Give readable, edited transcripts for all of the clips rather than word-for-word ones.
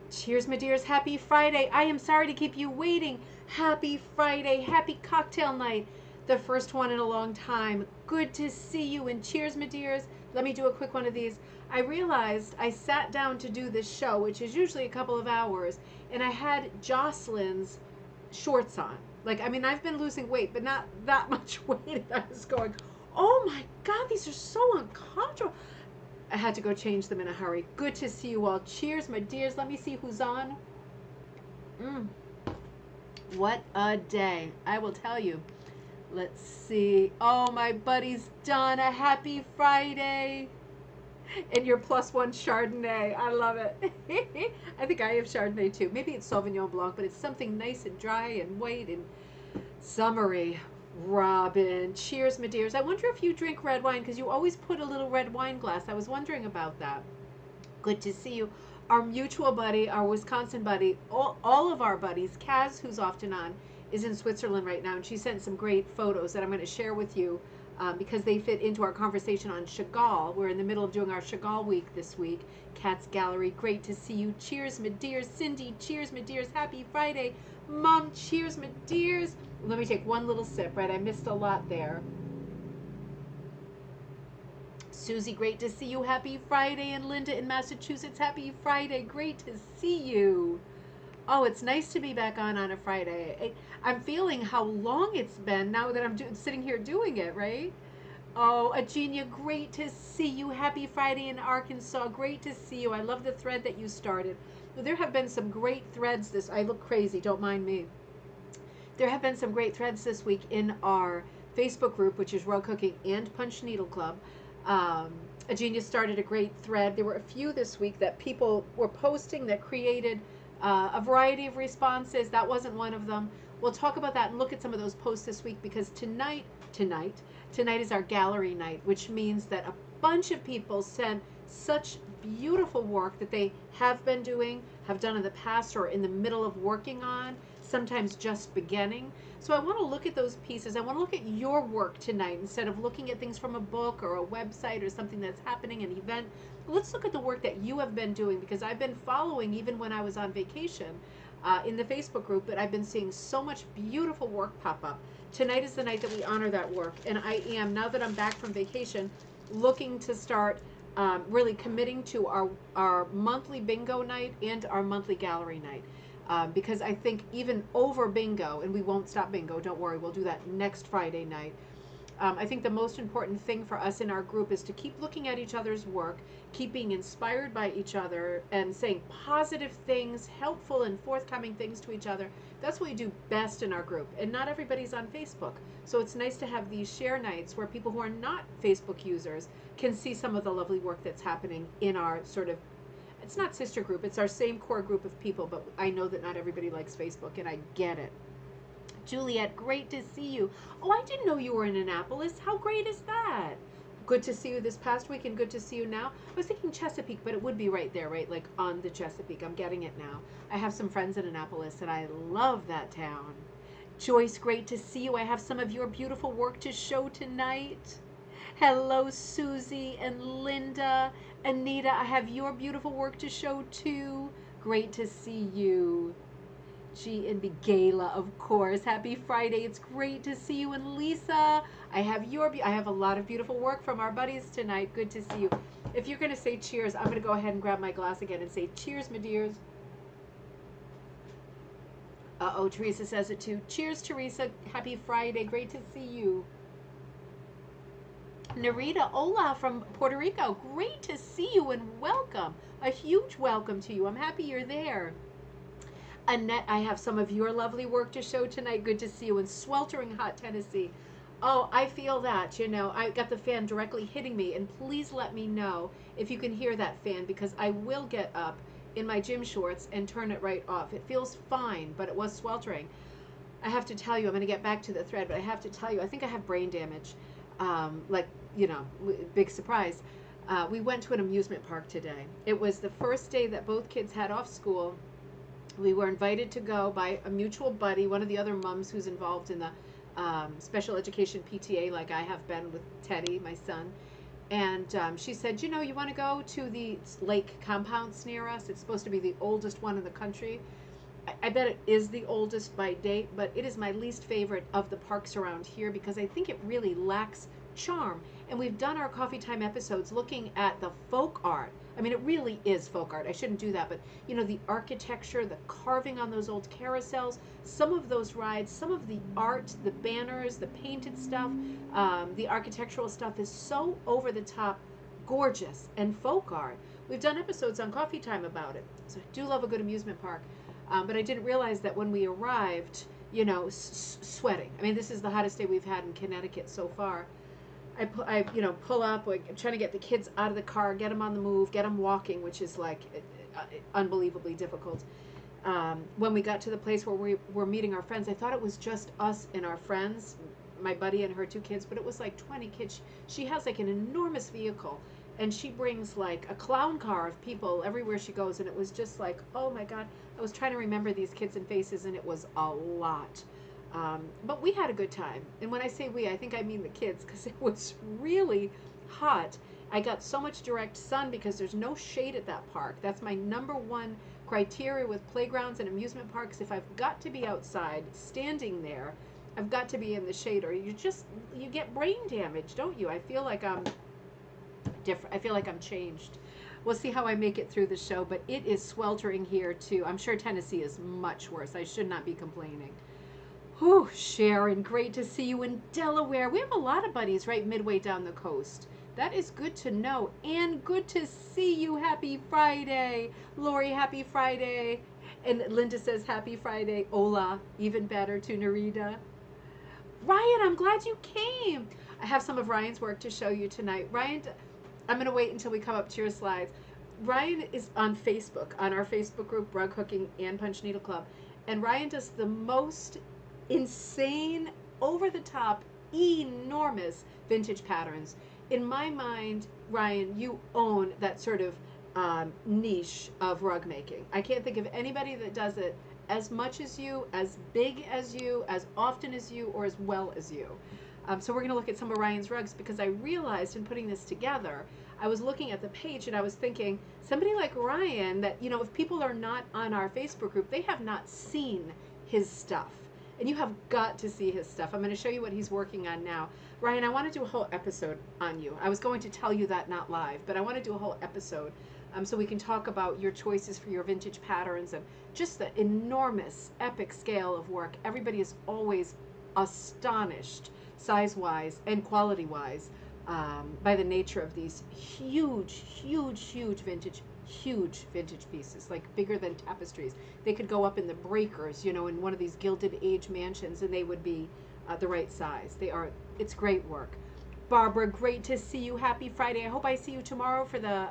Cheers, my dears. Happy Friday. I am sorry to keep you waiting. Happy Friday. Happy cocktail night. The first one in a long time. Good to see you. And cheers, my dears. Let me do a quick one of these. I realized I sat down to do this show, which is usually a couple of hours, and I had Jocelyn's shorts on. Like, I mean, I've been losing weight, but not that much weight. And I was going, oh my God, these are so uncomfortable. I had to go change them in a hurry. Good to see you all. Cheers, my dears. Let me see who's on. Mm, what a day. I will tell you. Let's see. Oh, my buddy's done. A happy Friday. And your +1 Chardonnay. I love it. I think I have Chardonnay too. Maybe it's Sauvignon Blanc, but it's something nice and dry and white and summery. Robin, cheers, my dears. I wonder if you drink red wine because you always put a little red wine glass. I was wondering about that. Good to see you. Our mutual buddy, our Wisconsin buddy, all of our buddies, Kaz, who's often on, is in Switzerland right now, and she sent some great photos that I'm going to share with you because they fit into our conversation on Chagall. We're in the middle of doing our Chagall week this week. Kat's Gallery, great to see you. Cheers, my dears. Cindy, cheers, my dears. Happy Friday. Mom, cheers, my dears. Let me take one little sip, right? I missed a lot there. Susie, great to see you. Happy Friday. And Linda in Massachusetts, happy Friday. Great to see you. Oh, it's nice to be back on a Friday. I'm feeling how long it's been now that I'm sitting here doing it, right? Oh, Agenia, great to see you. Happy Friday in Arkansas. Great to see you. I love the thread that you started. Well, there have been some great threads this. I look crazy, don't mind me. There have been some great threads this week in our Facebook group, which is Rug Cooking and Punch Needle Club. Agenia started a great thread. There were a few this week that people were posting that created a variety of responses. That wasn't one of them. We'll talk about that and look at some of those posts this week because tonight is our gallery night, which means that a bunch of people sent such beautiful work that they have been doing, have done in the past, or in the middle of working on, sometimes just beginning. So I want to look at those pieces. I want to look at your work tonight instead of looking at things from a book or a website or something that's happening, an event. Let's look at the work that you have been doing because I've been following even when I was on vacation in the Facebook group, but I've been seeing so much beautiful work pop up. Tonight is the night that we honor that work, and I am, now that I'm back from vacation, looking to start really committing to our monthly bingo night and our monthly gallery night. Because I think even over bingo, and we won't stop bingo, don't worry, we'll do that next Friday night. I think the most important thing for us in our group is to keep looking at each other's work, keep being inspired by each other, and saying positive things, helpful and forthcoming things to each other. That's what we do best in our group. And not everybody's on Facebook. So it's nice to have these share nights where people who are not Facebook users can see some of the lovely work that's happening in our sort of, it's not sister group, it's our same core group of people, but I know that not everybody likes Facebook, and I get it. Juliet, great to see you. Oh, I didn't know you were in Annapolis. How great is that? Good to see you this past week and good to see you now. I was thinking Chesapeake, but it would be right there, right? Like on the Chesapeake. I'm getting it now. I have some friends in Annapolis and I love that town. Joyce, great to see you. I have some of your beautiful work to show tonight. Hello, Susie and Linda. Anita, I have your beautiful work to show too. Great to see you. G and the Gala, of course. Happy Friday. It's great to see you. And Lisa, I have a lot of beautiful work from our buddies tonight. Good to see you. If you're going to say cheers, I'm going to go ahead and grab my glass again and say cheers, my dears. Uh-oh, Teresa says it too. Cheers, Teresa. Happy Friday. Great to see you. Narita, hola from Puerto Rico. Great to see you and welcome. A huge welcome to you. I'm happy you're there. Annette, I have some of your lovely work to show tonight. Good to see you in sweltering hot Tennessee. Oh, I feel that, you know. I got the fan directly hitting me, and please let me know if you can hear that fan because I will get up in my gym shorts and turn it right off. It feels fine, but it was sweltering. I have to tell you, I'm going to get back to the thread, but I have to tell you, I think I have brain damage. Like, you know, big surprise. We went to an amusement park today. It was the first day that both kids had off school. We were invited to go by a mutual buddy, one of the other moms who's involved in the special education PTA, like I have been with Teddy, my son. And she said, you know, you want to go to the lake compounds near us? It's supposed to be the oldest one in the country. I bet it is the oldest by date, but it is my least favorite of the parks around here because I think it really lacks charm. And we've done our coffee time episodes looking at the folk art. I mean, it really is folk art. I shouldn't do that, but you know, the architecture, the carving on those old carousels, some of those rides, some of the art, the banners, the painted stuff, the architectural stuff is so over the top gorgeous and folk art. We've done episodes on coffee time about it. So I do love a good amusement park. But I didn't realize that when we arrived, you know, sweating. I mean, this is the hottest day we've had in Connecticut so far. You know, pull up, like, I'm trying to get the kids out of the car, get them on the move, get them walking, which is like unbelievably difficult. When we got to the place where we were meeting our friends, I thought it was just us and our friends, my buddy and her 2 kids, but it was like 20 kids. She has like an enormous vehicle, and she brings like a clown car of people everywhere she goes, and it was just like, oh my God. I was trying to remember these kids and faces, and it was a lot. But we had a good time. And when I say we, I think I mean the kids, because it was really hot. I got so much direct sun because there's no shade at that park. That's my #1 criteria with playgrounds and amusement parks. If I've got to be outside standing there, I've got to be in the shade, or you get brain damage, don't you? I feel like I'm different. I feel like I'm changed. We'll see how I make it through the show, but it is sweltering here too. I'm sure Tennessee is much worse. I should not be complaining. Whew, Sharon, great to see you in Delaware. We have a lot of buddies right midway down the coast. That is good to know, and good to see you. Happy Friday. Lori, happy Friday. And Linda says happy Friday. Hola, even better to Narita. Ryan, I'm glad you came. I have some of Ryan's work to show you tonight. Ryan, I'm going to wait until we come up to your slides. Ryan is on Facebook, on our Facebook group, Rug Hooking and Punch Needle Club. And Ryan does the most insane, over-the-top, enormous vintage patterns. In my mind, Ryan, you own that sort of niche of rug making. I can't think of anybody that does it as much as you, as big as you, as often as you, or as well as you. So we're going to look at some of Ryan's rugs, because I realized in putting this together, I was looking at the page and I was thinking, somebody like Ryan, that, you know, if people are not on our Facebook group, they have not seen his stuff. And you have got to see his stuff. I'm going to show you what he's working on now. Ryan, I want to do a whole episode on you. I was going to tell you that not live, but I want to do a whole episode so we can talk about your choices for your vintage patterns and just the enormous, epic scale of work. Everybody is always astonished, size-wise and quality-wise, by the nature of these huge vintage pieces, like bigger than tapestries. They could go up in the breakers, you know, in one of these Gilded Age mansions, and they would be the right size. It's great work. Barbara, great to see you. Happy Friday. I hope I see you tomorrow for the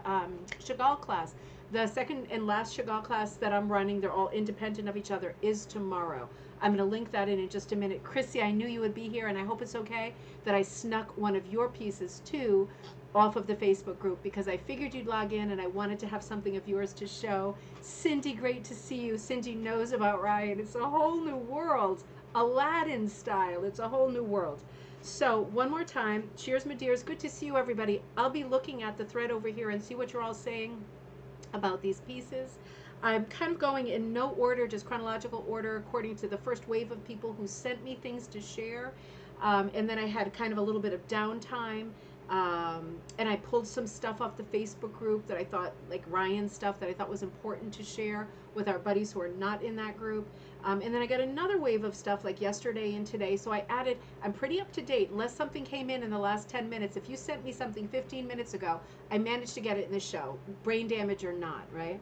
Chagall class. The second and last Chagall class that I'm running, they're all independent of each other, is tomorrow. I'm going to link that in just a minute. Chrissy, I knew you would be here, and I hope it's okay that I snuck one of your pieces too off of the Facebook group, because I figured you'd log in and I wanted to have something of yours to show. Cindy, great to see you. Cindy knows about Ryan. It's a whole new world. Aladdin style. It's a whole new world. So one more time, cheers, my dears. Good to see you, everybody. I'll be looking at the thread over here and see what you're all saying about these pieces. I'm kind of going in no order, just chronological order, according to the first wave of people who sent me things to share. And then I had kind of a little bit of downtime. And I pulled some stuff off the Facebook group that I thought, like Ryan stuff, that I thought was important to share with our buddies who are not in that group. And then I got another wave of stuff like yesterday and today. So I added, I'm pretty up to date, unless something came in the last 10 minutes. If you sent me something 15 minutes ago, I managed to get it in the show, brain damage or not, right?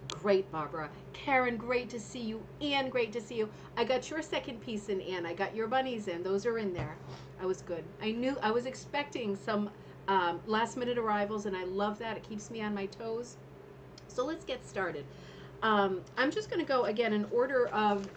Great, Barbara. Karen, great to see you. Anne, great to see you. I got your second piece in, Anne. I got your bunnies in. Those are in there. I was good. I was expecting some last minute arrivals, and I love that. It keeps me on my toes. So let's get started. I'm just going to go again in order of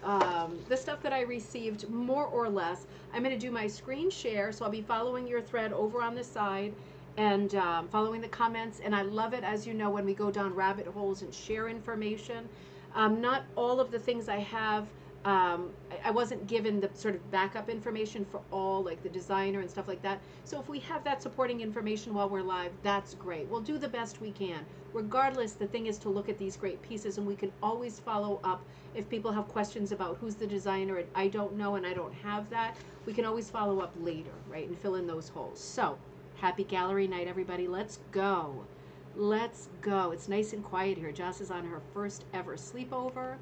the stuff that I received, more or less. I'm going to do my screen share, so I'll be following your thread over on the side and following the comments. And I love it, as you know, when we go down rabbit holes and share information. Not all of the things I have I wasn't given the sort of backup information for all, like the designer and stuff like that. So if we have that supporting information while we're live, that's great. We'll do the best we can. Regardless, the thing is to look at these great pieces, and we can always follow up if people have questions about who's the designer and I don't know and I don't have that. We can always follow up later, right, and fill in those holes. So happy gallery night, everybody. Let's go. Let's go. It's nice and quiet here. Joss is on her first ever sleepover.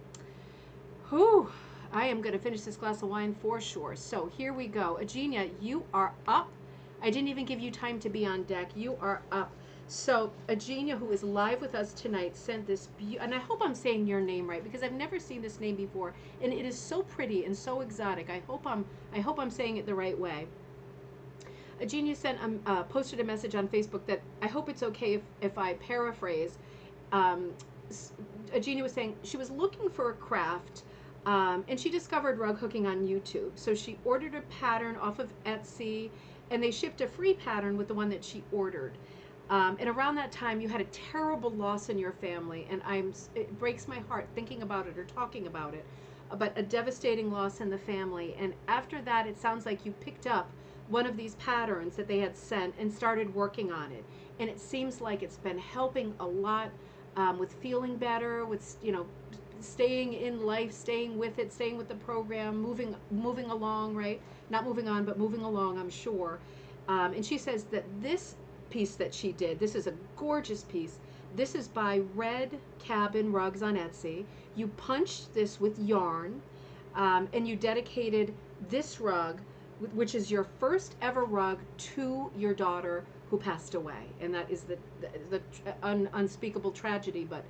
Whew. I am going to finish this glass of wine for sure. So here we go. Eugenia, you are up. I didn't even give you time to be on deck. You are up. So Eugenia, who is live with us tonight, sent this, and I hope I'm saying your name right because I've never seen this name before, and it is so pretty and so exotic. I hope I'm saying it the right way. Eugenia sent posted a message on Facebook that I hope it's okay if I paraphrase. Eugenia was saying she was looking for a craft. And she discovered rug hooking on YouTube. So she ordered a pattern off of Etsy, and they shipped a free pattern with the one that she ordered. And around that time, you had a terrible loss in your family, and it breaks my heart thinking about it or talking about it, but a devastating loss in the family. And after that, it sounds like you picked up one of these patterns that they had sent and started working on it. And it seems like it's been helping a lot with feeling better, with, staying in life, staying with it, staying with the program, moving along, right? Not moving on, but moving along, I'm sure. And she says that this piece that she did, this is a gorgeous piece. This is by Red Cabin Rugs on Etsy. You punched this with yarn, and you dedicated this rug, which is your first ever rug, to your daughter who passed away. And that is the unspeakable tragedy, but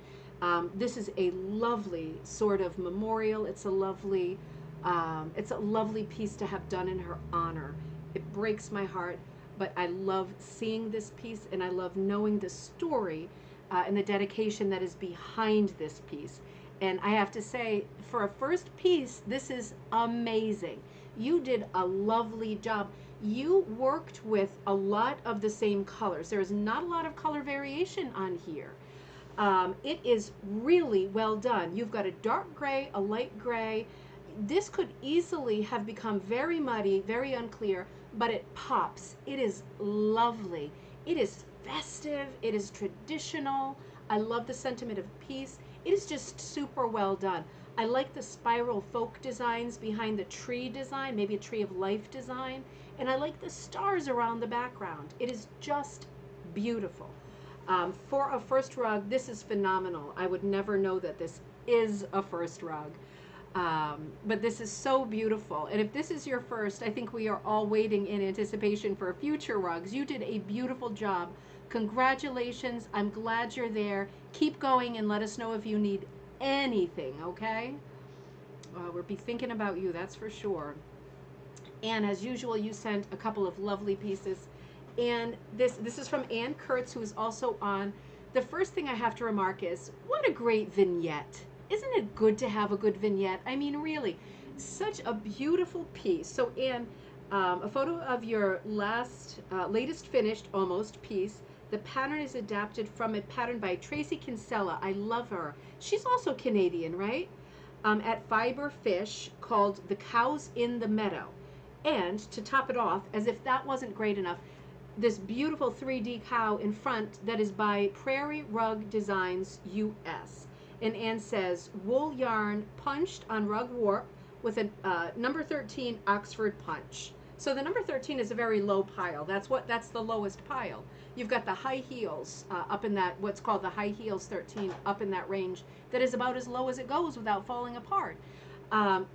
this is a lovely sort of memorial. It's a lovely piece to have done in her honor. It breaks my heart, but I love seeing this piece, and I love knowing the story and the dedication that is behind this piece. And I have to say, for a first piece, this is amazing. You did a lovely job. You worked with a lot of the same colors. There is not a lot of color variation on here. It is really well done. You've got a dark gray, a light gray. This could easily have become very muddy, very unclear, but it pops. It is lovely. It is festive. It is traditional. I love the sentiment of peace. It is just super well done. I like the spiral folk designs behind the tree design, maybe a tree of life design, and I like the stars around the background. It is just beautiful. For a first rug, this is phenomenal. I would never know that this is a first rug, but this is so beautiful. And if this is your first, I think we are all waiting in anticipation for future rugs. You did a beautiful job. Congratulations. I'm glad you're there. Keep going and let us know if you need anything, okay? We'll be thinking about you, that's for sure. And as usual, you sent a couple of lovely pieces. And this is from Ann Kurtz, who is also on. The first thing I have to remark is, what a great vignette. Isn't it good to have a good vignette? I mean, really, such a beautiful piece. So Ann, a photo of your latest finished, almost, piece. The pattern is adapted from a pattern by Tracy Kinsella. I love her. She's also Canadian, right? At Fiber Fish, called The Cows in the Meadow. And to top it off, as if that wasn't great enough, this beautiful 3D cow in front that is by Prairie Rug Designs US. And Anne says, wool yarn punched on rug warp with a number 13 Oxford punch. So the number 13 is a very low pile. That's the lowest pile. You've got the high heels up in that, what's called the high heels 13, up in that range that is about as low as it goes without falling apart.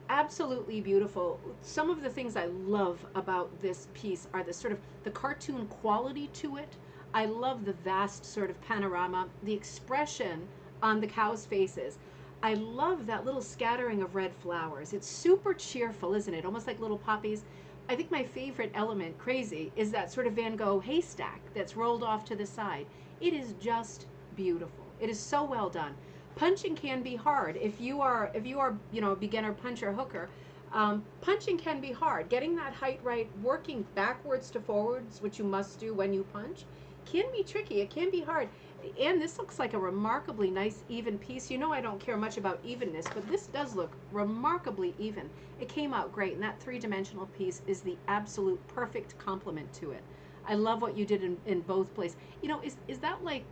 Absolutely beautiful. Some of the things I love about this piece are the sort of the cartoon quality to it. I love the vast sort of panorama, the expression on the cows' faces. I love that little scattering of red flowers. It's super cheerful, isn't it? Almost like little poppies. I think my favorite element, crazy, is that sort of Van Gogh haystack that's rolled off to the side. It is just beautiful. It is so well done. Punching can be hard. If you are a beginner puncher hooker, punching can be hard. Getting that height right, working backwards to forwards, which you must do when you punch, can be tricky. It can be hard. And this looks like a remarkably nice even piece. You know I don't care much about evenness, but this does look remarkably even. It came out great, and that three-dimensional piece is the absolute perfect complement to it. I love what you did in both places. You know, is that like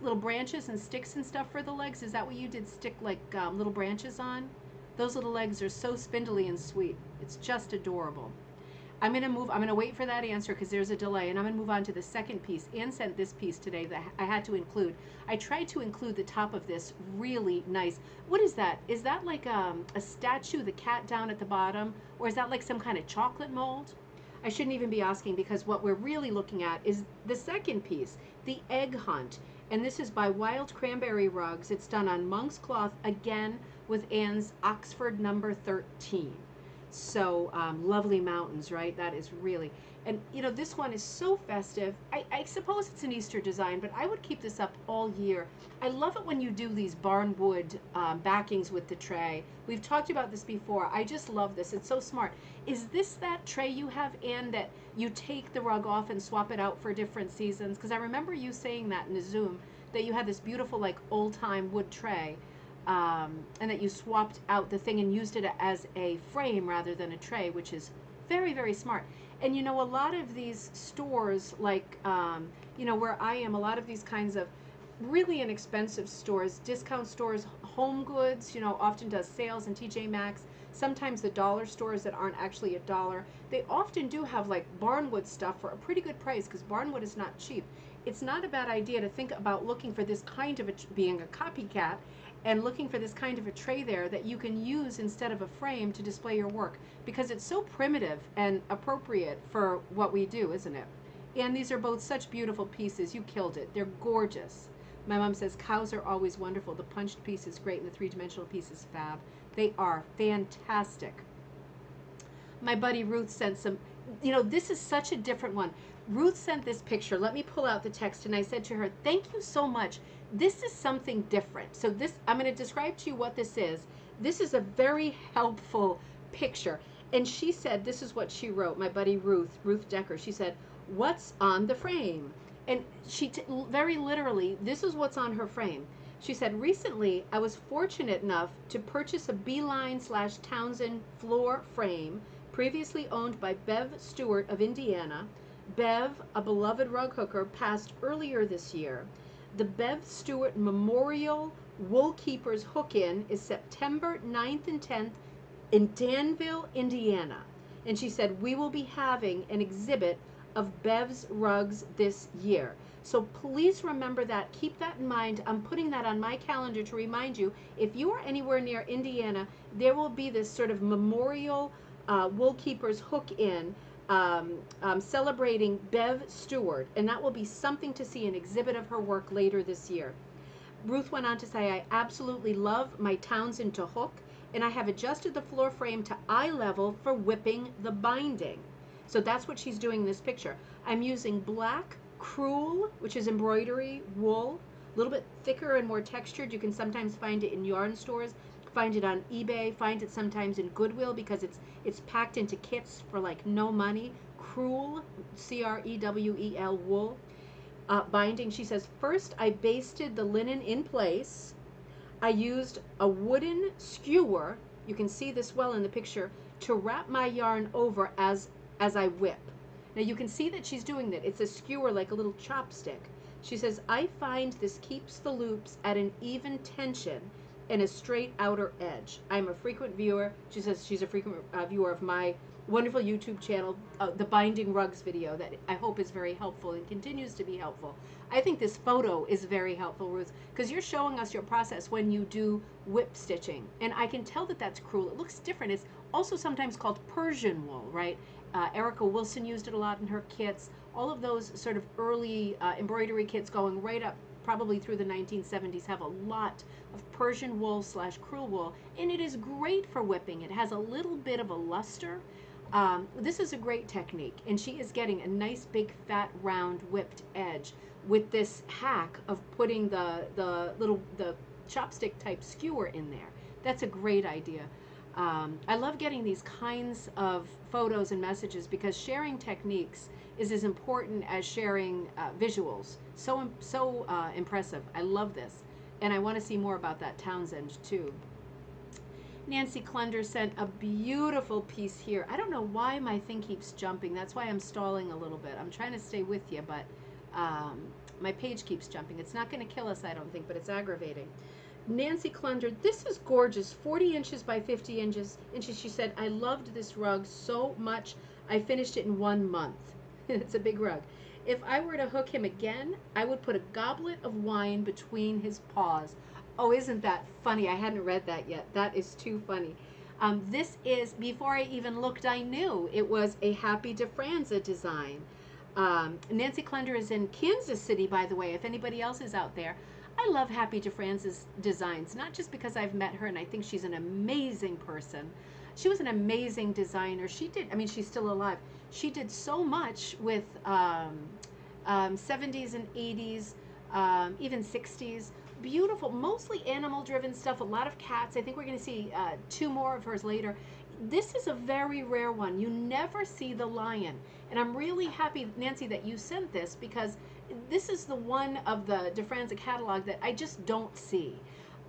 little branches and sticks and stuff for the legs? Is that what you did, stick like little branches on? Those little legs are so spindly and sweet. It's just adorable. I'm gonna wait for that answer because there's a delay, and I'm gonna move on to the second piece. Anne sent this piece today that I had to include. I tried to include the top of this really nice. What is that? Is that like a statue, the cat down at the bottom? Or is that like some kind of chocolate mold? I shouldn't even be asking because what we're really looking at is the second piece, the egg hunt. And this is by Wild Cranberry Rugs. It's done on monk's cloth, again, with Anne's Oxford number 13. So lovely mountains, right? That is really, and you know, this one is so festive. I suppose it's an Easter design, but I would keep this up all year. I love it when you do these barnwood backings with the tray. We've talked about this before. I just love this. It's so smart. Is this that tray you have, Anne, that you take the rug off and swap it out for different seasons? Because I remember you saying that in a Zoom, that you had this beautiful like old time wood tray. And that you swapped out the thing and used it as a frame rather than a tray, which is very, very smart. And you know, a lot of these stores, like, you know, where I am, a lot of these kinds of really inexpensive stores, discount stores, Home Goods, you know, often does sales, and TJ Maxx, sometimes the dollar stores that aren't actually a dollar, they often do have like barnwood stuff for a pretty good price because barnwood is not cheap. It's not a bad idea to think about looking for this kind of being a copycat and looking for this kind of a tray there that you can use instead of a frame to display your work, because it's so primitive and appropriate for what we do, isn't it? And these are both such beautiful pieces. You killed it. They're gorgeous. My mom says cows are always wonderful. The punched piece is great and the three-dimensional piece is fab. They are fantastic. My buddy Ruth sent some, you know, this is such a different one. Ruth sent this picture. Let me pull out the text, and I said to her, thank you so much. This is something different. So this, I'm going to describe to you what this is. This is a very helpful picture. And she said, this is what she wrote, my buddy Ruth Decker. She said, what's on the frame? And she, very literally, this is what's on her frame. She said, recently I was fortunate enough to purchase a Beeline/Townsend floor frame, previously owned by Bev Stewart of Indiana. Bev, a beloved rug hooker, passed earlier this year. The Bev Stewart Memorial Wool Keepers Hook-In is September 9th and 10th in Danville, Indiana. And she said, we will be having an exhibit of Bev's rugs this year. So please remember that. Keep that in mind. I'm putting that on my calendar to remind you, if you are anywhere near Indiana, there will be this sort of memorial Wool Keepers Hook-In celebrating Bev Stewart, and that will be something to see, an exhibit of her work later this year. Ruth went on to say, I absolutely love my Townsend to hook, and I have adjusted the floor frame to eye level for whipping the binding. So that's what she's doing in this picture. I'm using black crewel, which is embroidery wool, a little bit thicker and more textured. You can sometimes find it in yarn stores, find it on eBay, find it sometimes in Goodwill because it's packed into kits for like no money. Crewel, C-R-E-W-E-L, wool. Binding, she says, first I basted the linen in place. I used a wooden skewer, you can see this well in the picture, to wrap my yarn over as I whip. Now you can see that she's doing that. It's a skewer like a little chopstick. She says, I find this keeps the loops at an even tension and a straight outer edge. I'm a frequent viewer. She says she's a frequent viewer of my wonderful YouTube channel, the Binding Rugs video that I hope is very helpful and continues to be helpful. I think this photo is very helpful, Ruth, because you're showing us your process when you do whip stitching. And I can tell that that's crewel. It looks different. It's also sometimes called Persian wool, right? Erica Wilson used it a lot in her kits. All of those sort of early embroidery kits going right up probably through the 1970s have a lot of Persian wool / crewel wool, and it is great for whipping. It has a little bit of a luster. This is a great technique, and she is getting a nice big fat round whipped edge with this hack of putting the chopstick type skewer in there. That's a great idea. I love getting these kinds of photos and messages because sharing techniques is as important as sharing visuals. So impressive. I love this. And I want to see more about that Townsend too. Nancy Clunder sent a beautiful piece here. I don't know why my thing keeps jumping. That's why I'm stalling a little bit. I'm trying to stay with you, but my page keeps jumping. It's not going to kill us, I don't think, but it's aggravating. Nancy Clunder, this is gorgeous, 40 inches by 50 inches. She said, I loved this rug so much, I finished it in 1 month. It's a big rug. If I were to hook him again, I would put a goblet of wine between his paws. Oh, isn't that funny? I hadn't read that yet. That is too funny. This is, before I even looked, I knew it was a Happy DeFranza design. Nancy Clunder is in Kansas City, by the way, if anybody else is out there. I love Happy DeFranza's designs, not just because I've met her and I think she's an amazing person. She was an amazing designer. She did, I mean, she's still alive. She did so much with 70s and 80s, even 60s. Beautiful, mostly animal-driven stuff, a lot of cats. I think we're going to see 2 more of hers later. This is a very rare one. You never see the lion. And I'm really happy, Nancy, that you sent this, because this is the one of the DeFranza catalog that I just don't see.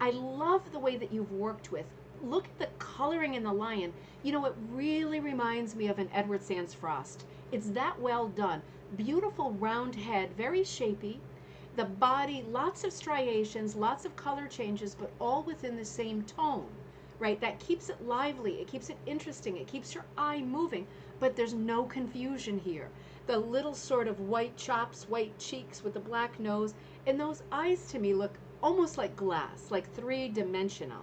I love the way that you've worked with. Look at the coloring in the lion. You know, it really reminds me of an Edward Sands Frost. It's that well done. Beautiful round head, very shapy. The body, lots of striations, lots of color changes, but all within the same tone, right? That keeps it lively, it keeps it interesting, it keeps your eye moving, but there's no confusion here. The little sort of white chops, white cheeks with the black nose, and those eyes to me look almost like glass, like 3-dimensional.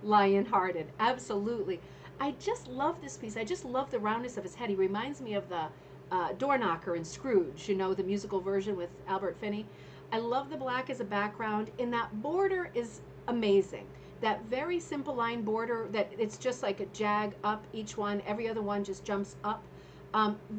Lion-hearted, absolutely. I just love this piece. I just love the roundness of his head. He reminds me of the door knocker in Scrooge, you know, the musical version with Albert Finney. I love the black as a background, and that border is amazing. That very simple line border, that it's just like a jag up each one, every other one just jumps up.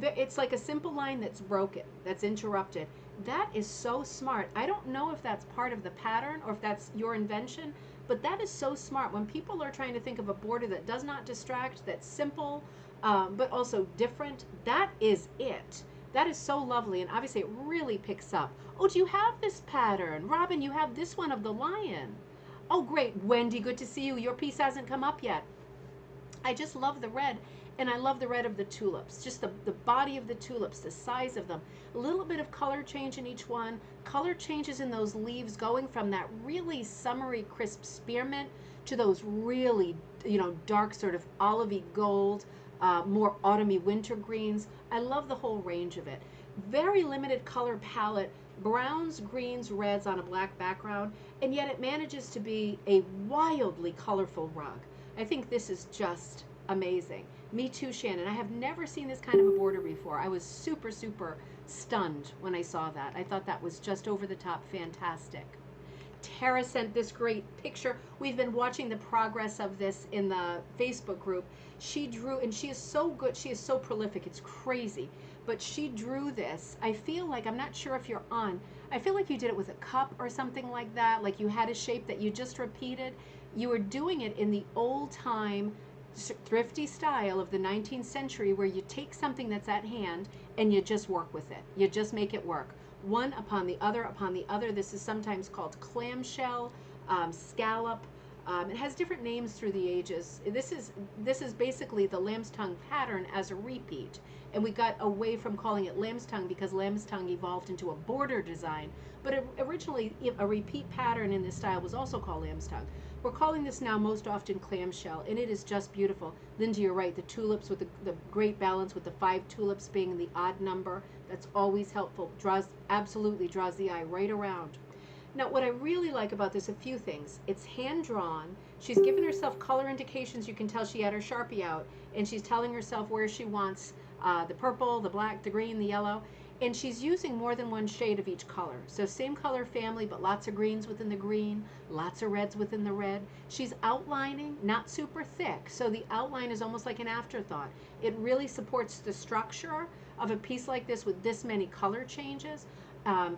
It's like a simple line that's broken, that's interrupted. That is so smart. I don't know if that's part of the pattern or if that's your invention, but that is so smart. When people are trying to think of a border that does not distract, that's simple, but also different, that is it. That is so lovely, and obviously it really picks up. Oh, do you have this pattern? Robin, you have this one of the lion. Oh, great. Wendy, good to see you. Your piece hasn't come up yet. I just love the red, and I love the red of the tulips. Just the body of the tulips, the size of them. A little bit of color change in each one. Color changes in those leaves going from that really summery, crisp spearmint to those really, you know, dark sort of olivey gold, more autumny winter greens. I love the whole range of it. Very limited color palette, browns, greens, reds on a black background, and yet it manages to be a wildly colorful rug. I think this is just amazing. Me too, Shannon. I have never seen this kind of a border before. I was super, super stunned when I saw that. I thought that was just over the top fantastic. Tara sent this great picture. We've been watching the progress of this in the Facebook group. She drew, and she is so good. She is so prolific. It's crazy. But she drew this. I feel like, I'm not sure if you're on, I feel like you did it with a cup or something like that. Like you had a shape that you just repeated. You were doing it in the old time, thrifty style of the 19th century, where you take something that's at hand and you just work with it. You just make it work. One upon the other upon the other. This is sometimes called clamshell, scallop. It has different names through the ages. This is basically the lamb's tongue pattern as a repeat. And we got away from calling it lamb's tongue because lamb's tongue evolved into a border design. But originally, a repeat pattern in this style was also called lamb's tongue. We're calling this now most often clamshell, and it is just beautiful. Linda, you're right. The tulips with the great balance with the 5 tulips being the odd number. That's always helpful. Absolutely draws the eye right around. Now, what I really like about this, a few things. It's hand-drawn. She's given herself color indications. You can tell she had her Sharpie out, and she's telling herself where she wants the purple, the black, the green, the yellow. And she's using more than one shade of each color. So same color family, but lots of greens within the green, lots of reds within the red. She's outlining, not super thick. So the outline is almost like an afterthought. It really supports the structure of a piece like this with this many color changes.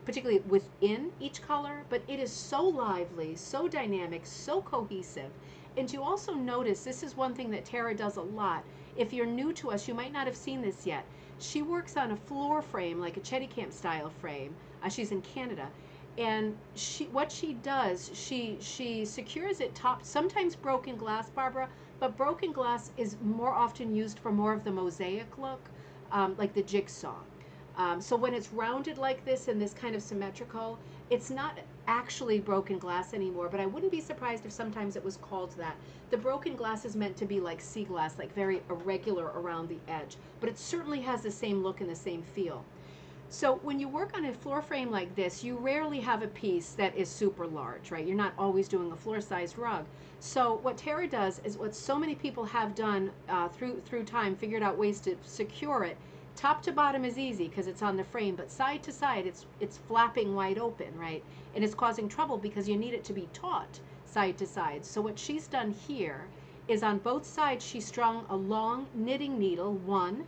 Particularly within each color, but it is so lively, so dynamic, so cohesive. And you also notice, this is one thing that Tara does a lot. If you're new to us, you might not have seen this yet. She works on a floor frame, like a Chetty Camp style frame. She's in Canada. And what she does, she secures it top, sometimes broken glass, Barbara, but broken glass is more often used for more of the mosaic look, like the jigsaw. So when it's rounded like this and this kind of symmetrical, it's not actually broken glass anymore, but I wouldn't be surprised if sometimes it was called that. The broken glass is meant to be like sea glass, like very irregular around the edge, but it certainly has the same look and the same feel. So when you work on a floor frame like this, you rarely have a piece that is super large, right? You're not always doing a floor-sized rug. So what Tara does is what so many people have done through time, figured out ways to secure it. Top to bottom is easy because it's on the frame, but side to side, it's flapping wide open, right? And it's causing trouble because you need it to be taut side to side. So what she's done here is on both sides, she strung a long knitting needle, one,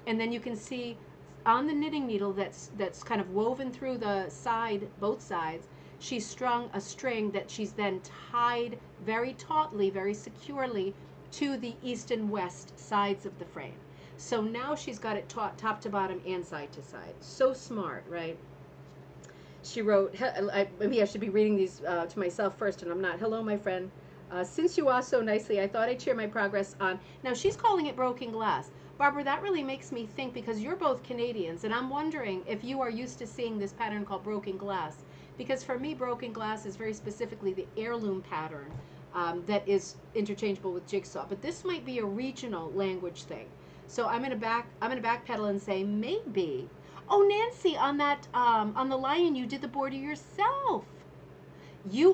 and then you can see on the knitting needle that's kind of woven through the side, both sides, she's strung a string that she's then tied very tautly, very securely to the east and west sides of the frame. So now she's got it top to bottom and side to side. So smart, right? She wrote, maybe I should be reading these to myself first, and I'm not. Hello, my friend. Since you asked so nicely, I thought I'd share my progress on. Now, she's calling it broken glass. Barbara, that really makes me think, because you're both Canadians, and I'm wondering if you are used to seeing this pattern called broken glass. Because for me, broken glass is very specifically the heirloom pattern that is interchangeable with jigsaw. But this might be a regional language thing. So I'm gonna backpedal and say maybe. Oh, Nancy, on that on the lion, you did the border yourself.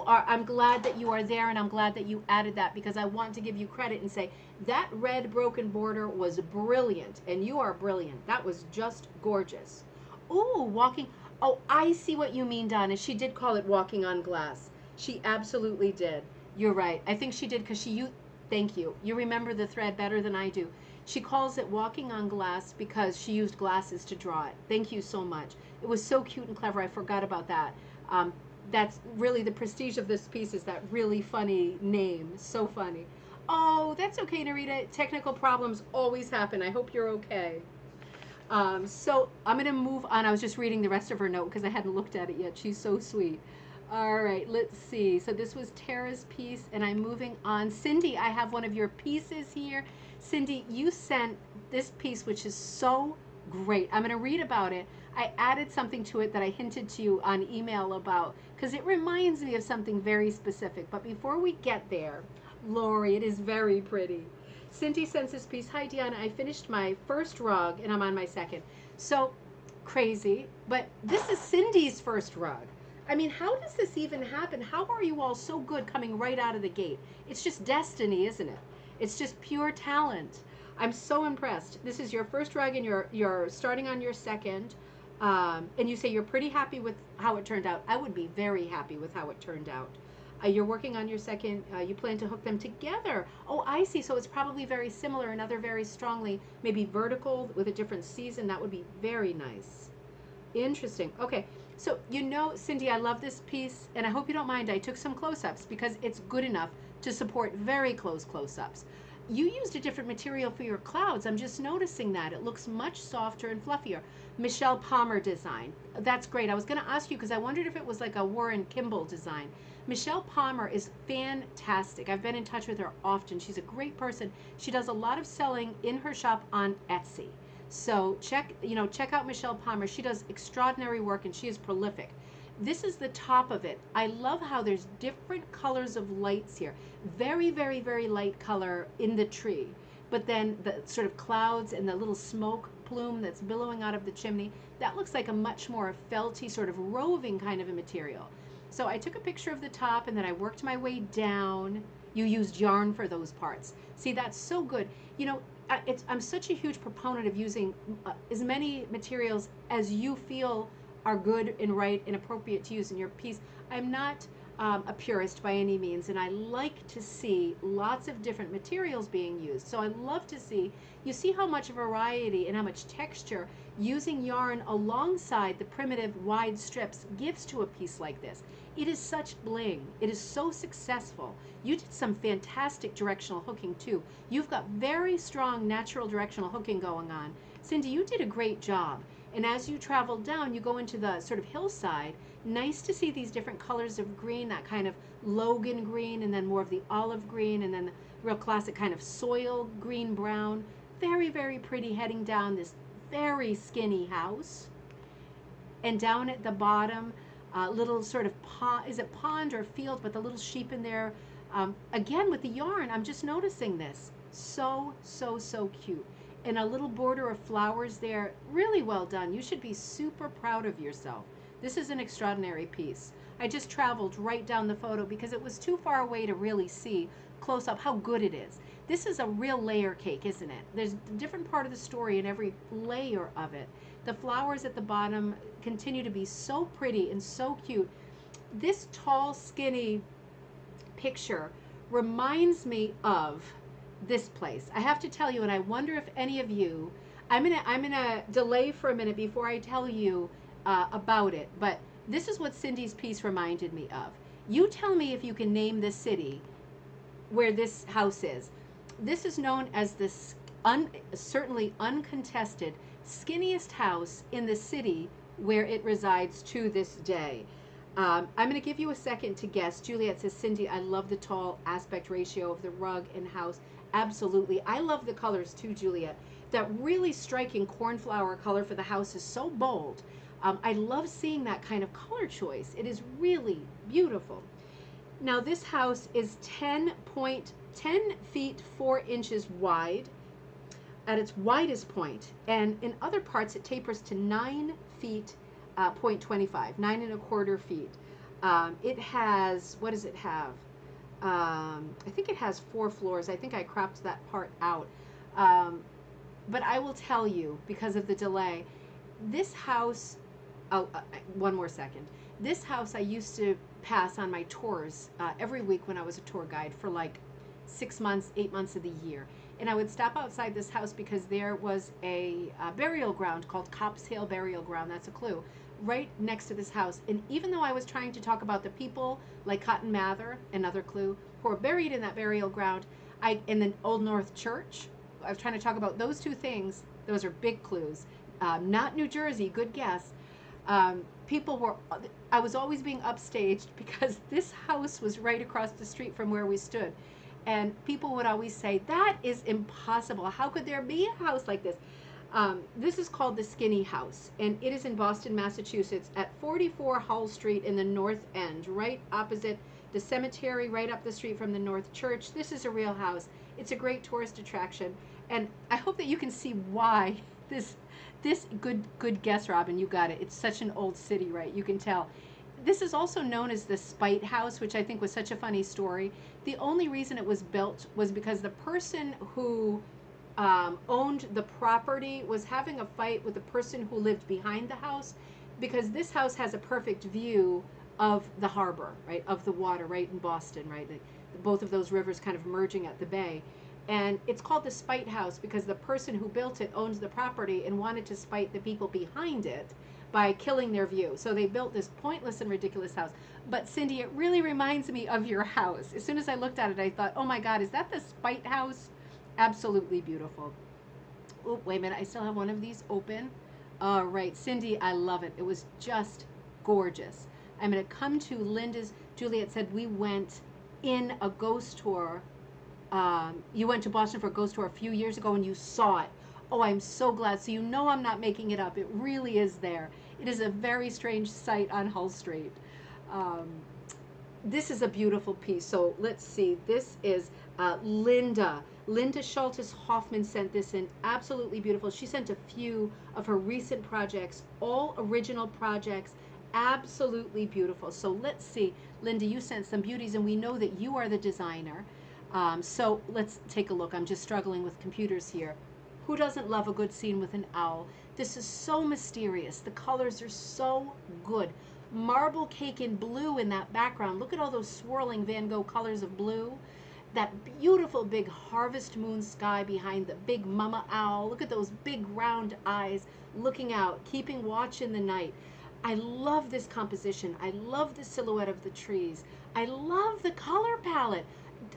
I'm glad that you are there, and I'm glad that you added that, because I want to give you credit and say that red broken border was brilliant, and you are brilliant. That was just gorgeous. Ooh, walking. Oh, I see what you mean, Donna. She did call it walking on glass. She absolutely did. You're right. I think she did because thank you. You remember the thread better than I do. She calls it walking on glass because she used glasses to draw it. Thank you so much. It was so cute and clever. I forgot about that. That's really the prestige of this piece, is that really funny name. So funny. Oh, that's okay, Narita. Technical problems always happen. I hope you're okay. So I'm going to move on. I was just reading the rest of her note because I hadn't looked at it yet. She's so sweet. All right, let's see. So this was Tara's piece, and I'm moving on. Cindy, I have one of your pieces here. Cindy, you sent this piece, which is so great. I'm going to read about it. I added something to it that I hinted to you on email about, because it reminds me of something very specific. But before we get there, Lori, it is very pretty. Cindy sends this piece. Hi, Deanna. I finished my first rug, and I'm on my second. So crazy. But this is Cindy's first rug. I mean, how does this even happen? How are you all so good coming right out of the gate? It's just destiny, isn't it? It's just pure talent. I'm so impressed. This is your first rug, and you're starting on your second. And you say you're pretty happy with how it turned out. I would be very happy with how it turned out. You're working on your second. You plan to hook them together. Oh, I see. So it's probably very similar, another very strongly, maybe vertical with a different season. That would be very nice. Interesting. Okay. So, Cindy, I love this piece, and I hope you don't mind. I took some close-ups because it's good enough to support very close close-ups. You used a different material for your clouds. I'm just noticing that. It looks much softer and fluffier. Michelle Palmer design. That's great. I was going to ask you because I wondered if it was like a Warren Kimball design. Michelle Palmer is fantastic. I've been in touch with her often. She's a great person. She does a lot of selling in her shop on Etsy. So check out Michelle Palmer. She does extraordinary work, and she is prolific. This is the top of it. I love how there's different colors of lights here. Very, very, very light color in the tree. But then the sort of clouds and the little smoke plume that's billowing out of the chimney, that looks like a much more felty, sort of roving kind of a material. So I took a picture of the top, and then I worked my way down. You used yarn for those parts. See, that's so good. I'm such a huge proponent of using as many materials as you feel are good and right and appropriate to use in your piece. I'm not a purist by any means, and I like to see lots of different materials being used. So I love to see, you see how much variety and how much texture using yarn alongside the primitive wide strips gives to a piece like this. It is such bling. It is so successful. You did some fantastic directional hooking too. You've got very strong natural directional hooking going on. Cindy, you did a great job. And as you travel down, you go into the sort of hillside. Nice to see these different colors of green, that kind of Logan green, and then more of the olive green, and then the real classic kind of soil green brown. Very, very pretty heading down this very skinny house. And down at the bottom, little sort of pond, is it pond or field, but the little sheep in there. Again, with the yarn, I'm just noticing this. So, so, so cute. And a little border of flowers there. Really well done. You should be super proud of yourself. This is an extraordinary piece. I just traveled right down the photo because it was too far away to really see close up how good it is. This is a real layer cake, isn't it? There's a different part of the story in every layer of it. The flowers at the bottom continue to be so pretty and so cute. This tall, skinny picture reminds me of this place. I have to tell you, and I wonder if any of you, I'm gonna delay for a minute before I tell you about it, but this is what Cindy's piece reminded me of. You tell me if you can name the city where this house is. This is known as the certainly uncontested skinniest house in the city where it resides to this day. I'm going to give you a second to guess. Juliet says, Cindy, I love the tall aspect ratio of the rug and house. Absolutely. I love the colors too, Juliet. That really striking cornflower color for the house is so bold. I love seeing that kind of color choice. It is really beautiful. Now this house is 10 feet 4 inches wide at its widest point, and in other parts it tapers to 9 feet, 0.25, 9¼ feet. It has, what does it have? I think it has 4 floors. I think I cropped that part out. But I will tell you, because of the delay, this house, one more second. This house I used to pass on my tours every week when I was a tour guide for like 6 months, 8 months of the year. And I would stop outside this house because there was a burial ground called Copp's Hill Burial Ground. That's a clue. Right next to this house. And even though I was trying to talk about the people like Cotton Mather, another clue, who are buried in that burial ground, in the Old North Church, I was trying to talk about those two things. Those are big clues. Not New Jersey, good guess. People were, I was always being upstaged because this house was right across the street from where we stood. And people would always say, that is impossible. How could there be a house like this? This is called the Skinny House, and it is in Boston, Massachusetts at 44 Hull Street in the North End, right opposite the cemetery, right up the street from the North Church. This is a real house. It's a great tourist attraction, and I hope that you can see why this good guess, Robin, you got it. It's such an old city, right? You can tell. This is also known as the Spite House, which I think was such a funny story. The only reason it was built was because the person who owned the property was having a fight with the person who lived behind the house, because this house has a perfect view of the harbor, right, of the water, right in Boston, right, both of those rivers kind of merging at the bay. And it's called the Spite House because the person who built it owns the property and wanted to spite the people behind it by killing their view. So they built this pointless and ridiculous house. But Cindy, it really reminds me of your house. As soon as I looked at it, I thought, oh my God, is that the Spite House? Absolutely beautiful. Oh, wait a minute, I still have one of these open. All right, Cindy, I love it. It was just gorgeous. I'm gonna come to Linda's. Juliet said we went in a ghost tour. You went to Boston for a ghost tour a few years ago and you saw it. Oh, I'm so glad. So you know I'm not making it up. It really is there. It is a very strange sight on Hull Street. This is a beautiful piece. So let's see. This is Linda. Linda Schultes Hoffman sent this in. Absolutely beautiful. She sent a few of her recent projects, all original projects. Absolutely beautiful. So let's see. Linda, you sent some beauties, and we know that you are the designer. So let's take a look. I'm just struggling with computers here. Who doesn't love a good scene with an owl? This is so mysterious. The colors are so good. Marble cake in blue in that background. Look at all those swirling Van Gogh colors of blue. That beautiful big harvest moon sky behind the big mama owl. Look at those big round eyes looking out, keeping watch in the night. I love this composition. I love the silhouette of the trees. I love the color palette.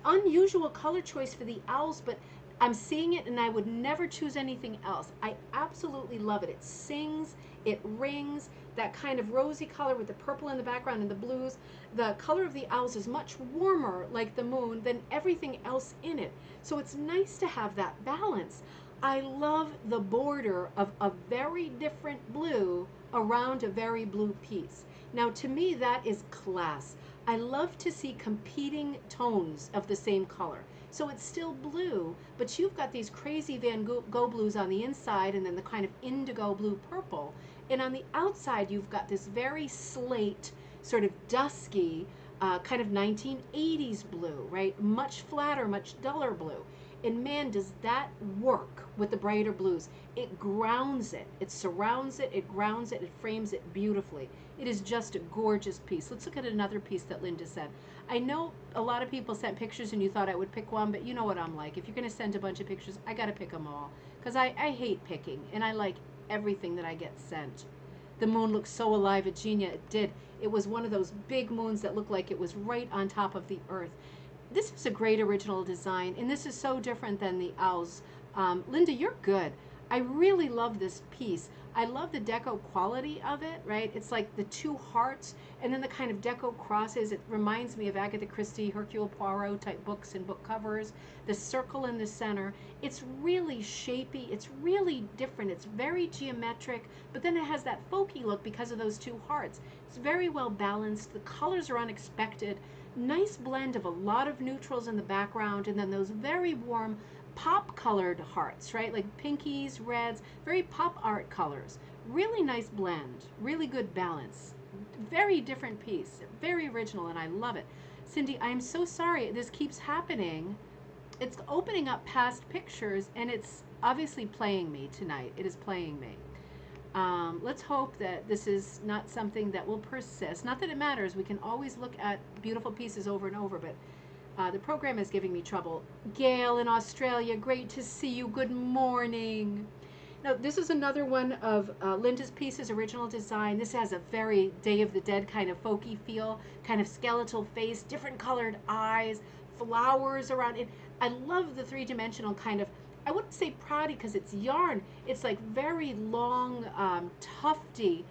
Unusual color choice for the owls, but I'm seeing it and I would never choose anything else. I absolutely love it. It sings, it rings, that kind of rosy color with the purple in the background and the blues. The color of the owls is much warmer, like the moon, than everything else in it. So it's nice to have that balance. I love the border of a very different blue around a very blue piece. Now, to me, that is class. I love to see competing tones of the same color. So it's still blue, but you've got these crazy Van Gogh blues on the inside and then the kind of indigo blue purple. And on the outside, you've got this very slate, sort of dusky, kind of 1980s blue, right? Much flatter, much duller blue. And man, does that work with the brighter blues. It grounds it, it surrounds it, it grounds it, it frames it beautifully. It is just a gorgeous piece. Let's look at another piece that Linda sent. I know a lot of people sent pictures and you thought I would pick one, but you know what I'm like. If you're going to send a bunch of pictures, I got to pick them all. Because I hate picking, and I like everything that I get sent. The moon looks so alive at Genia. It did. It was one of those big moons that looked like it was right on top of the earth. This is a great original design, and this is so different than the owls. Linda, you're good. I really love this piece. I love the deco quality of it, right? It's like the two hearts and then the kind of deco crosses. It reminds me of Agatha Christie, Hercule Poirot type books and book covers. The circle in the center. It's really shapy. It's really different. It's very geometric, but then it has that folky look because of those two hearts. It's very well balanced. The colors are unexpected. Nice blend of a lot of neutrals in the background and then those very warm pop colored hearts, right? Like pinkies, reds, very pop art colors. Really nice blend, really good balance. Very different piece, very original, and I love it. Cindy, I'm so sorry this keeps happening. It's opening up past pictures and it's obviously playing me tonight. It is playing me. Let's hope that this is not something that will persist. Not that it matters. We can always look at beautiful pieces over and over, but the program is giving me trouble. Gail in Australia, great to see you. Good morning. Now, this is another one of Linda's pieces, original design. This has a very Day of the Dead kind of folky feel, kind of skeletal face, different colored eyes, flowers around it. I love the three-dimensional kind of, I wouldn't say proudy because it's yarn. It's like very long, tufty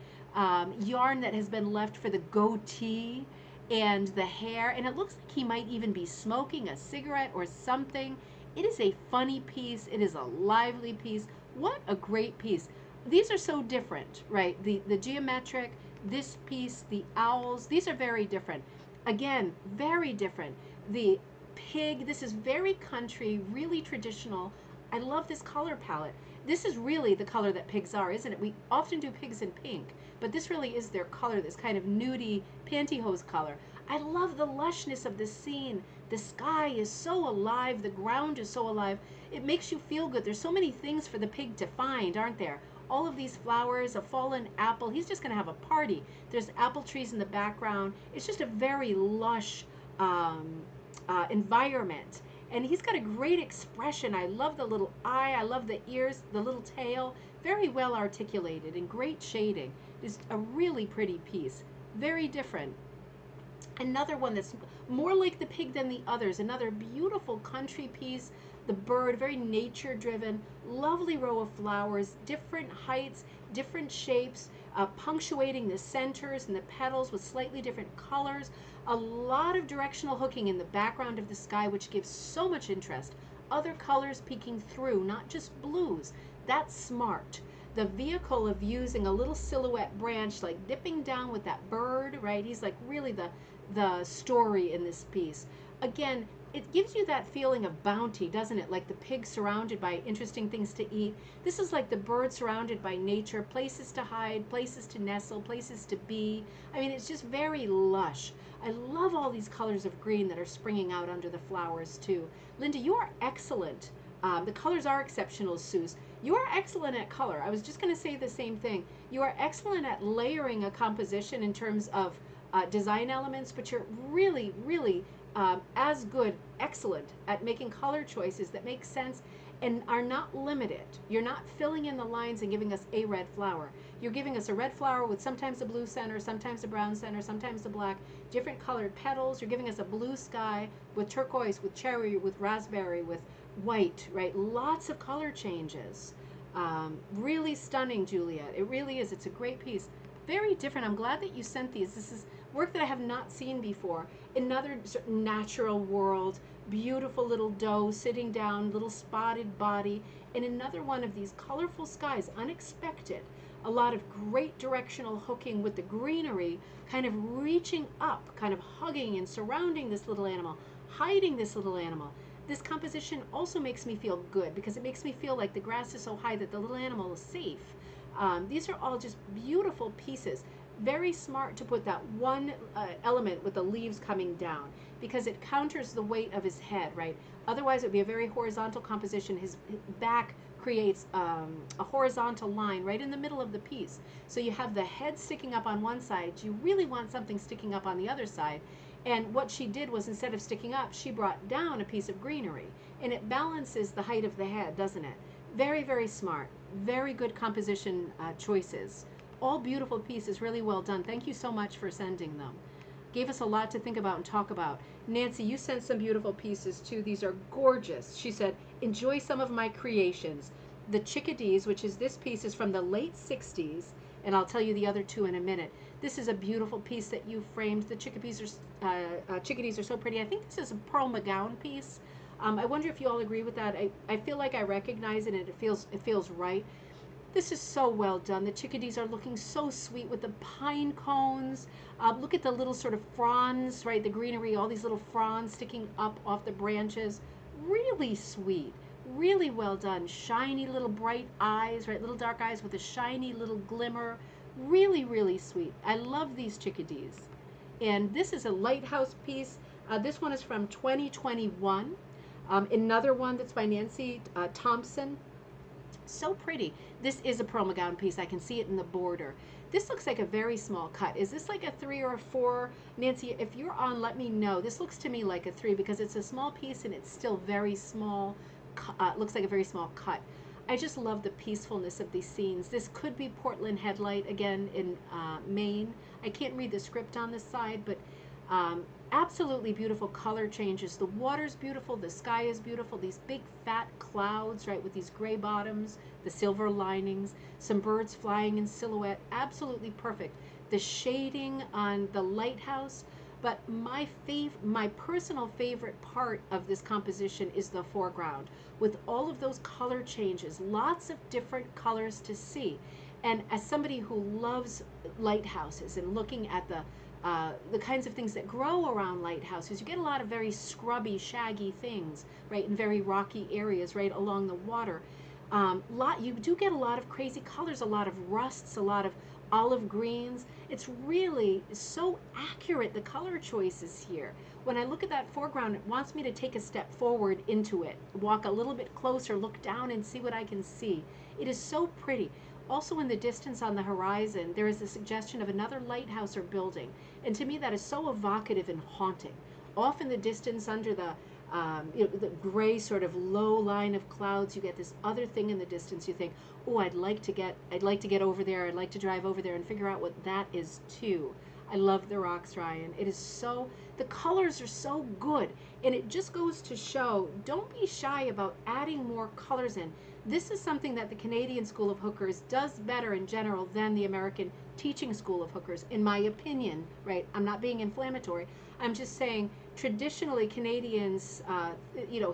yarn that has been left for the goatee and the hair, and it looks like he might even be smoking a cigarette or something. It is a funny piece. It is a lively piece. What a great piece. These are so different, right? The geometric, this piece, the owls, these are very different. Again, very different. The pig, this is very country, really traditional. I love this color palette. This is really the color that pigs are, isn't it? We often do pigs in pink, but this really is their color, this kind of nudie pantyhose color. I love the lushness of the scene. The sky is so alive. The ground is so alive. It makes you feel good. There's so many things for the pig to find, aren't there? All of these flowers, a fallen apple. He's just going to have a party. There's apple trees in the background. It's just a very lush environment. And he's got a great expression. I love the little eye. I love the ears, the little tail. Very well articulated and great shading. It's a really pretty piece. Very different. Another one that's more like the pig than the others. Another beautiful country piece. The bird, very nature driven. Lovely row of flowers, different heights, different shapes, punctuating the centers and the petals with slightly different colors. A lot of directional hooking in the background of the sky, which gives so much interest. Other colors peeking through, not just blues. That's smart. The vehicle of using a little silhouette branch, like dipping down with that bird, right? He's like really the story in this piece. Again, it gives you that feeling of bounty, doesn't it? Like the pig surrounded by interesting things to eat. This is like the bird surrounded by nature, places to hide, places to nestle, places to be. I mean, it's just very lush. I love all these colors of green that are springing out under the flowers too. Linda, you are excellent. The colors are exceptional, Suze. You are excellent at color. I was just going to say the same thing. You are excellent at layering a composition in terms of design elements, but you're really, really as good, excellent at making color choices that make sense and are not limited. You're not filling in the lines and giving us a red flower. You're giving us a red flower with sometimes a blue center, sometimes a brown center, sometimes a black, different colored petals. You're giving us a blue sky with turquoise, with cherry, with raspberry, with white, right? Lots of color changes. Really stunning, Juliet. It really is. It's a great piece. Very different. I'm glad that you sent these. This is work that I have not seen before. Another natural world, beautiful little doe sitting down, little spotted body, and another one of these colorful skies, unexpected. A lot of great directional hooking with the greenery, kind of reaching up, kind of hugging and surrounding this little animal, hiding this little animal. This composition also makes me feel good because it makes me feel like the grass is so high that the little animal is safe. These are all just beautiful pieces. Very smart to put that one element with the leaves coming down because it counters the weight of his head, right? Otherwise, it would be a very horizontal composition. His back creates a horizontal line right in the middle of the piece. So you have the head sticking up on one side. You really want something sticking up on the other side. And what she did was, instead of sticking up, she brought down a piece of greenery. And it balances the height of the head, doesn't it? Very, very smart. Very good composition choices. All beautiful pieces, really well done. Thank you so much for sending them. Gave us a lot to think about and talk about. Nancy, you sent some beautiful pieces too. These are gorgeous. She said, enjoy some of my creations. The Chickadees, which is this piece, is from the late 60s. And I'll tell you the other two in a minute. This is a beautiful piece that you framed. The chickadees are so pretty. I think this is a Pearl McGowan piece. I wonder if you all agree with that. I feel like I recognize it, and it feels right. This is so well done. The chickadees are looking so sweet with the pine cones. Look at the little sort of fronds, right? The greenery, all these little fronds sticking up off the branches. Really sweet. Really well done. Shiny little bright eyes, right? Little dark eyes with a shiny little glimmer. Really, really sweet. I love these chickadees. And this is a lighthouse piece. This one is from 2021. Another one that's by Nancy Thompson. So pretty. This is a Pearl McGowan piece. I can see it in the border. This looks like a very small cut. Is this like a 3 or a 4? Nancy, if you're on, let me know. This looks to me like a 3 because it's a small piece and it's still very small. Looks like a very small cut. I just love the peacefulness of these scenes. This could be Portland Headlight, again, in Maine. I can't read the script on this side, but absolutely beautiful color changes. The water's beautiful, the sky is beautiful, these big fat clouds, right, with these gray bottoms, the silver linings, some birds flying in silhouette, absolutely perfect. The shading on the lighthouse, but my personal favorite part of this composition is the foreground, with all of those color changes, lots of different colors to see. And as somebody who loves lighthouses and looking at the kinds of things that grow around lighthouses, you get a lot of very scrubby, shaggy things, right, in very rocky areas, right, along the water. You do get a lot of crazy colors, a lot of rusts, a lot of olive greens. It's really so accurate, the color choices here. When I look at that foreground, it wants me to take a step forward into it, walk a little bit closer, look down and see what I can see. It is so pretty. Also, in the distance on the horizon, there is a suggestion of another lighthouse or building. And to me, that is so evocative and haunting. Off in the distance, under the the gray sort of low line of clouds, you get this other thing in the distance. You think, oh, I'd like to get over there. I'd like to drive over there and figure out what that is too. I love the rocks, Ryan. It is so, the colors are so good. And it just goes to show, don't be shy about adding more colors in. This is something that the Canadian School of Hookers does better in general than the American Teaching School of Hookers, in my opinion, right? I'm not being inflammatory. I'm just saying, traditionally, Canadians,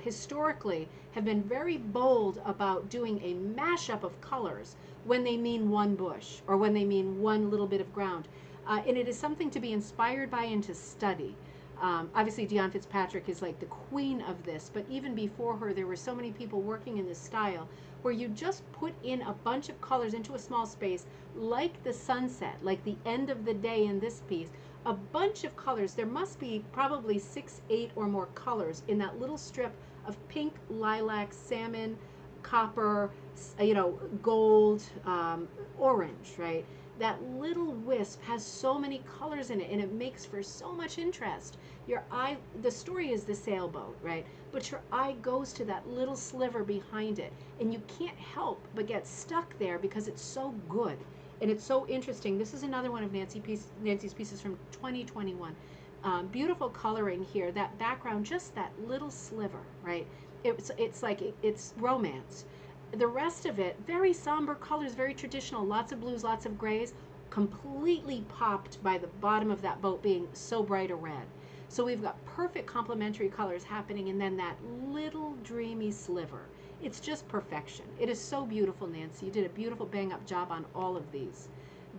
historically, have been very bold about doing a mashup of colors when they mean one bush or when they mean one little bit of ground. And it is something to be inspired by and to study. Obviously, Dion Fitzpatrick is like the queen of this, but even before her, there were so many people working in this style where you just put in a bunch of colors into a small space, like the sunset, like the end of the day in this piece, a bunch of colors. There must be probably 6, 8 or more colors in that little strip of pink, lilac, salmon, copper, gold, orange, right? That little wisp has so many colors in it, and it makes for so much interest. Your eye, the story is the sailboat, right? But your eye goes to that little sliver behind it, and you can't help but get stuck there because it's so good and it's so interesting. This is another one of Nancy's pieces from 2021. Beautiful coloring here. That background, just that little sliver, right? It's like it's romance. The rest of it, very somber colors, very traditional. Lots of blues, lots of grays. Completely popped by the bottom of that boat being so bright a red. So we've got perfect complementary colors happening, and then that little dreamy sliver. It's just perfection. It is so beautiful, Nancy. You did a beautiful bang up job on all of these.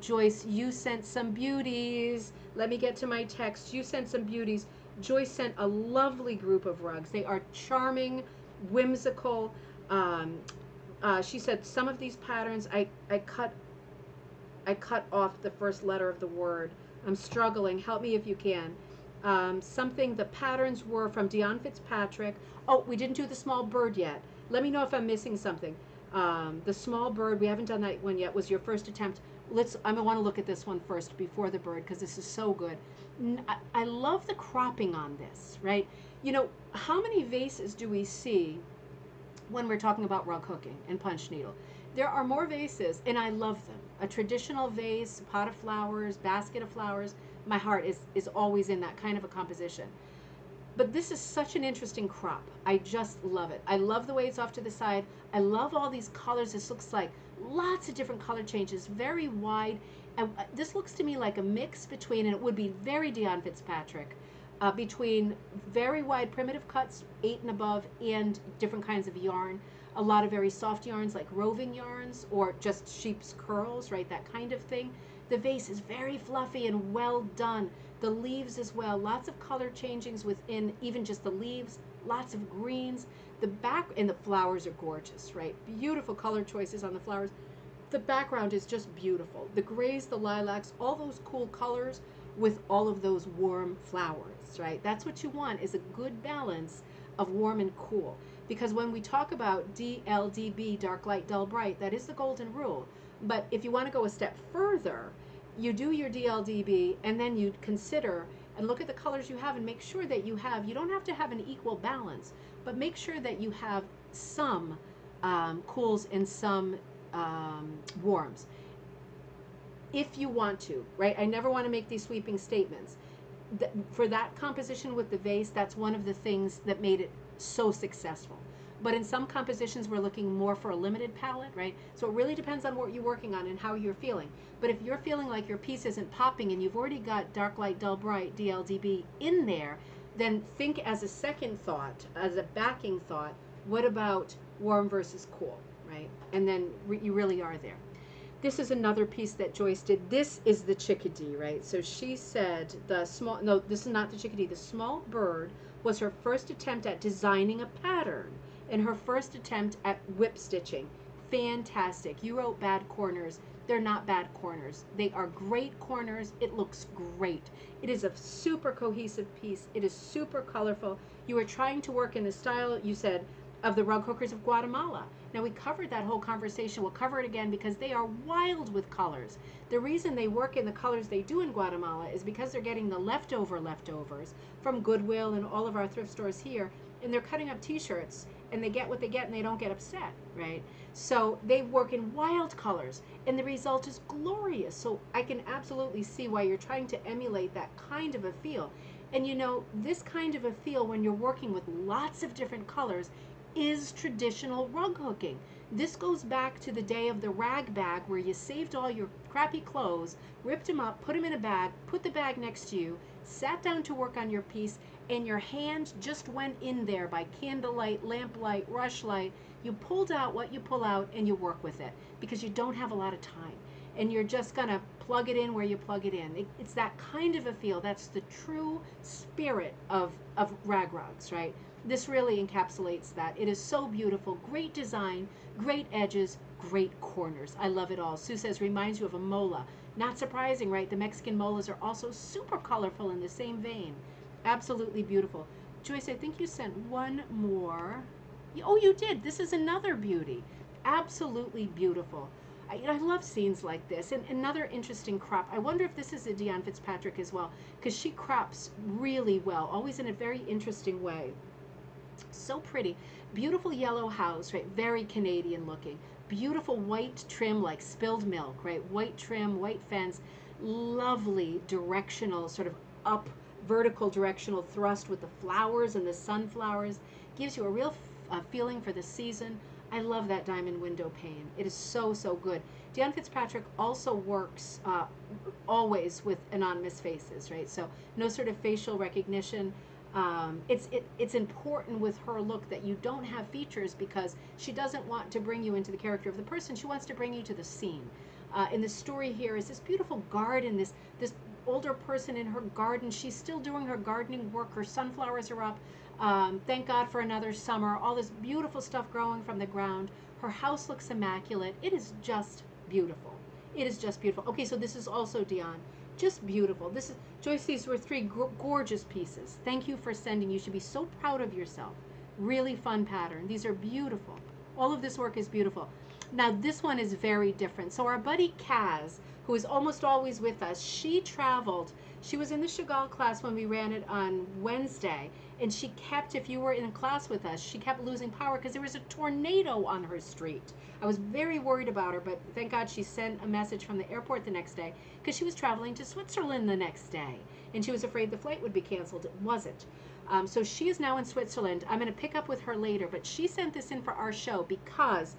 Joyce, you sent some beauties. Let me get to my text. You sent some beauties. Joyce sent a lovely group of rugs. They are charming, whimsical. She said some of these patterns I cut off the first letter of the word. I'm struggling. Help me if you can. Something the patterns were from Dion Fitzpatrick. Oh, we didn't do the small bird yet. Let me know if I'm missing something. The small bird, we haven't done that one yet, was your first attempt. I want to look at this one first before the bird because this is so good. I love the cropping on this, right? You know, how many vases do we see when we're talking about rug hooking and punch needle? There are more vases, and I love them. A traditional vase, pot of flowers, basket of flowers. My heart is always in that kind of a composition. But this is such an interesting crop. I just love it. I love the way it's off to the side. I love all these colors. This looks like lots of different color changes, very wide. And this looks to me like a mix between, and it would be very Dion Fitzpatrick, between very wide primitive cuts, 8 and above, and different kinds of yarn. A lot of very soft yarns like roving yarns or just sheep's curls, right? That kind of thing. The vase is very fluffy and well done. The leaves as well, lots of color changings within even just the leaves, lots of greens. The back and the flowers are gorgeous, right? Beautiful color choices on the flowers. The background is just beautiful. The grays, the lilacs, all those cool colors with all of those warm flowers, right? That's what you want, is a good balance of warm and cool. Because when we talk about DLDB, dark, light, dull, bright, that is the golden rule. But if you want to go a step further, you do your DLDB and then you consider and look at the colors you have and make sure that you don't have to have an equal balance, but make sure that you have some cools and some warms. If you want to, right? I never want to make these sweeping statements. For that composition with the vase, that's one of the things that made it so successful. But in some compositions, we're looking more for a limited palette, right? So it really depends on what you're working on and how you're feeling. But if you're feeling like your piece isn't popping and you've already got dark, light, dull, bright, DLDB in there, then think as a second thought, as a backing thought, what about warm versus cool, right? And then you really are there. This is another piece that Joyce did. This is the chickadee, right? So she said no, this is not the chickadee. The small bird was her first attempt at designing a pattern and her first attempt at whip stitching. Fantastic. You wrote bad corners. They're not bad corners. They are great corners. It looks great. It is a super cohesive piece. It is super colorful. You are trying to work in the style, you said, of the rug hookers of Guatemala. Now, we covered that whole conversation. We'll cover it again because they are wild with colors. The reason they work in the colors they do in Guatemala is because they're getting the leftovers from Goodwill and all of our thrift stores here, and they're cutting up t-shirts, and they get what they get and they don't get upset, right? So they work in wild colors, and the result is glorious. So I can absolutely see why you're trying to emulate that kind of a feel. And you know, this kind of a feel when you're working with lots of different colors is traditional rug hooking. This goes back to the day of the rag bag where you saved all your crappy clothes, ripped them up, put them in a bag, put the bag next to you, sat down to work on your piece, and your hand just went in there by candlelight, lamplight, rushlight. You pulled out what you pull out and you work with it because you don't have a lot of time. And you're just gonna plug it in where you plug it in. It's that kind of a feel. That's the true spirit of rag rugs, right? This really encapsulates that. It is so beautiful. Great design, great edges, great corners. I love it all. Sue says, reminds you of a mola. Not surprising, right? The Mexican molas are also super colorful in the same vein. Absolutely beautiful. Joyce, I think you sent one more. Oh, you did. This is another beauty. Absolutely beautiful. I love scenes like this. And another interesting crop. I wonder if this is a Dion Fitzpatrick as well, because she crops really well, always in a very interesting way. So pretty. Beautiful yellow house, right? Very Canadian looking. Beautiful white trim like spilled milk, right? White trim, white fence. Lovely directional sort of up vertical directional thrust with the flowers and the sunflowers. Gives you a real feeling for the season. I love that diamond window pane. It is so, so good. Deanne Fitzpatrick also works always with anonymous faces, right? So no sort of facial recognition. It's important with her look that you don't have features because she doesn't want to bring you into the character of the person. She wants to bring you to the scene. And the story here is this beautiful garden, this older person in her garden. She's still doing her gardening work. Her sunflowers are up. Thank God for another summer. All this beautiful stuff growing from the ground. Her house looks immaculate. It is just beautiful. It is just beautiful. Okay, so this is also Dion. Just beautiful. This is Joyce. These were three gorgeous pieces. Thank you for sending. You should be so proud of yourself. Really fun pattern. These are beautiful. All of this work is beautiful. Now this one is very different. So our buddy Kaz, who is almost always with us, she traveled. She was in the Chagall class when we ran it on Wednesday, and she kept, if you were in class with us, she kept losing power because there was a tornado on her street. I was very worried about her, but thank God she sent a message from the airport the next day because she was traveling to Switzerland the next day, and she was afraid the flight would be canceled. It wasn't. So she is now in Switzerland. I'm going to pick up with her later, but she sent this in for our show because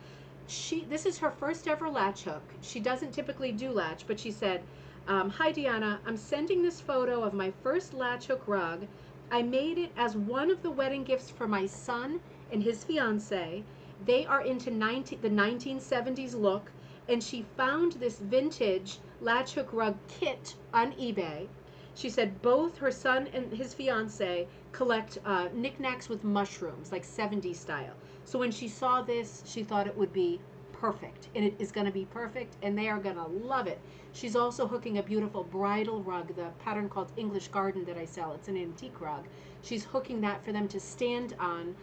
this is her first ever latch hook. She doesn't typically do latch, but she said, hi Deanna, I'm sending this photo of my first latch hook rug. I made it as one of the wedding gifts for my son and his fiance. They are into the 1970s look, and she found this vintage latch hook rug kit on eBay. She said both her son and his fiance collect knickknacks with mushrooms, like 70s style. So when she saw this, she thought it would be perfect, and it is going to be perfect, and they are going to love it. She's also hooking a beautiful bridal rug, the pattern called English Garden that I sell. It's an antique rug. She's hooking that for them to stand on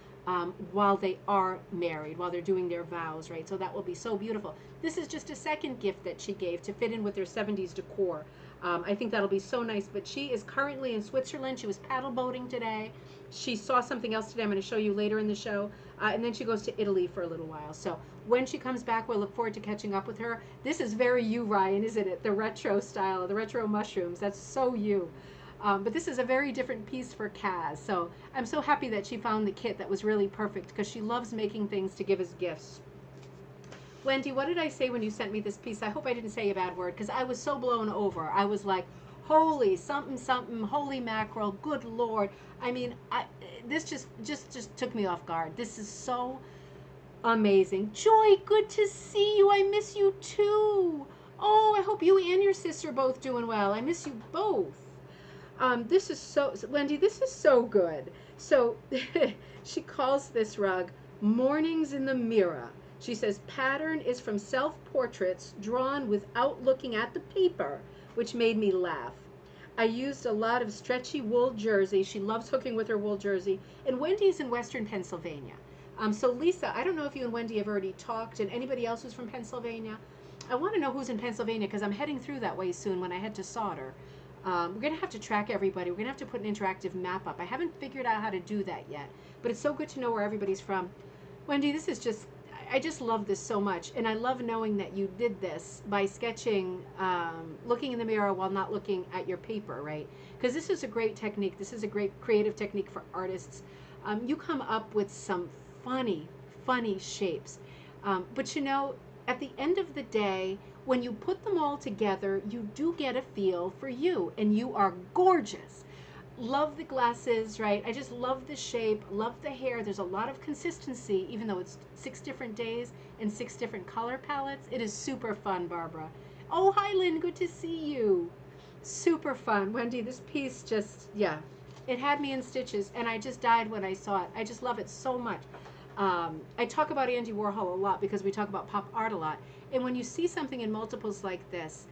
while they are married, while they're doing their vows, right? So that will be so beautiful. This is just a second gift that she gave to fit in with their 70s decor. I think that'll be so nice, but she is currently in Switzerland. She was paddle boating today. She saw something else today I'm going to show you later in the show, and then she goes to Italy for a little while. So when she comes back, we'll look forward to catching up with her. This is very you, Ryan, isn't it? The retro style, the retro mushrooms. That's so you. But this is a very different piece for Kaz. So I'm so happy that she found the kit that was really perfect because she loves making things to give as gifts. Wendy, what did I say when you sent me this piece? I hope I didn't say a bad word because I was so blown over. I was like, holy something something, holy mackerel, good Lord. I mean, this just took me off guard. This is so amazing. Joy, good to see you. I miss you too. Oh, I hope you and your sister are both doing well. I miss you both. This is so, Wendy, this is so good. So she calls this rug Mornings in the Mirror. She says pattern is from self-portraits drawn without looking at the paper, which made me laugh. I used a lot of stretchy wool jersey. She loves hooking with her wool jersey. And Wendy's in Western Pennsylvania. So Lisa, I don't know if you and Wendy have already talked, and anybody else who's from Pennsylvania. I want to know who's in Pennsylvania because I'm heading through that way soon when I head to Sauter. We're going to have to track everybody. We're going to have to put an interactive map up. I haven't figured out how to do that yet, but it's so good to know where everybody's from. Wendy, this is just, I just love this so much, and I love knowing that you did this by sketching, looking in the mirror while not looking at your paper, right? Because this is a great technique. This is a great creative technique for artists. You come up with some funny shapes. But you know, at the end of the day, when you put them all together, you do get a feel for you, and you are gorgeous. Love the glasses, right? I just love the shape, love the hair. There's a lot of consistency, even though it's 6 different days and 6 different color palettes. It is super fun, Barbara. Oh, hi, Lynn. Good to see you. Super fun. Wendy, this piece just, yeah, it had me in stitches, and I just died when I saw it. I just love it so much. I talk about Andy Warhol a lot because we talk about pop art a lot. And when you see something in multiples like this,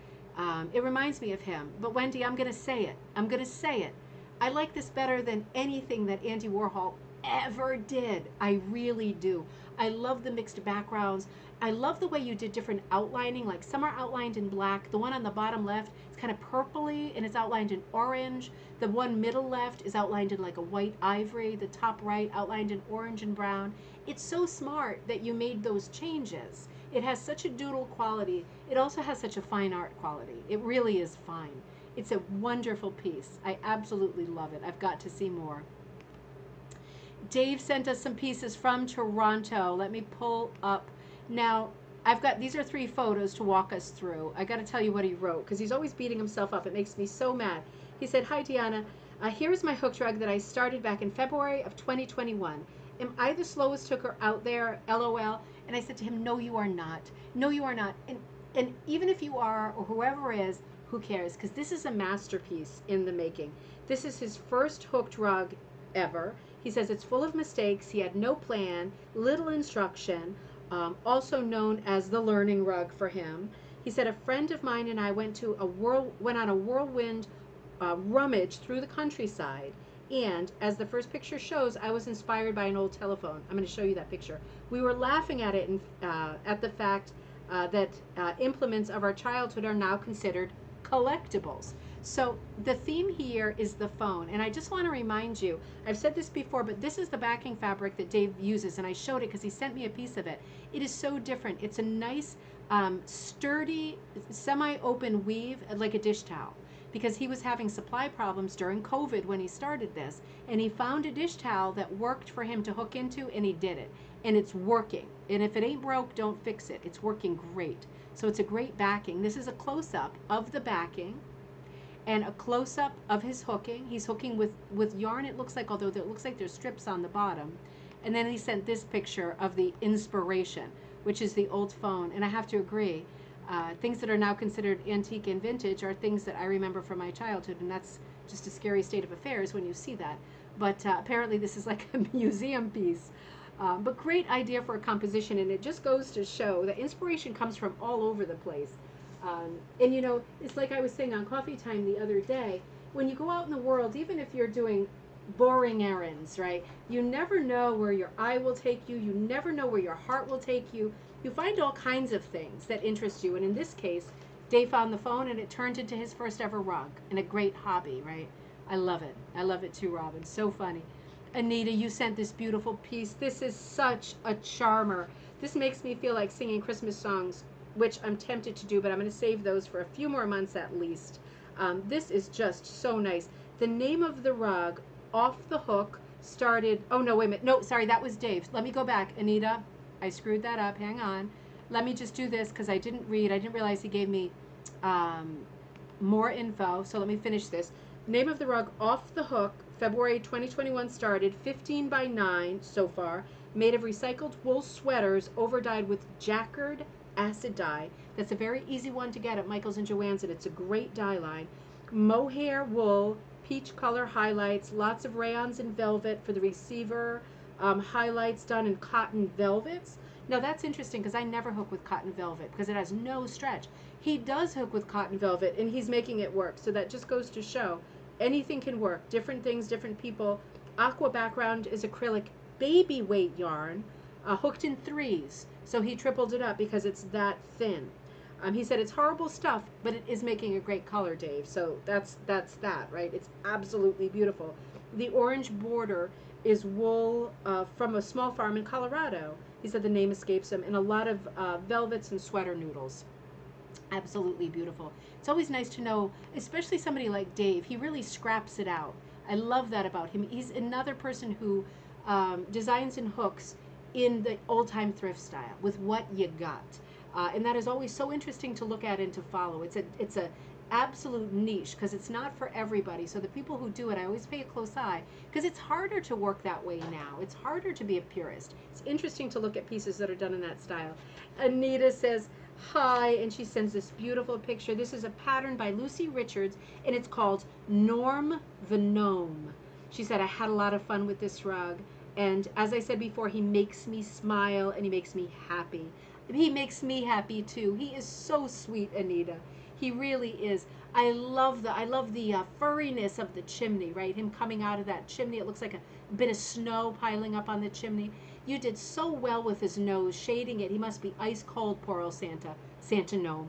it reminds me of him. But Wendy, I'm going to say it. I'm going to say it. I like this better than anything that Andy Warhol ever did. I really do. I love the mixed backgrounds. I love the way you did different outlining, like some are outlined in black. The one on the bottom left is kind of purpley and it's outlined in orange. The one middle left is outlined in like a white ivory. The top right outlined in orange and brown. It's so smart that you made those changes. It has such a doodle quality. It also has such a fine art quality. It really is fine. It's a wonderful piece. I absolutely love it. I've got to see more. Dave sent us some pieces from Toronto. Let me pull up. Now, I've got, these are 3 photos to walk us through. I got to tell you what he wrote, because he's always beating himself up. It makes me so mad. He said, "Hi, Deanna. Here's my hooked rug that I started back in February of 2021. Am I the slowest hooker out there? LOL." And I said to him, "No, you are not. No, you are not. And even if you are, or whoever is, who cares? Because this is a masterpiece in the making. This is his first hooked rug ever. He says it's full of mistakes. He had no plan, little instruction, also known as the learning rug for him. He said a friend of mine and I went on a whirlwind rummage through the countryside. And as the first picture shows, I was inspired by an old telephone. I'm going to show you that picture. We were laughing at it and at the fact that implements of our childhood are now considered collectibles. So the theme here is the phone, and I just want to remind you, I've said this before, but this is the backing fabric that Dave uses, and I showed it because he sent me a piece of it. It is so different. It's a nice, sturdy, semi-open weave, like a dish towel, because he was having supply problems during COVID when he started this, and he found a dish towel that worked for him to hook into, and he did it, and it's working. And if it ain't broke, don't fix it. It's working great. So it's a great backing. This is a close-up of the backing and a close-up of his hooking. He's hooking with yarn, it looks like, although it looks like there's strips on the bottom. And then he sent this picture of the inspiration, which is the old phone. And I have to agree, things that are now considered antique and vintage are things that I remember from my childhood, and that's just a scary state of affairs when you see that. But apparently this is like a museum piece. But great idea for a composition, and it just goes to show that inspiration comes from all over the place. And you know, it's like I was saying on Coffee Time the other day, when you go out in the world, even if you're doing boring errands, right, you never know where your eye will take you, you never know where your heart will take you. You find all kinds of things that interest you, and in this case, Dave found the phone and it turned into his first ever rug, and a great hobby, right? I love it. I love it too, Robin. So funny. Anita, you sent this beautiful piece. This is such a charmer. This makes me feel like singing Christmas songs, which I'm tempted to do, but I'm going to save those for a few more months at least. This is just so nice. The name of the rug, Off the Hook, started, oh no, wait a minute. No, sorry, that was Dave's. Let me go back. Anita, I screwed that up. Hang on. Let me just do this because I didn't realize he gave me more info. So let me finish this. Name of the rug, Off the Hook, February 2021 started, 15 by 9 so far, made of recycled wool sweaters overdyed with jacquard acid dye. That's a very easy one to get at Michael's and Joann's, and it's a great dye line. Mohair wool, peach color highlights, lots of rayons and velvet for the receiver, highlights done in cotton velvets. Now that's interesting because I never hook with cotton velvet because it has no stretch. He does hook with cotton velvet and he's making it work, so that just goes to show anything can work. Different things, different people. Aqua background is acrylic baby weight yarn, hooked in 3s. So he tripled it up because it's that thin. He said it's horrible stuff, but it is making a great color, Dave. So that's that, right? It's absolutely beautiful. The orange border is wool from a small farm in Colorado. He said the name escapes him, and a lot of velvets and sweater noodles. Absolutely beautiful. It's always nice to know, especially somebody like Dave, he really scraps it out. I love that about him. He's another person who designs and hooks in the old-time thrift style with what you got. And that is always so interesting to look at and to follow. It's a absolute niche because it's not for everybody. So the people who do it, I always pay a close eye because it's harder to work that way now. It's harder to be a purist. It's interesting to look at pieces that are done in that style. Anita says, hi, and she sends this beautiful picture. This is a pattern by Lucy Richards, and it's called Norm the Gnome. She said, I had a lot of fun with this rug. And as I said before, he makes me smile and he makes me happy. He makes me happy too. He is so sweet, Anita. He really is. I love the furriness of the chimney, right? Him coming out of that chimney. It looks like a bit of snow piling up on the chimney. You did so well with his nose, shading it. He must be ice cold, poor old Santa gnome.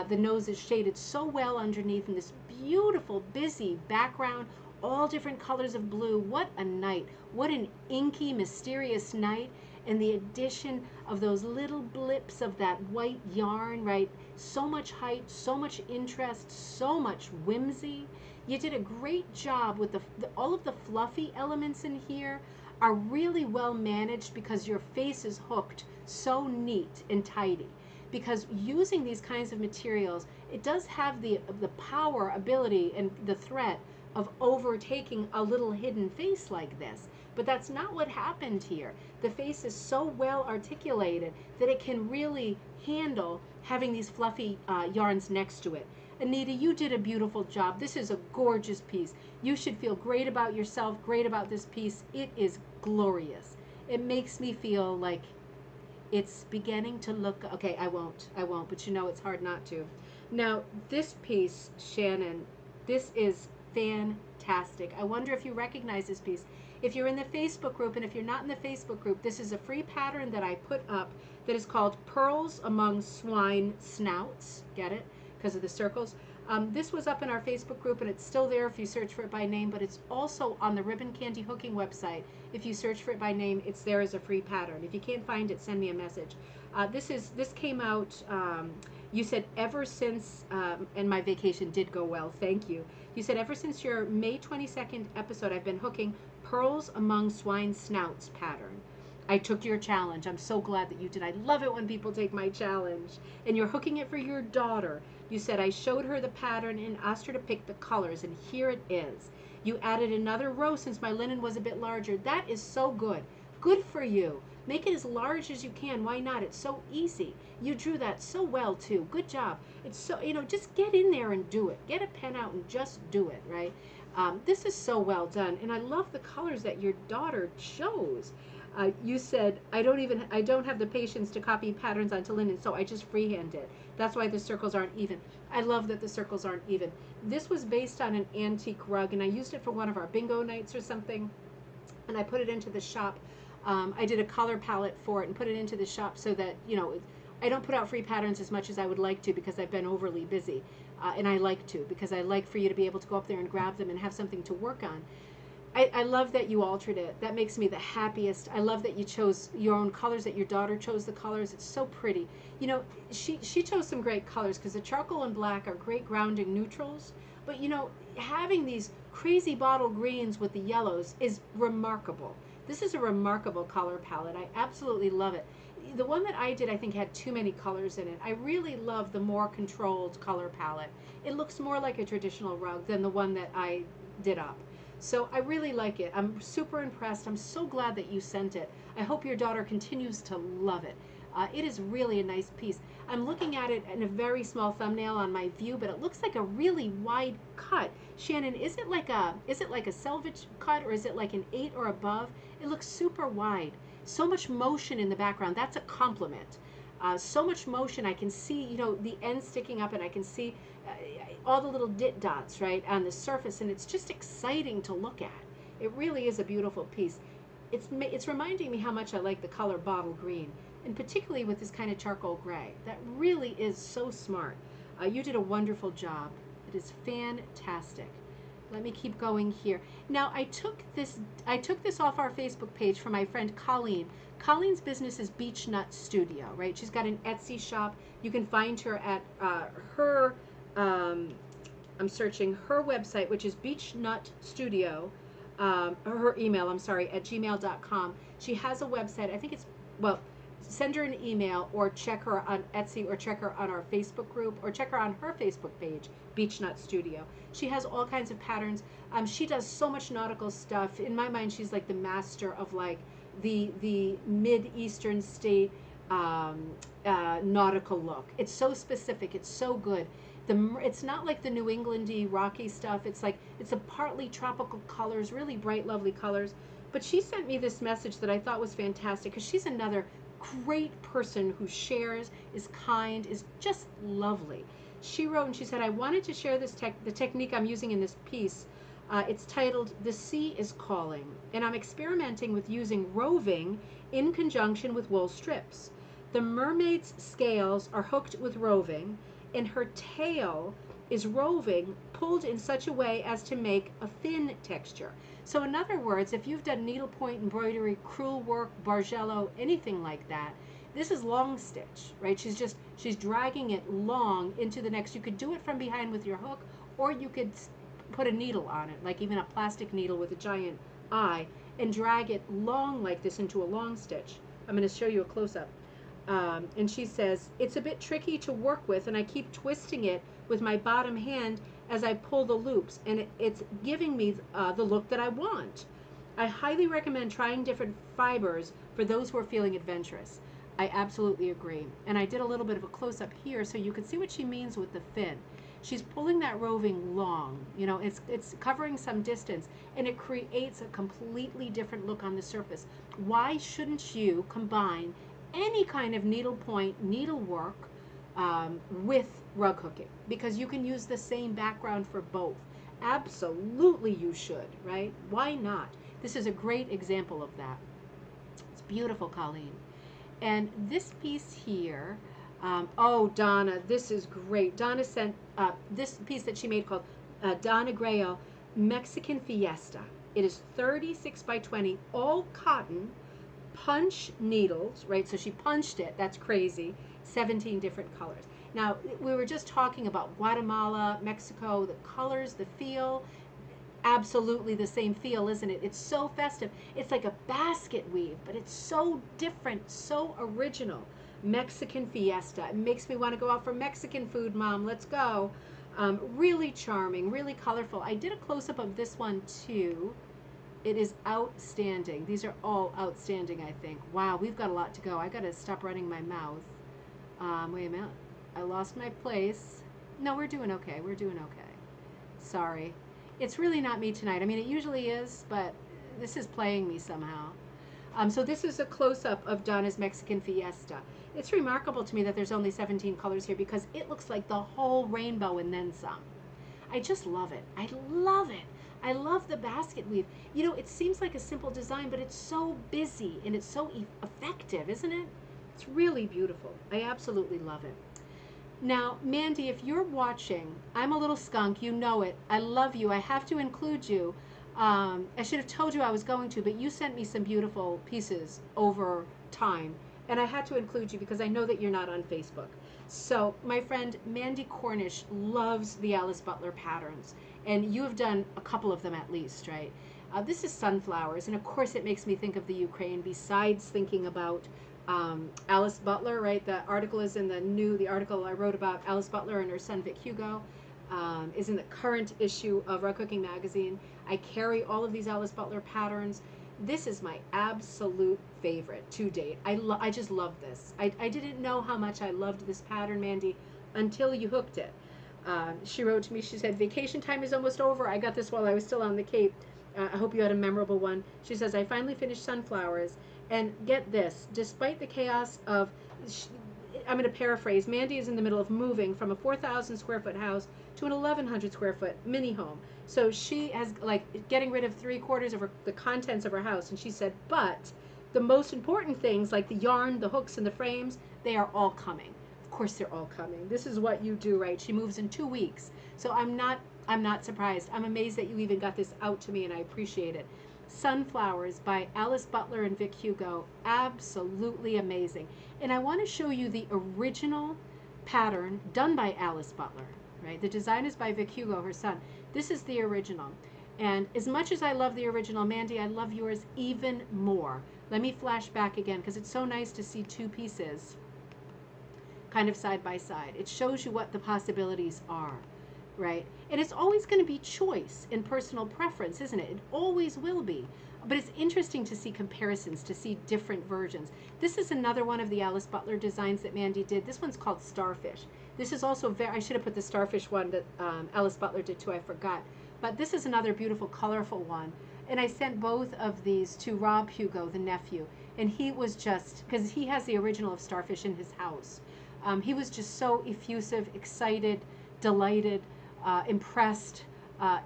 The nose is shaded so well underneath in this beautiful, busy background. All different colors of blue. What a night. What an inky, mysterious night. and the addition of those little blips of that white yarn, right? So much height, so much interest, so much whimsy. You did a great job with all of the fluffy elements in here are really well managed because your face is hooked so neat and tidy. Because using these kinds of materials, it does have the power, ability, and the threat of overtaking a little hidden face like this. But that's not what happened here. The face is so well articulated that it can really handle having these fluffy yarns next to it. Anita, you did a beautiful job. This is a gorgeous piece. You should feel great about yourself, great about this piece. It is glorious. It makes me feel like it's beginning to look, okay, I won't, but you know it's hard not to. Now, this piece, Shannon, this is fantastic. I wonder if you recognize this piece. If you're in the Facebook group, and if you're not in the Facebook group, this is a free pattern that I put up that is called Pearls Among Swine Snouts. Get it? Because of the circles. This was up in our Facebook group, and it's still there if you search for it by name, but it's also on the Ribbon Candy Hooking website. If you search for it by name, it's there as a free pattern. If you can't find it, send me a message. This came out, you said ever since, and my vacation did go well, thank you. You said ever since your May 22nd episode, I've been hooking Pearls Among Swine Snouts pattern. I took your challenge. I'm so glad that you did. I love it when people take my challenge. And you're hooking it for your daughter. You said I showed her the pattern and asked her to pick the colors, and here it is. You added another row since my linen was a bit larger. That is so good. Good for you. Make it as large as you can. Why not? It's so easy. You drew that so well, too. Good job. It's so, just get in there and do it. Get a pen out and just do it, right? This is so well done. And I love the colors that your daughter chose. You said, I don't have the patience to copy patterns onto linen, so I just freehand it. That's why the circles aren't even. I love that the circles aren't even. This was based on an antique rug, and I used it for one of our bingo nights or something, and I put it into the shop. I did a color palette for it and put it into the shop so that, I don't put out free patterns as much as I would like to because I've been overly busy. And I like to, because I like for you to be able to go up there and grab them and have something to work on. I love that you altered it. That makes me the happiest. I love that you chose your own colors, that your daughter chose the colors. It's so pretty. She chose some great colors because the charcoal and black are great grounding neutrals. But, having these crazy bottle greens with the yellows is remarkable. This is a remarkable color palette. I absolutely love it. The one that I did, I think, had too many colors in it. I really love the more controlled color palette. It looks more like a traditional rug than the one that I did up. So I really like it. I'm super impressed. I'm so glad that you sent it. I hope your daughter continues to love it. It is really a nice piece. I'm looking at it in a very small thumbnail on my view, but it looks like a really wide cut. Shannon, is it like a selvage cut, or is it like an 8 or above? It looks super wide. So much motion in the background. That's a compliment. So much motion. I can see, the end sticking up, and I can see all the little dit dots, right, on the surface, and it's just exciting to look at. It really is a beautiful piece. It's reminding me how much I like the color bottle green, and particularly with this kind of charcoal gray. That really is so smart. You did a wonderful job. It is fantastic. Let me keep going here. Now, I took this off our Facebook page from my friend Colleen. Colleen's business is Beech Nut Studio, right? She's got an Etsy shop. You can find her at her, I'm searching her website, which is Beech Nut Studio, her email, I'm sorry, at gmail.com. She has a website. I think it's, well, send her an email or check her on Etsy or check her on our Facebook group or check her on her Facebook page, Beech Nut Studio. She has all kinds of patterns. She does so much nautical stuff. In my mind, she's like the master of like the mid-eastern state nautical look. It's so specific. It's so good. It's not like the New Englandy rocky stuff. It's a partly tropical colors, really bright, lovely colors. But she sent me this message that I thought was fantastic because she's another great person who shares, is kind, is just lovely. She wrote and she said, I wanted to share the technique I'm using in this piece. It's titled The Sea is Calling, and I'm experimenting with using roving in conjunction with wool strips. The mermaid's scales are hooked with roving, and her tail is roving, pulled in such a way as to make a thin texture. So in other words, if you've done needlepoint embroidery, crewel work, bargello, anything like that, this is long stitch, right? She's dragging it long into the next. You could do it from behind with your hook, or you could put a needle on it, like even a plastic needle with a giant eye, and drag it long like this into a long stitch. I'm going to show you a close-up. And she says, it's a bit tricky to work with, and I keep twisting it with my bottom hand as I pull the loops, and it's giving me the look that I want. I highly recommend trying different fibers for those who are feeling adventurous. I absolutely agree. And I did a little bit of a close-up here so you can see what she means with the fin. She's pulling that roving long, you know, it's covering some distance, and it creates a completely different look on the surface. Why shouldn't you combine any kind of needlepoint needlework with rug hooking? Because you can use the same background for both. Absolutely you should, right? Why not? This is a great example of that. It's beautiful, Colleen. And this piece here, oh, Donna, this is great. Donna sent this piece that she made called Donna Grail Mexican Fiesta. It is 36 by 20, all cotton, punch needles, right? So she punched it. That's crazy. 17 different colors. Now, we were just talking about Guatemala, Mexico, the colors, the feel. Absolutely the same feel, isn't it? It's so festive. It's like a basket weave, but it's so different, so original. Mexican Fiesta. It makes me want to go out for Mexican food, Mom. Let's go. Really charming, really colorful. I did a close-up of this one too. It is outstanding. These are all outstanding, I think. Wow, we've got a lot to go. I got to stop running my mouth. Wait a minute. I lost my place. No, we're doing okay. We're doing okay. Sorry. It's really not me tonight. I mean, it usually is, but this is playing me somehow. So this is a close-up of Donna's Mexican Fiesta. It's remarkable to me that there's only 17 colors here because it looks like the whole rainbow and then some. I just love it. I love it. I love the basket weave. You know, it seems like a simple design, but it's so busy and it's so effective, isn't it? It's really beautiful. I absolutely love it. Now, Mandy, if you're watching, I'm a little skunk. You know it. I love you. I have to include you. I should have told you I was going to, but you sent me some beautiful pieces over time, and I had to include you because I know that you're not on Facebook. So my friend Mandy Cornish loves the Alice Butler patterns, and you have done a couple of them at least, right? This is sunflowers, and of course it makes me think of the Ukraine, besides thinking about Alice Butler, right? The article is in the article I wrote about Alice Butler and her son Vic Hugo is in the current issue of Rug Cooking Magazine. I carry all of these Alice Butler patterns. This is my absolute favorite to date. I just love this. I didn't know how much I loved this pattern, Mandy, until you hooked it. She wrote to me, she said, vacation time is almost over. I got this while I was still on the Cape. I hope you had a memorable one. She says, I finally finished sunflowers. And get this, despite the chaos of, I'm going to paraphrase, Mandy is in the middle of moving from a 4,000 square foot house to an 1,100 square foot mini home. So she has, like, getting rid of 3/4 of the contents of her house. And she said, but the most important things, like the yarn, the hooks, and the frames, they are all coming. Of course they're all coming. This is what you do, right? She moves in 2 weeks. So I'm not surprised. I'm amazed that you even got this out to me, and I appreciate it. Sunflowers by Alice Butler and Vic Hugo. Absolutely amazing. And I want to show you the original pattern done by Alice Butler, right? The design is by Vic Hugo, her son. This is the original. And as much as I love the original, Mandy, I love yours even more. Let me flash back again because it's so nice to see two pieces kind of side by side. It shows you what the possibilities are. Right? And it's always going to be choice and personal preference, isn't it? It always will be. But it's interesting to see comparisons, to see different versions. This is another one of the Alice Butler designs that Mandy did. This one's called Starfish. This is also I should have put the Starfish one that Alice Butler did too, I forgot. But this is another beautiful, colorful one. And I sent both of these to Rob Hugo, the nephew. And he was just, because he has the original of Starfish in his house. He was just so effusive, excited, delighted, impressed,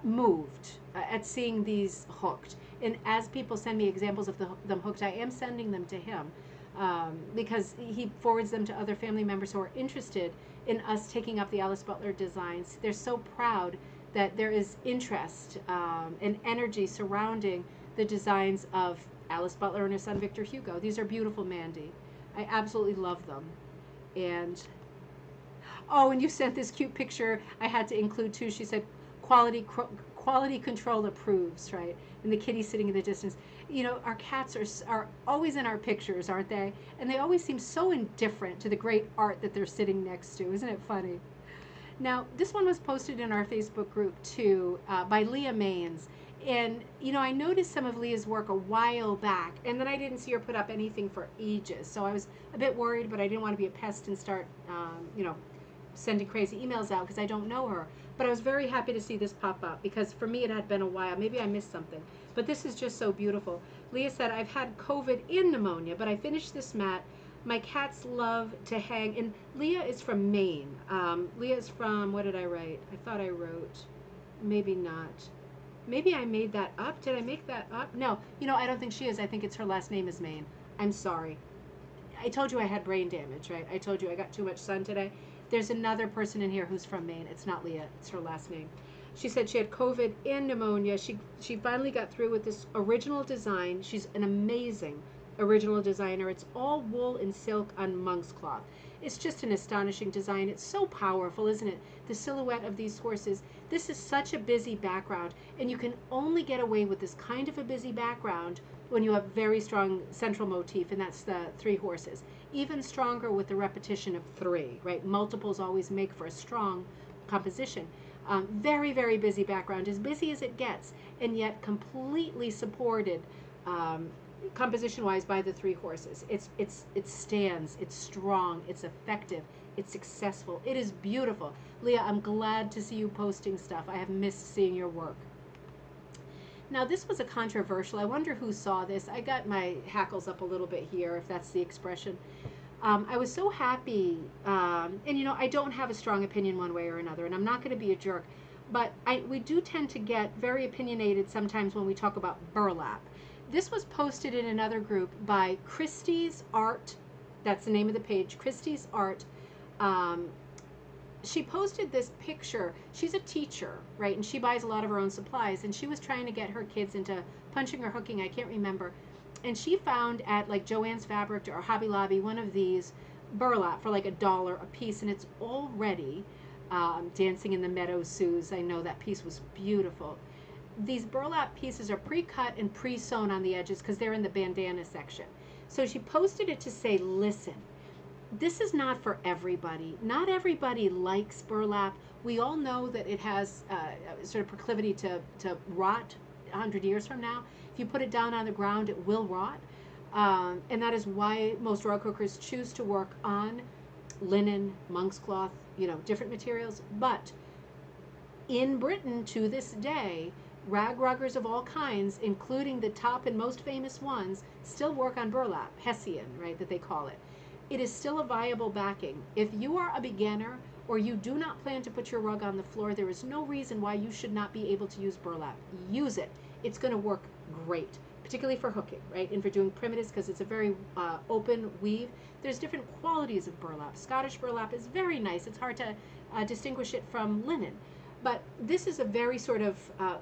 moved at seeing these hooked. And as people send me examples of them hooked, I am sending them to him because he forwards them to other family members who are interested in us taking up the Alice Butler designs. They're so proud that there is interest and energy surrounding the designs of Alice Butler and her son Victor Hugo. These are beautiful, Mandy. I absolutely love them. And oh, and you sent this cute picture I had to include too. She said, quality control approves, right? And the kitty sitting in the distance. You know, our cats are always in our pictures, aren't they? And they always seem so indifferent to the great art that they're sitting next to. Isn't it funny? Now, this one was posted in our Facebook group too by Leah Maines. And, you know, I noticed some of Leah's work a while back, and then I didn't see her put up anything for ages. So I was a bit worried, but I didn't want to be a pest and start, you know, sending crazy emails out because I don't know her. But I was very happy to see this pop up because for me it had been a while. Maybe I missed something. But this is just so beautiful. Leah said, I've had COVID and pneumonia, but I finished this mat. My cats love to hang. And Leah is from Maine. Leah is from, what did I write? I thought I wrote, maybe not. Maybe I made that up. Did I make that up? No. You know, I don't think she is. I think it's her last name is Maine. I'm sorry. I told you I had brain damage, right? I told you I got too much sun today. There's another person in here who's from Maine. It's not Leah. It's her last name. She said she had COVID and pneumonia. She finally got through with this original design. She's an amazing original designer. It's all wool and silk on monk's cloth. It's just an astonishing design. It's so powerful, isn't it? The silhouette of these horses. This is such a busy background, and you can only get away with this kind of a busy background when you have very strong central motif, and that's the 3 horses. Even stronger with the repetition of 3, right? Multiples always make for a strong composition. Very, very busy background, as busy as it gets, and yet completely supported composition-wise by the 3 horses. It stands, it's strong, it's effective, it's successful, it is beautiful. Leah, I'm glad to see you posting stuff. I have missed seeing your work. Now, this was a controversial. I wonder who saw this. I got my hackles up a little bit here, if that's the expression. I was so happy, and you know, I don't have a strong opinion one way or another, and I'm not going to be a jerk, but we do tend to get very opinionated sometimes when we talk about burlap. This was posted in another group by Christie's Art. That's the name of the page, Christie's Art. She posted this picture. She's a teacher, right? And she buys a lot of her own supplies. And she was trying to get her kids into punching or hooking, I can't remember. And she found at like Joann's Fabric or Hobby Lobby one of these burlap for like $1 a piece. And it's already Dancing in the Meadows, Suze. I know that piece was beautiful. These burlap pieces are pre-cut and pre-sewn on the edges because they're in the bandana section. So she posted it to say, listen, this is not for everybody. Not everybody likes burlap. We all know that it has sort of proclivity to rot 100 years from now. If you put it down on the ground, it will rot. And that is why most rug hookers choose to work on linen, monk's cloth, you know, different materials. But in Britain to this day, rag ruggers of all kinds, including the top and most famous ones, still work on burlap, Hessian, right, that they call it. It is still a viable backing. If you are a beginner or you do not plan to put your rug on the floor, there is no reason why you should not be able to use burlap. Use it. It's going to work great, particularly for hooking, right, and for doing primitives because it's a very open weave. There's different qualities of burlap. Scottish burlap is very nice. It's hard to distinguish it from linen. But this is a very sort of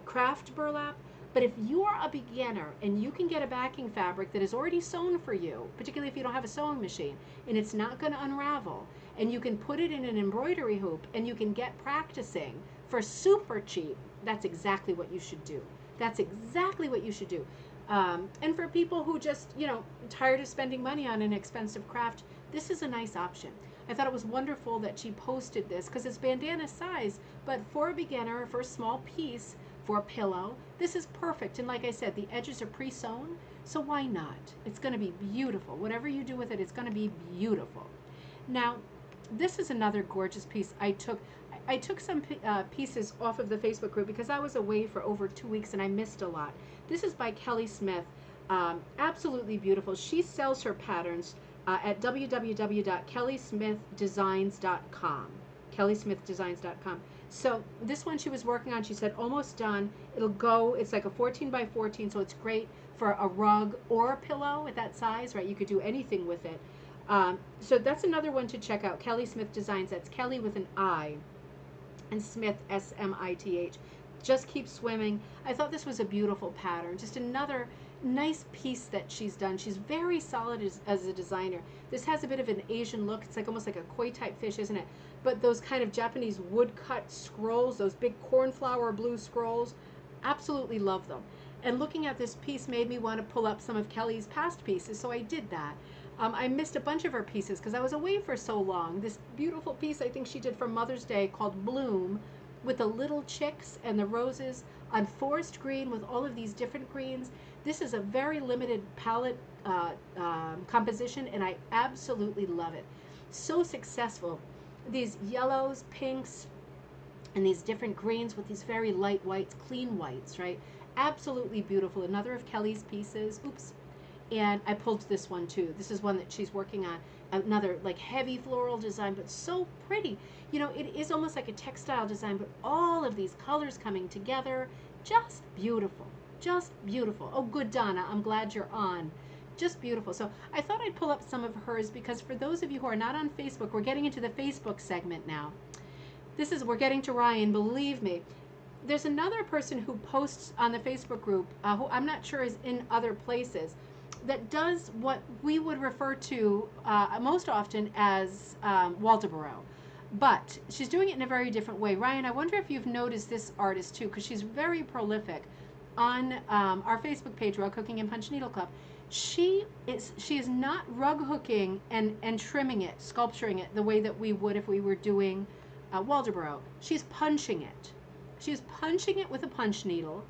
craft burlap. But if you are a beginner and you can get a backing fabric that is already sewn for you, particularly if you don't have a sewing machine, and it's not going to unravel, and you can put it in an embroidery hoop and you can get practicing for super cheap, that's exactly what you should do. That's exactly what you should do. And for people who just, you know, tired of spending money on an expensive craft, this is a nice option. I thought it was wonderful that she posted this because it's bandana size, but for a beginner, for a small piece, for a pillow, this is perfect. And like I said, the edges are pre-sewn, so why not? It's going to be beautiful. Whatever you do with it, it's going to be beautiful. Now, this is another gorgeous piece. I took some pieces off of the Facebook group because I was away for over 2 weeks and I missed a lot. This is by Kelly Smith. Absolutely beautiful. She sells her patterns at www.kellysmithdesigns.com. kellysmithdesigns.com. So this one she was working on, she said almost done. It'll go, it's like a 14 by 14, so it's great for a rug or a pillow at that size, right? You could do anything with it. So that's another one to check out. Kelly Smith Designs. That's Kelly with an I, and Smith, Smith. Just keep swimming. I thought this was a beautiful pattern. Just another nice piece that she's done. She's very solid as a designer. This has a bit of an Asian look. It's like almost like a koi type fish, isn't it? But those kind of Japanese woodcut scrolls, those big cornflower blue scrolls, absolutely love them. And looking at this piece made me want to pull up some of Kelly's past pieces, so I did that. I missed a bunch of her pieces because I was away for so long. This beautiful piece I think she did for Mother's Day called Bloom, with the little chicks and the roses on forest green with all of these different greens. This is a very limited palette composition, and I absolutely love it. So successful. These yellows, pinks, and these different greens with these very light whites, clean whites, right? Absolutely beautiful. Another of Kelly's pieces. Oops. And I pulled this one too. This is one that she's working on. Another like heavy floral design, but so pretty. You know, it is almost like a textile design, but all of these colors coming together, just beautiful. Just beautiful. Oh, good, Donna. I'm glad you're on. Just beautiful. So I thought I'd pull up some of hers because for those of you who are not on Facebook, we're getting into the Facebook segment now. We're getting to Ryan, believe me. There's another person who posts on the Facebook group, who I'm not sure is in other places, that does what we would refer to most often as Waldoboro. But she's doing it in a very different way. Ryan, I wonder if you've noticed this artist too, because she's very prolific on our Facebook page, Rug Hooking and Punch Needle Club. She is not rug hooking and trimming it, sculpturing it the way that we would if we were doing Waldoboro. She's punching it. She's punching it with a punch needle.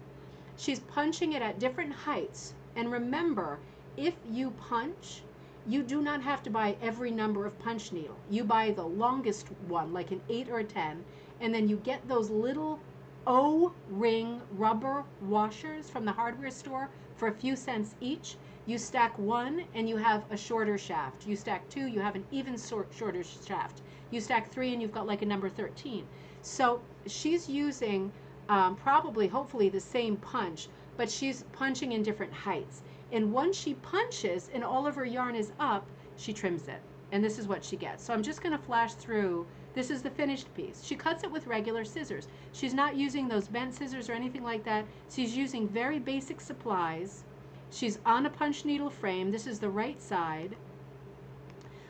She's punching it at different heights. And remember, if you punch, you do not have to buy every number of punch needle. You buy the longest one, like an 8 or a 10, and then you get those little O-ring rubber washers from the hardware store for a few cents each. You stack one and you have a shorter shaft. You stack two, you have an even shorter shaft. You stack three and you've got like a number 13. So she's using probably, hopefully, the same punch, but she's punching in different heights. And once she punches and all of her yarn is up, she trims it. And this is what she gets. So I'm just going to flash through. This is the finished piece. She cuts it with regular scissors. She's not using those bent scissors or anything like that. She's using very basic supplies. She's on a punch needle frame. This is the right side.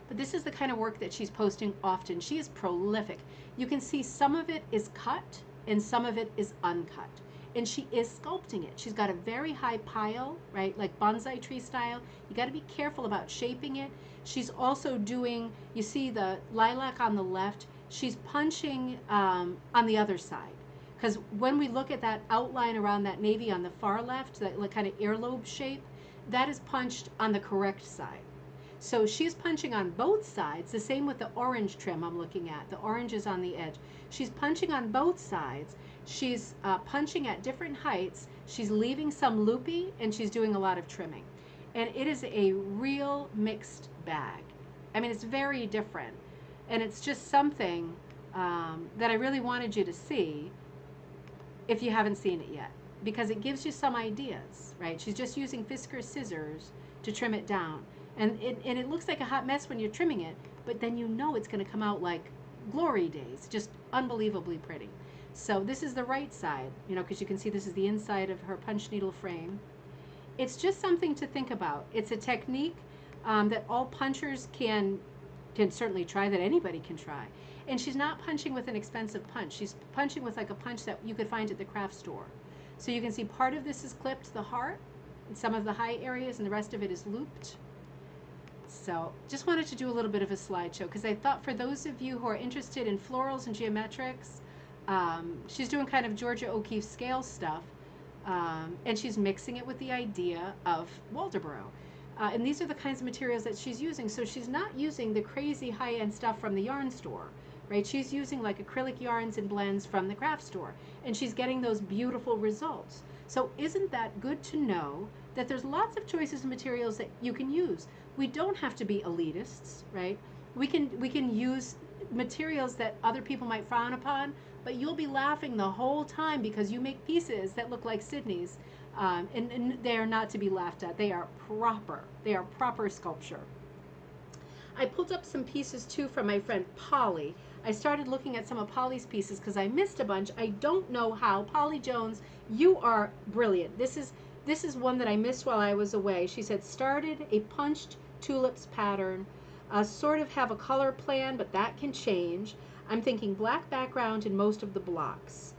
But this is the kind of work that she's posting often. She is prolific. You can see some of it is cut and some of it is uncut. And she is sculpting it. She's got a very high pile, right? Like bonsai tree style. You got to be careful about shaping it. She's also doing, you see the lilac on the left, she's punching on the other side. Because when we look at that outline around that navy on the far left, that like kind of earlobe shape, that is punched on the correct side. So she's punching on both sides, the same with the orange trim I'm looking at. The orange is on the edge. She's punching on both sides. She's punching at different heights. She's leaving some loopy, and she's doing a lot of trimming. And it is a real mixed bag. I mean, it's very different. And it's just something that I really wanted you to see if you haven't seen it yet, because it gives you some ideas, right? She's just using Fisker scissors to trim it down. And it looks like a hot mess when you're trimming it, but then you know it's going to come out like glory days, just unbelievably pretty. So this is the right side, you know, because you can see this is the inside of her punch needle frame. It's just something to think about. It's a technique that all punchers can certainly try, that anybody can try. And she's not punching with an expensive punch. She's punching with like a punch that you could find at the craft store. So you can see part of this is clipped, the heart, and some of the high areas, and the rest of it is looped. So just wanted to do a little bit of a slideshow because I thought for those of you who are interested in florals and geometrics, she's doing kind of Georgia O'Keeffe scale stuff, and she's mixing it with the idea of Waldoboro. And these are the kinds of materials that she's using. So she's not using the crazy high-end stuff from the yarn store, right? She's using like acrylic yarns and blends from the craft store, and she's getting those beautiful results. So isn't that good to know that there's lots of choices of materials that you can use? We don't have to be elitists, right? We can use materials that other people might frown upon, but you'll be laughing the whole time because you make pieces that look like Sydney's, and they are not to be laughed at. They are proper. They are proper sculpture. I pulled up some pieces too from my friend Polly. I started looking at some of Polly's pieces because I missed a bunch. I don't know how. Polly Jones, you are brilliant. This is one that I missed while I was away. She said started a punched tulips pattern, sort of have a color plan, but that can change. I'm thinking black background in most of the blocks.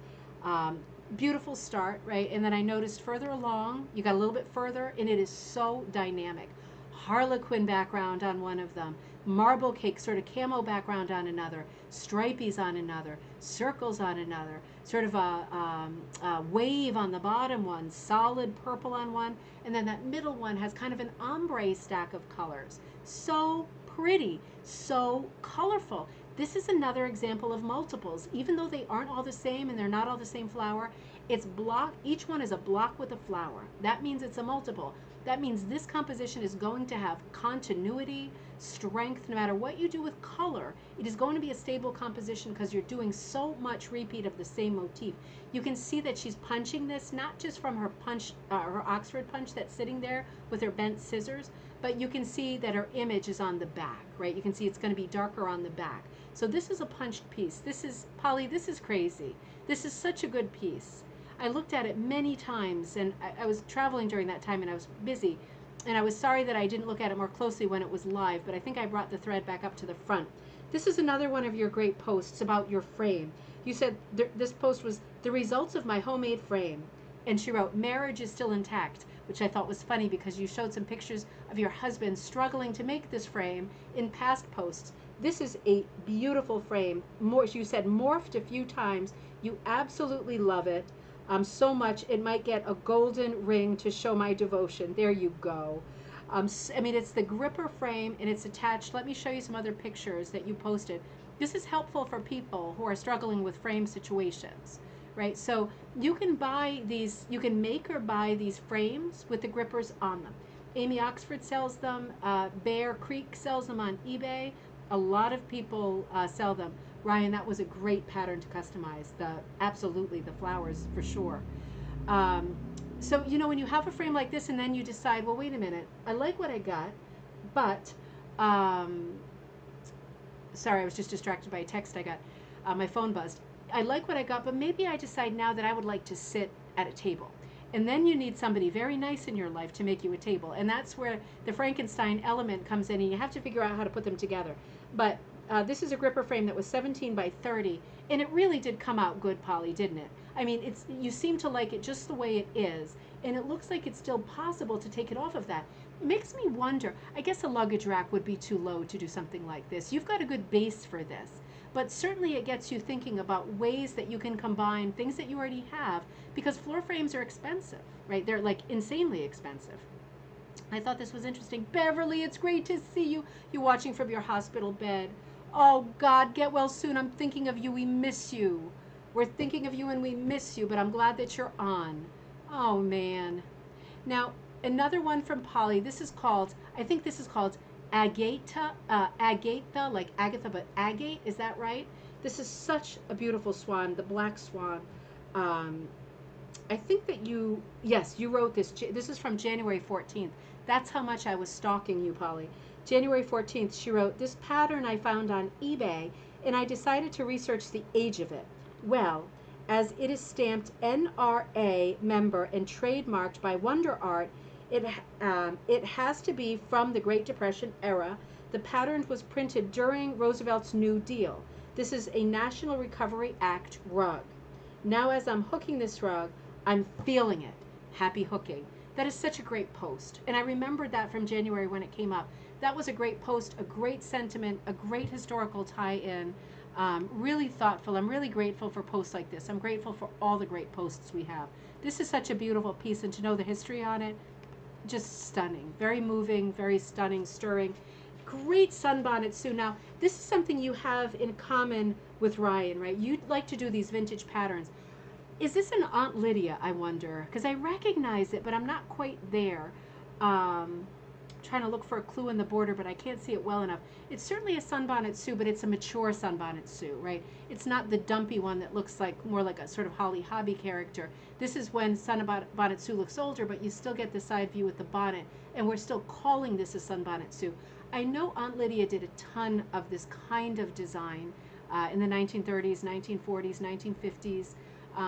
Um, Beautiful start, right? And then I noticed further along, you got a little bit further, and it is so dynamic. Harlequin background on one of them, marble cake, sort of camo background on another, stripies on another, circles on another, sort of a wave on the bottom one, solid purple on one, and then that middle one has kind of an ombre stack of colors. So pretty, so colorful. This is another example of multiples. Even though they aren't all the same and they're not all the same flower, it's block. Each one is a block with a flower. That means it's a multiple. That means this composition is going to have continuity, strength, no matter what you do with color. It is going to be a stable composition because you're doing so much repeat of the same motif. You can see that she's punching this not just from her punch, her Oxford punch that's sitting there with her bent scissors, but you can see that her image is on the back, right? You can see it's going to be darker on the back. So this is a punched piece. This is, Polly, this is crazy. This is such a good piece. I looked at it many times, and I was traveling during that time, and I was busy, and I was sorry that I didn't look at it more closely when it was live, but I think I brought the thread back up to the front. This is another one of your great posts about your frame. You said this post was the results of my homemade frame, and she wrote, marriage is still intact, which I thought was funny because you showed some pictures of your husband struggling to make this frame in past posts. This is a beautiful frame. You said morphed a few times. You absolutely love it. So much it might get a golden ring to show my devotion. There you go. I mean, it's the gripper frame and it's attached. Let me show you some other pictures that you posted. This is helpful for people who are struggling with frame situations, right? So you can buy these, you can make or buy these frames with the grippers on them. Amy Oxford sells them. Bear Creek sells them on eBay. A lot of people sell them. Ryan, that was a great pattern to customize. Absolutely, the flowers for sure. So, you know, when you have a frame like this and then you decide, well, wait a minute, I like what I got, but, sorry, I was just distracted by a text I got. My phone buzzed. I like what I got, but maybe I decide now that I would like to sit at a table. And then you need somebody very nice in your life to make you a table. And that's where the Frankenstein element comes in, and you have to figure out how to put them together. But this is a gripper frame that was 17 by 30, and it really did come out good, Polly, didn't it? I mean, you seem to like it just the way it is, and it looks like it's still possible to take it off of that. It makes me wonder, I guess a luggage rack would be too low to do something like this. You've got a good base for this, but certainly it gets you thinking about ways that you can combine things that you already have, because floor frames are expensive, right? They're like insanely expensive. I thought this was interesting. Beverly, it's great to see you. You're watching from your hospital bed. Oh, God, get well soon. I'm thinking of you. We miss you. We're thinking of you and we miss you, but I'm glad that you're on. Oh, man. Now, another one from Polly. This is called, I think this is called Agatha, like Agatha, but agate. Is that right? This is such a beautiful swan, the black swan. I think that yes, you wrote this. This is from January 14th. That's how much I was stalking you, Polly. January 14th, she wrote, this pattern I found on eBay, and I decided to research the age of it. Well, as it is stamped NRA member and trademarked by Wonder Art, it has to be from the Great Depression era. The pattern was printed during Roosevelt's New Deal. This is a National Recovery Act rug. Now as I'm hooking this rug, I'm feeling it. Happy hooking. That is such a great post. And I remembered that from January when it came up. That was a great post, a great sentiment, a great historical tie-in. Really thoughtful. I'm really grateful for posts like this. I'm grateful for all the great posts we have. This is such a beautiful piece, and to know the history on it, just stunning. Very moving, very stunning, stirring. Great sunbonnet, Sue. Now, this is something you have in common with Ryan, right? You like to do these vintage patterns. Is this an Aunt Lydia, I wonder? Because I recognize it, but I'm not quite there. trying to look for a clue in the border, but I can't see it well enough. It's certainly a sunbonnet Sue, but it's a mature sunbonnet Sue, right? It's not the dumpy one that looks like more like a sort of Holly Hobby character. This is when sunbonnet Sue looks older, but you still get the side view with the bonnet, and we're still calling this a sunbonnet Sue. I know Aunt Lydia did a ton of this kind of design in the 1930s, 1940s, 1950s.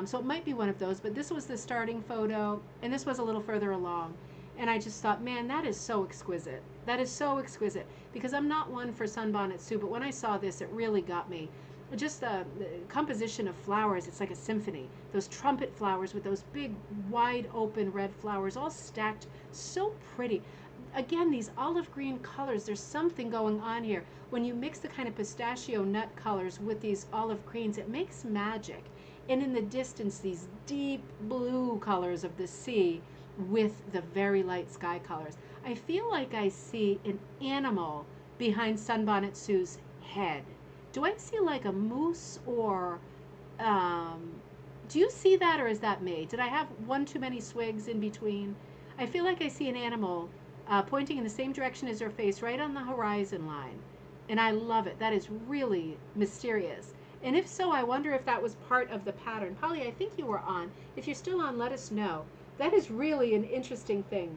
So it might be one of those, but this was the starting photo, and this was a little further along. And I just thought, man, that is so exquisite. That is so exquisite. Because I'm not one for sunbonnet Sue, but when I saw this, it really got me. Just the composition of flowers, it's like a symphony. Those trumpet flowers with those big, wide open red flowers, all stacked, so pretty. Again, these olive green colors, there's something going on here. When you mix the kind of pistachio nut colors with these olive greens, it makes magic. And in the distance, these deep blue colors of the sea with the very light sky colors. I feel like I see an animal behind Sunbonnet Sue's head. Do I see like a moose or, do you see that, or is that me? Did I have one too many swigs in between? I feel like I see an animal pointing in the same direction as her face right on the horizon line. And I love it. That is really mysterious. And if so, I wonder if that was part of the pattern. Polly, I think you were on. If you're still on, let us know. That is really an interesting thing.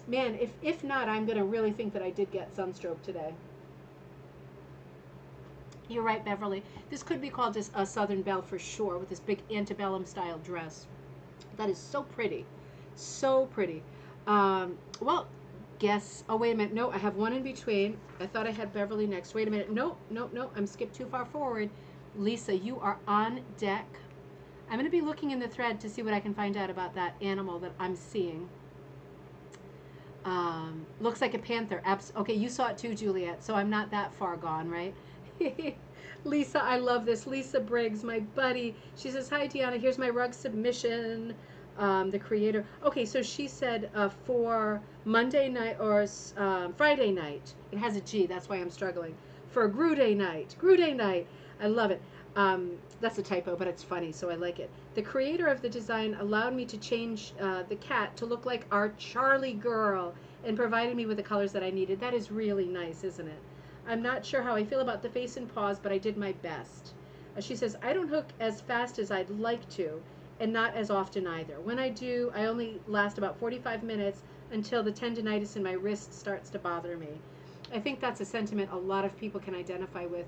Man, if not, I'm going to really think that I did get sunstroke today. You're right, Beverly. This could be called just a Southern Belle for sure, with this big antebellum style dress. That is so pretty. So pretty. Well, guess. Oh, wait a minute. No, I have one in between. I thought I had Beverly next. Wait a minute. No. I'm skipped too far forward. Lisa, you are on deck. I'm going to be looking in the thread to see what I can find out about that animal that I'm seeing. Looks like a panther. Okay, you saw it too, Juliet, so I'm not that far gone, right? Lisa, I love this. Lisa Briggs, my buddy. She says, hi, Deanna. Here's my rug submission. The creator. Okay, so she said for Monday night or Friday night. It has a G. That's why I'm struggling. For Gruday night. Gruday night. I love it. That's a typo, but it's funny, so I like it. The creator of the design allowed me to change the cat to look like our Charlie girl and provided me with the colors that I needed. That is really nice, isn't it? I'm not sure how I feel about the face and paws, but I did my best. She says, I don't hook as fast as I'd like to, and not as often either. When I do, I only last about 45 minutes until the tendinitis in my wrist starts to bother me. I think that's a sentiment a lot of people can identify with.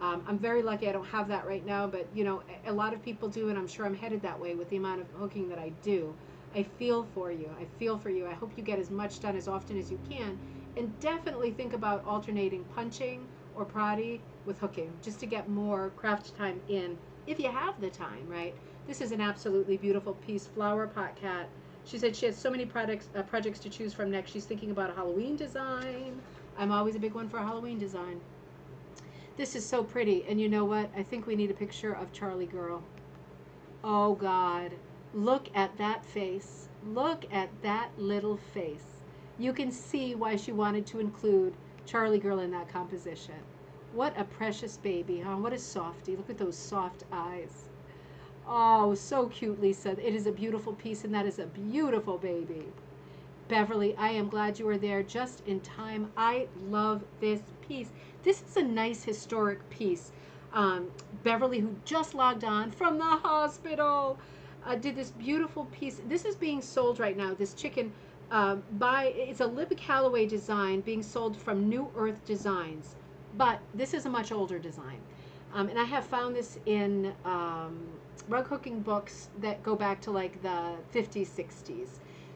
I'm very lucky I don't have that right now, but you know, a lot of people do, and I'm sure I'm headed that way with the amount of hooking that I do. I feel for you. I feel for you. I hope you get as much done as often as you can, and definitely think about alternating punching or prati with hooking, just to get more craft time in, if you have the time, right? This is an absolutely beautiful piece. Flower Pot Cat. She said she has so many projects to choose from next. She's thinking about a Halloween design. I'm always a big one for a Halloween design. This is so pretty, and you know what? I think we need a picture of Charlie Girl. Oh God, look at that face. Look at that little face. You can see why she wanted to include Charlie Girl in that composition. What a precious baby, huh? What a softie. Look at those soft eyes. Oh, so cute, Lisa. It is a beautiful piece, and that is a beautiful baby. Beverly, I am glad you were there just in time. I love this piece. This is a nice historic piece. Beverly, who just logged on from the hospital, did this beautiful piece. This is being sold right now, this chicken, it's a Libby Calloway design being sold from New Earth Designs. But this is a much older design. And I have found this in rug hooking books that go back to like the 50s, 60s.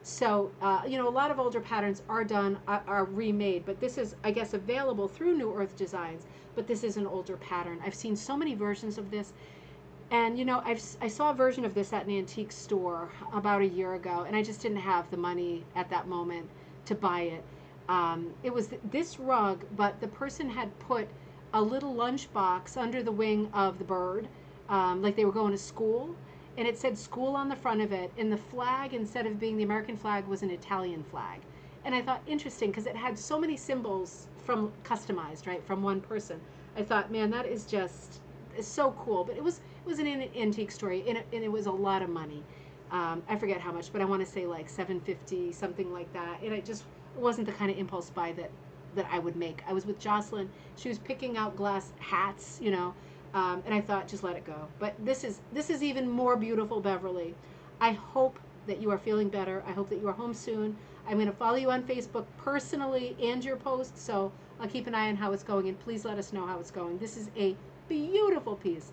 So, you know, a lot of older patterns are done, are remade, but this is, I guess, available through New Earth Designs, but this is an older pattern. I've seen so many versions of this, and, you know, I saw a version of this at an antique store about a year ago, and I just didn't have the money at that moment to buy it. It was this rug, but the person had put a little lunchbox under the wing of the bird, like they were going to school, and it said school on the front of it, and the flag, instead of being the American flag, was an Italian flag. And I thought, interesting, because it had so many symbols from customized, right, from one person. I thought, man, that is just so cool. But it was an antique story, and it was a lot of money. I forget how much, but I want to say like $750, something like that. And wasn't the kind of impulse buy that I would make. I was with Jocelyn. She was picking out glass hats, you know, and I thought, just let it go. But this is even more beautiful, Beverly. I hope that you are feeling better. I hope that you are home soon. I'm going to follow you on Facebook personally and your posts, so I'll keep an eye on how it's going, and please let us know how it's going. This is a beautiful piece.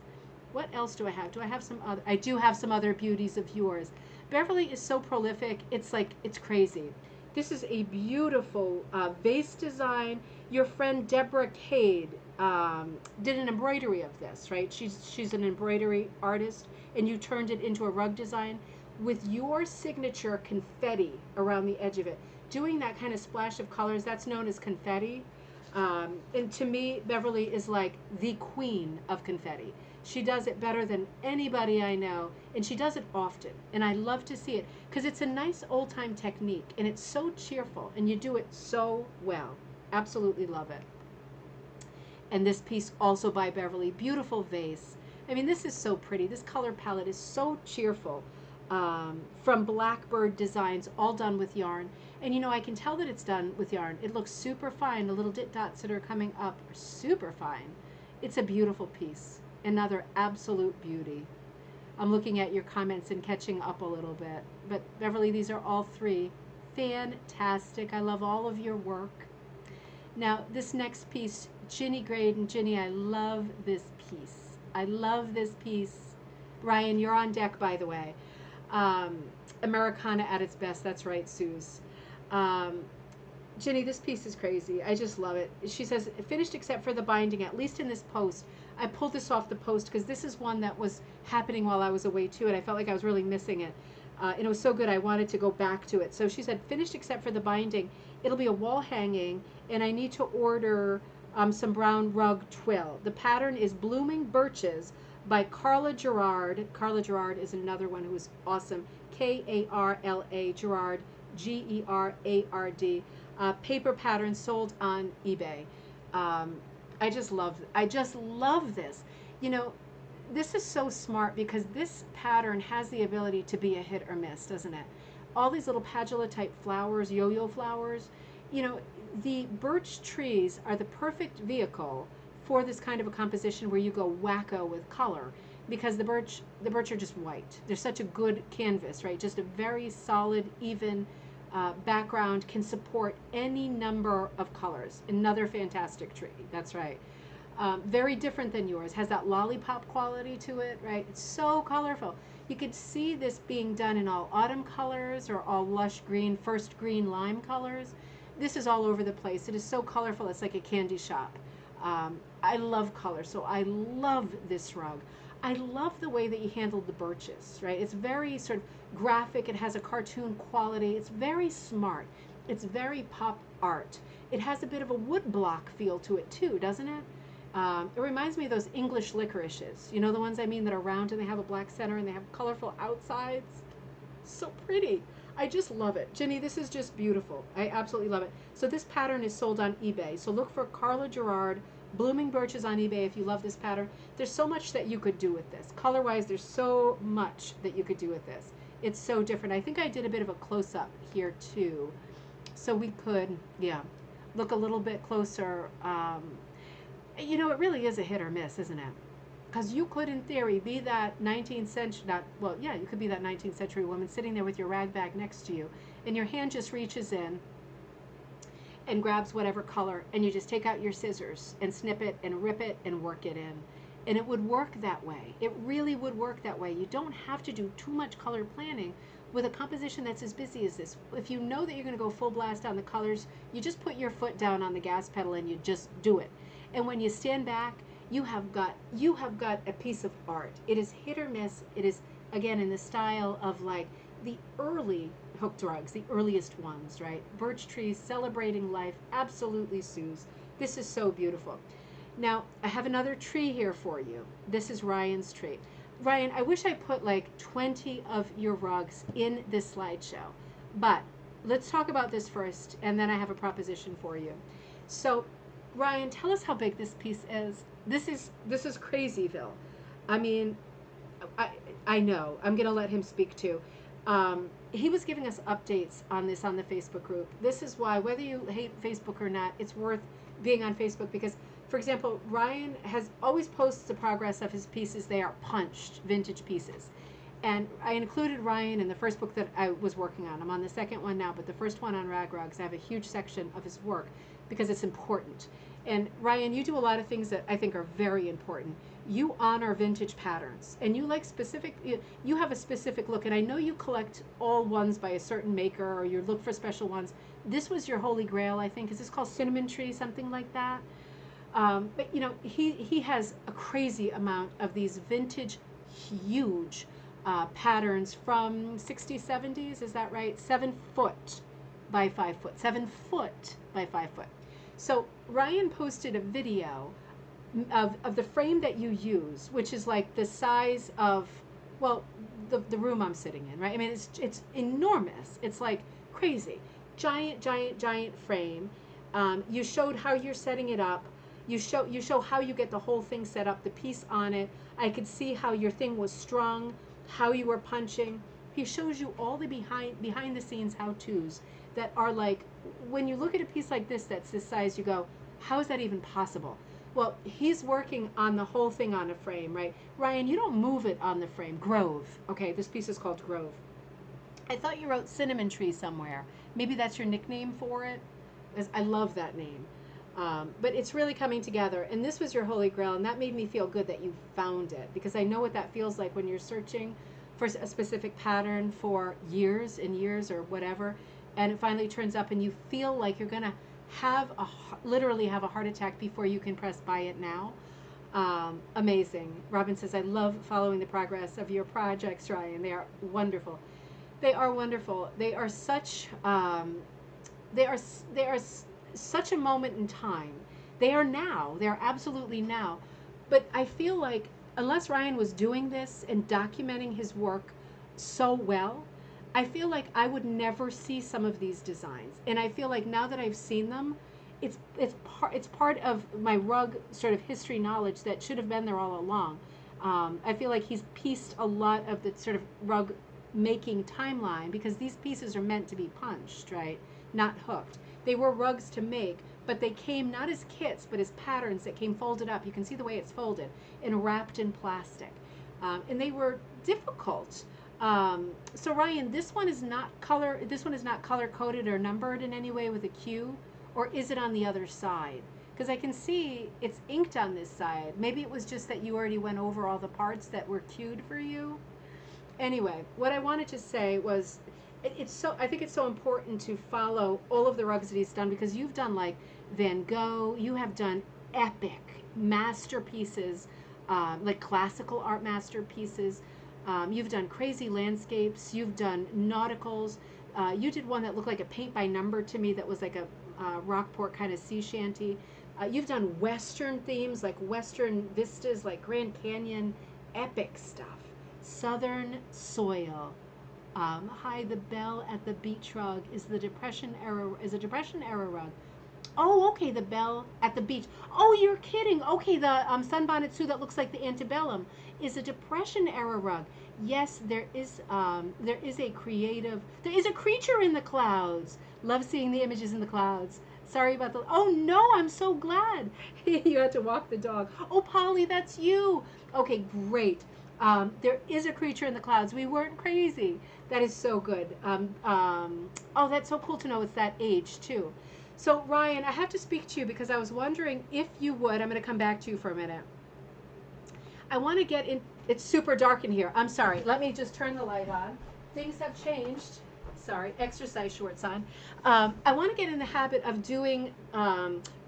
What else do I have? Do I have some other? I do have some other beauties of yours. Beverly is so prolific. It's like, it's crazy. This is a beautiful vase design. Your friend Deborah Cade did an embroidery of this, right? She's an embroidery artist, and you turned it into a rug design with your signature confetti around the edge of it. Doing that kind of splash of colors, that's known as confetti. And to me, Beverly is like the queen of confetti. She does it better than anybody I know, and she does it often. And I love to see it because it's a nice old-time technique, and it's so cheerful, and you do it so well. Absolutely love it. And this piece also by Beverly, beautiful vase. I mean, this is so pretty. This color palette is so cheerful. From Blackbird Designs, all done with yarn. And you know, I can tell that it's done with yarn. It looks super fine. The little dit dots that are coming up are super fine. It's a beautiful piece. Another absolute beauty. I'm looking at your comments and catching up a little bit. But Beverly, these are all three fantastic. I love all of your work. Now, this next piece, Ginny Grade, and Ginny, I love this piece. I love this piece. Ryan, you're on deck, by the way. Americana at its best. That's right, Suze. Ginny, this piece is crazy. I just love it. She says, finished except for the binding, at least in this post. I pulled this off the post because this is one that was happening while I was away too, and I felt like I was really missing it. And it was so good I wanted to go back to it. So she said, finished except for the binding. It'll be a wall hanging, and I need to order some brown rug twill. The pattern is Blooming Birches by Carla Gerard. Carla Gerard is another one who is awesome. K-A-R-L-A, Gerard, G-E-R-A-R-D. Paper pattern sold on eBay. I just love this. You know, this is so smart because this pattern has the ability to be a hit or miss, doesn't it? All these little Padula type flowers, yo-yo flowers, you know, the birch trees are the perfect vehicle for this kind of a composition where you go wacko with color, because the birch are just white. They're such a good canvas, right? Just a very solid, even background, can support any number of colors. Another fantastic tree. That's right. Very different than yours. Has that lollipop quality to it, right? It's so colorful. You could see this being done in all autumn colors or all lush green, first green lime colors. This is all over the place. It is so colorful. It's like a candy shop. I love color, so I love this rug. I love the way that you handled the birches, right? It's very sort of graphic. It has a cartoon quality. It's very smart. It's very pop art. It has a bit of a wood block feel to it too, doesn't it? It reminds me of those English licorices. You know the ones I mean that are round and they have a black center and they have colorful outsides? So pretty. I just love it. Ginny, this is just beautiful. I absolutely love it. So this pattern is sold on eBay. So look for Carla Gerard, Blooming Birches on eBay if you love this pattern. There's so much that you could do with this. Color-wise, there's so much that you could do with this. It's so different. I think I did a bit of a close-up here too. So we could, yeah, look a little bit closer. You know, it really is a hit or miss, isn't it? Because you could, in theory, be that 19th century, you could be that 19th century woman sitting there with your rag bag next to you, and your hand just reaches in and grabs whatever color, and you just take out your scissors and snip it and rip it and work it in. And it would work that way. It really would work that way. You don't have to do too much color planning with a composition that's as busy as this. If you know that you're going to go full blast on the colors, you just put your foot down on the gas pedal and you just do it. And when you stand back, you have got a piece of art. It is hit or miss. It is, again, in the style of like the early hooked rugs, the earliest ones, right? Birch trees celebrating life. Absolutely, Suze. This is so beautiful. Now, I have another tree here for you. This is Ryan's tree. Ryan, I wish I put like 20 of your rugs in this slideshow, but let's talk about this first, and then I have a proposition for you. So, Ryan, tell us how big this piece is. This is Crazyville. I mean, I know. I'm going to let him speak too. He was giving us updates on this on the Facebook group. This is why, whether you hate Facebook or not, it's worth being on Facebook because, for example, Ryan has always posts the progress of his pieces. They are punched vintage pieces. And I included Ryan in the first book that I was working on. I'm on the second one now, but the first one on rag rugs, I have a huge section of his work because it's important. And Ryan, you do a lot of things that I think are very important. You honor vintage patterns, and you like specific. You have a specific look, and I know you collect all ones by a certain maker, or you look for special ones. This was your holy grail, I think. Is this called Cinnamon Tree, something like that? But you know, he has a crazy amount of these vintage, huge patterns from 60s, 70s. Is that right? 7 foot by 5 foot. 7 foot by 5 foot. So Ryan posted a video of the frame that you use, which is like the size of, well, the room I'm sitting in, right? I mean, it's enormous. It's like crazy. Giant, giant, giant frame. You showed how you're setting it up. You show how you get the whole thing set up, the piece on it. I could see how your thing was strung, how you were punching. He shows you all the behind the scenes how-tos that are like, when you look at a piece like this that's this size, you go, how is that even possible? Well, he's working on the whole thing on a frame, right? Ryan, you don't move it on the frame. Grove. Okay, this piece is called Grove. I thought you wrote Cinnamon Tree somewhere. Maybe that's your nickname for it? Because I love that name. But it's really coming together. And this was your holy grail, and that made me feel good that you found it, because I know what that feels like when you're searching for a specific pattern for years and years or whatever, and it finally turns up and you feel like you're going to literally have a heart attack before you can press buy it now. Amazing. Robin says, I love following the progress of your projects, Ryan. They are wonderful. They are wonderful. They are such such a moment in time. They are now. They are absolutely now. But I feel like unless Ryan was doing this and documenting his work so well, I feel like I would never see some of these designs. And I feel like now that I've seen them, it's part of my rug sort of history knowledge that should have been there all along. I feel like he's pieced a lot of the sort of rug making timeline, because these pieces are meant to be punched, right? Not hooked. They were rugs to make, but they came not as kits, but as patterns that came folded up. You can see the way it's folded and wrapped in plastic. And they were difficult. So Ryan, this one is not color coded or numbered in any way with a Q, or is it on the other side? Because I can see it's inked on this side. Maybe it was just that you already went over all the parts that were cued for you. Anyway, what I wanted to say was, I think it's so important to follow all of the rugs that he's done, because you've done like Van Gogh, you have done epic masterpieces, like classical art masterpieces. You've done crazy landscapes. You've done nauticals. You did one that looked like a paint by number to me that was like a Rockport kind of sea shanty. You've done Western themes, like Western vistas, like Grand Canyon, epic stuff. Southern soil. Hi, the bell at the beach rug is a Depression era rug. Oh, okay, the bell at the beach. Oh, you're kidding. Okay, the sunbonnet Sue that looks like the antebellum is a Depression era rug. Yes, there is a creature in the clouds. Love seeing the images in the clouds. Sorry about the, oh no, I'm so glad. You had to walk the dog. Oh, Polly, that's you. Okay, great. There is a creature in the clouds. We weren't crazy. That is so good. Oh, that's so cool to know it's that age too. So Ryan, I have to speak to you because I was wondering if you would, I'm going to come back to you for a minute. I want to get in, it's super dark in here. I'm sorry. Let me just turn the light on. Things have changed. Sorry, exercise shorts on. I want to get in the habit of doing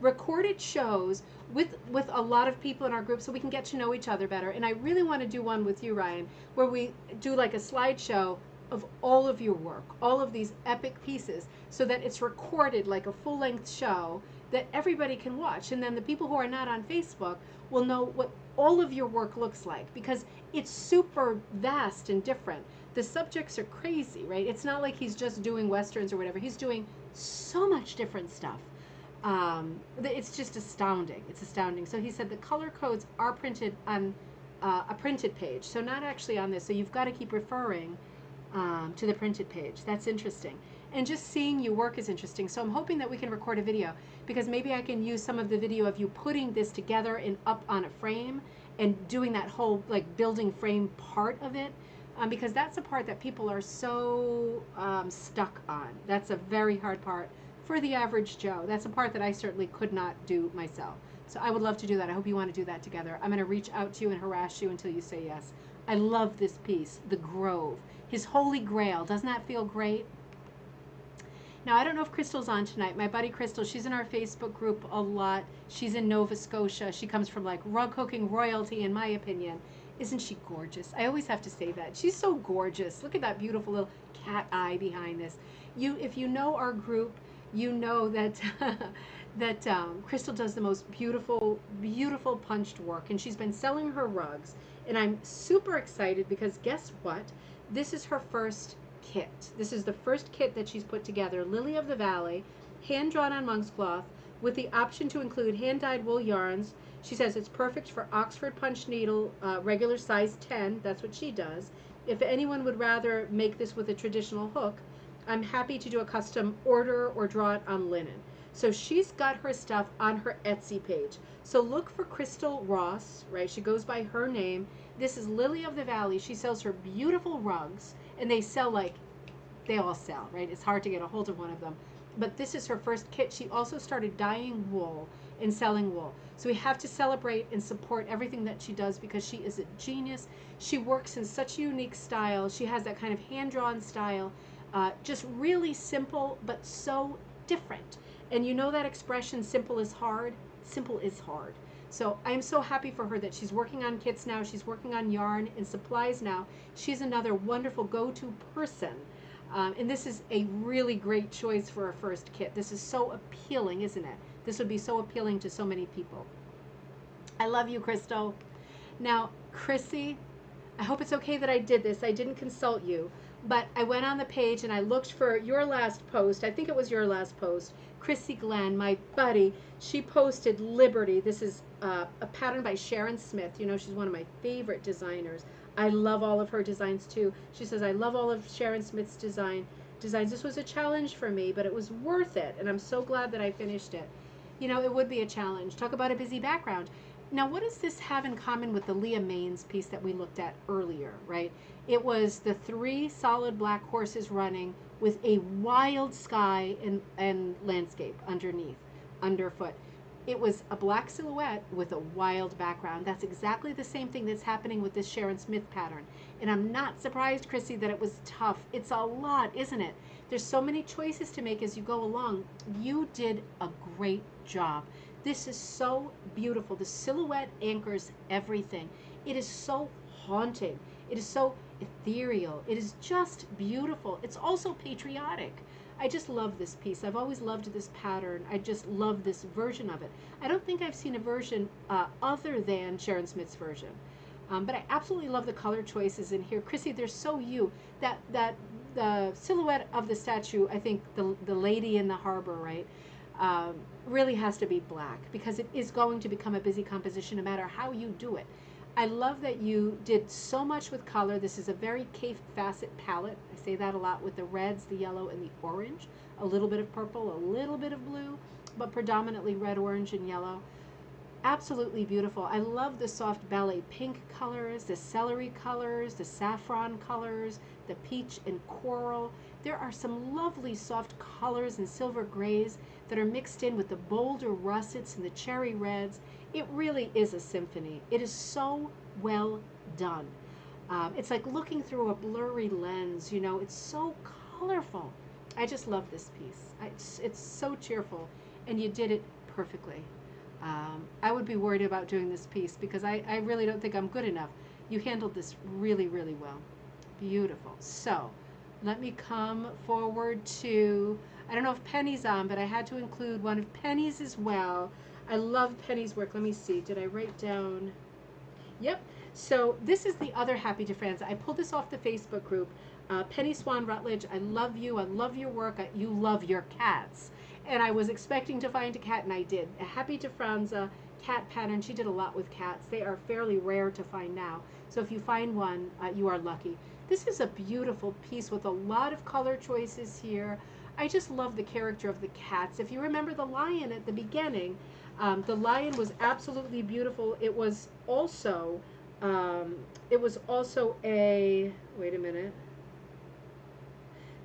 recorded shows with a lot of people in our group so we can get to know each other better. And I really want to do one with you, Ryan, where we do like a slideshow of all of your work, all of these epic pieces, so that it's recorded like a full-length show that everybody can watch. And then the people who are not on Facebook will know what all of your work looks like, because it's super vast and different. The subjects are crazy, right? It's not like he's just doing Westerns or whatever. He's doing so much different stuff. It's just astounding. It's astounding. So he said the color codes are printed on a printed page, so not actually on this. So you've got to keep referring to the printed page. That's interesting. And just seeing you work is interesting. So I'm hoping that we can record a video, because maybe I can use some of the video of you putting this together and up on a frame and doing that whole like building frame part of it, because that's a part that people are so stuck on. That's a very hard part for the average Joe. That's a part that I certainly could not do myself. So I would love to do that. I hope you want to do that together. I'm going to reach out to you and harass you until you say yes. I love this piece, The Grove, his holy grail. Doesn't that feel great? Now, I don't know if Crystal's on tonight. My buddy Crystal, she's in our Facebook group a lot. She's in Nova Scotia. She comes from like rug hooking royalty, in my opinion. Isn't she gorgeous? I always have to say that. She's so gorgeous. Look at that beautiful little cat eye behind this. If you know our group, you know that Crystal does the most beautiful, beautiful punched work, and she's been selling her rugs. And I'm super excited because guess what? This is her first kit. This is the first kit that she's put together, Lily of the Valley, hand drawn on monk's cloth, with the option to include hand dyed wool yarns. She says it's perfect for Oxford punch needle, regular size 10. That's what she does. If anyone would rather make this with a traditional hook, I'm happy to do a custom order or draw it on linen. So she's got her stuff on her Etsy page. So look for Crystal Ross, right? She goes by her name. This is Lily of the Valley. She sells her beautiful rugs, and they sell like, they all sell, right? It's hard to get a hold of one of them. But this is her first kit. She also started dyeing wool and selling wool. So we have to celebrate and support everything that she does, because she is a genius. She works in such a unique style. She has that kind of hand-drawn style. Just really simple, but so different. And you know that expression, simple is hard? Simple is hard. So I'm so happy for her that she's working on kits now. She's working on yarn and supplies now. She's another wonderful go-to person. And this is a really great choice for a first kit. This is so appealing, isn't it? This would be so appealing to so many people. I love you, Crystal. Now, Chrissy, I hope it's okay that I did this. I didn't consult you, but I went on the page and I looked for your last post. I think it was your last post. Chrissy Glenn, my buddy, she posted Liberty. This is a pattern by Sharon Smith. You know, she's one of my favorite designers. I love all of her designs too. She says, I love all of Sharon Smith's designs. This was a challenge for me, but it was worth it, and I'm so glad that I finished it. You know, it would be a challenge. Talk about a busy background. Now, what does this have in common with the Leah Maines piece that we looked at earlier, right? It was the 3 solid black horses running with a wild sky and landscape underfoot. It was a black silhouette with a wild background. That's exactly the same thing that's happening with this Sharon Smith pattern. And I'm not surprised, Chrissy, that it was tough. It's a lot, isn't it? There's so many choices to make as you go along. You did a great job. This is so beautiful. The silhouette anchors everything. It is so haunting. It is so ethereal. It is just beautiful. It's also patriotic. I just love this piece. I've always loved this pattern. I just love this version of it. I don't think I've seen a version other than Sharon Smith's version. But I absolutely love the color choices in here. Chrissy, they're so you. The silhouette of the statue, I think the lady in the harbor, right, really has to be black, because it is going to become a busy composition no matter how you do it. I love that you did so much with color. This is a very Kaffe Fassett palette. I say that a lot, with the reds, the yellow, and the orange. A little bit of purple, a little bit of blue, but predominantly red, orange, and yellow. Absolutely beautiful. I love the soft ballet pink colors, the celery colors, the saffron colors, the peach and coral. There are some lovely soft colors and silver grays that are mixed in with the bolder russets and the cherry reds. It really is a symphony. It is so well done. It's like looking through a blurry lens, you know. It's so colorful. I just love this piece. It's so cheerful, and you did it perfectly. I would be worried about doing this piece because I really don't think I'm good enough. You handled this really, really well. Beautiful. So let me come forward to, I don't know if Penny's on, but I had to include one of Penny's as well. I love Penny's work. Let me see. Did I write down? Yep. So this is the other Happy to Franza. I pulled this off the Facebook group. Penny Swan Rutledge, I love you. I love your work. You love your cats. And I was expecting to find a cat, and I did. A Happy to Franza cat pattern. She did a lot with cats. They are fairly rare to find now. So if you find one, you are lucky. This is a beautiful piece with a lot of color choices here. I just love the character of the cats. If you remember the lion at the beginning, the lion was absolutely beautiful. It was also a, wait a minute.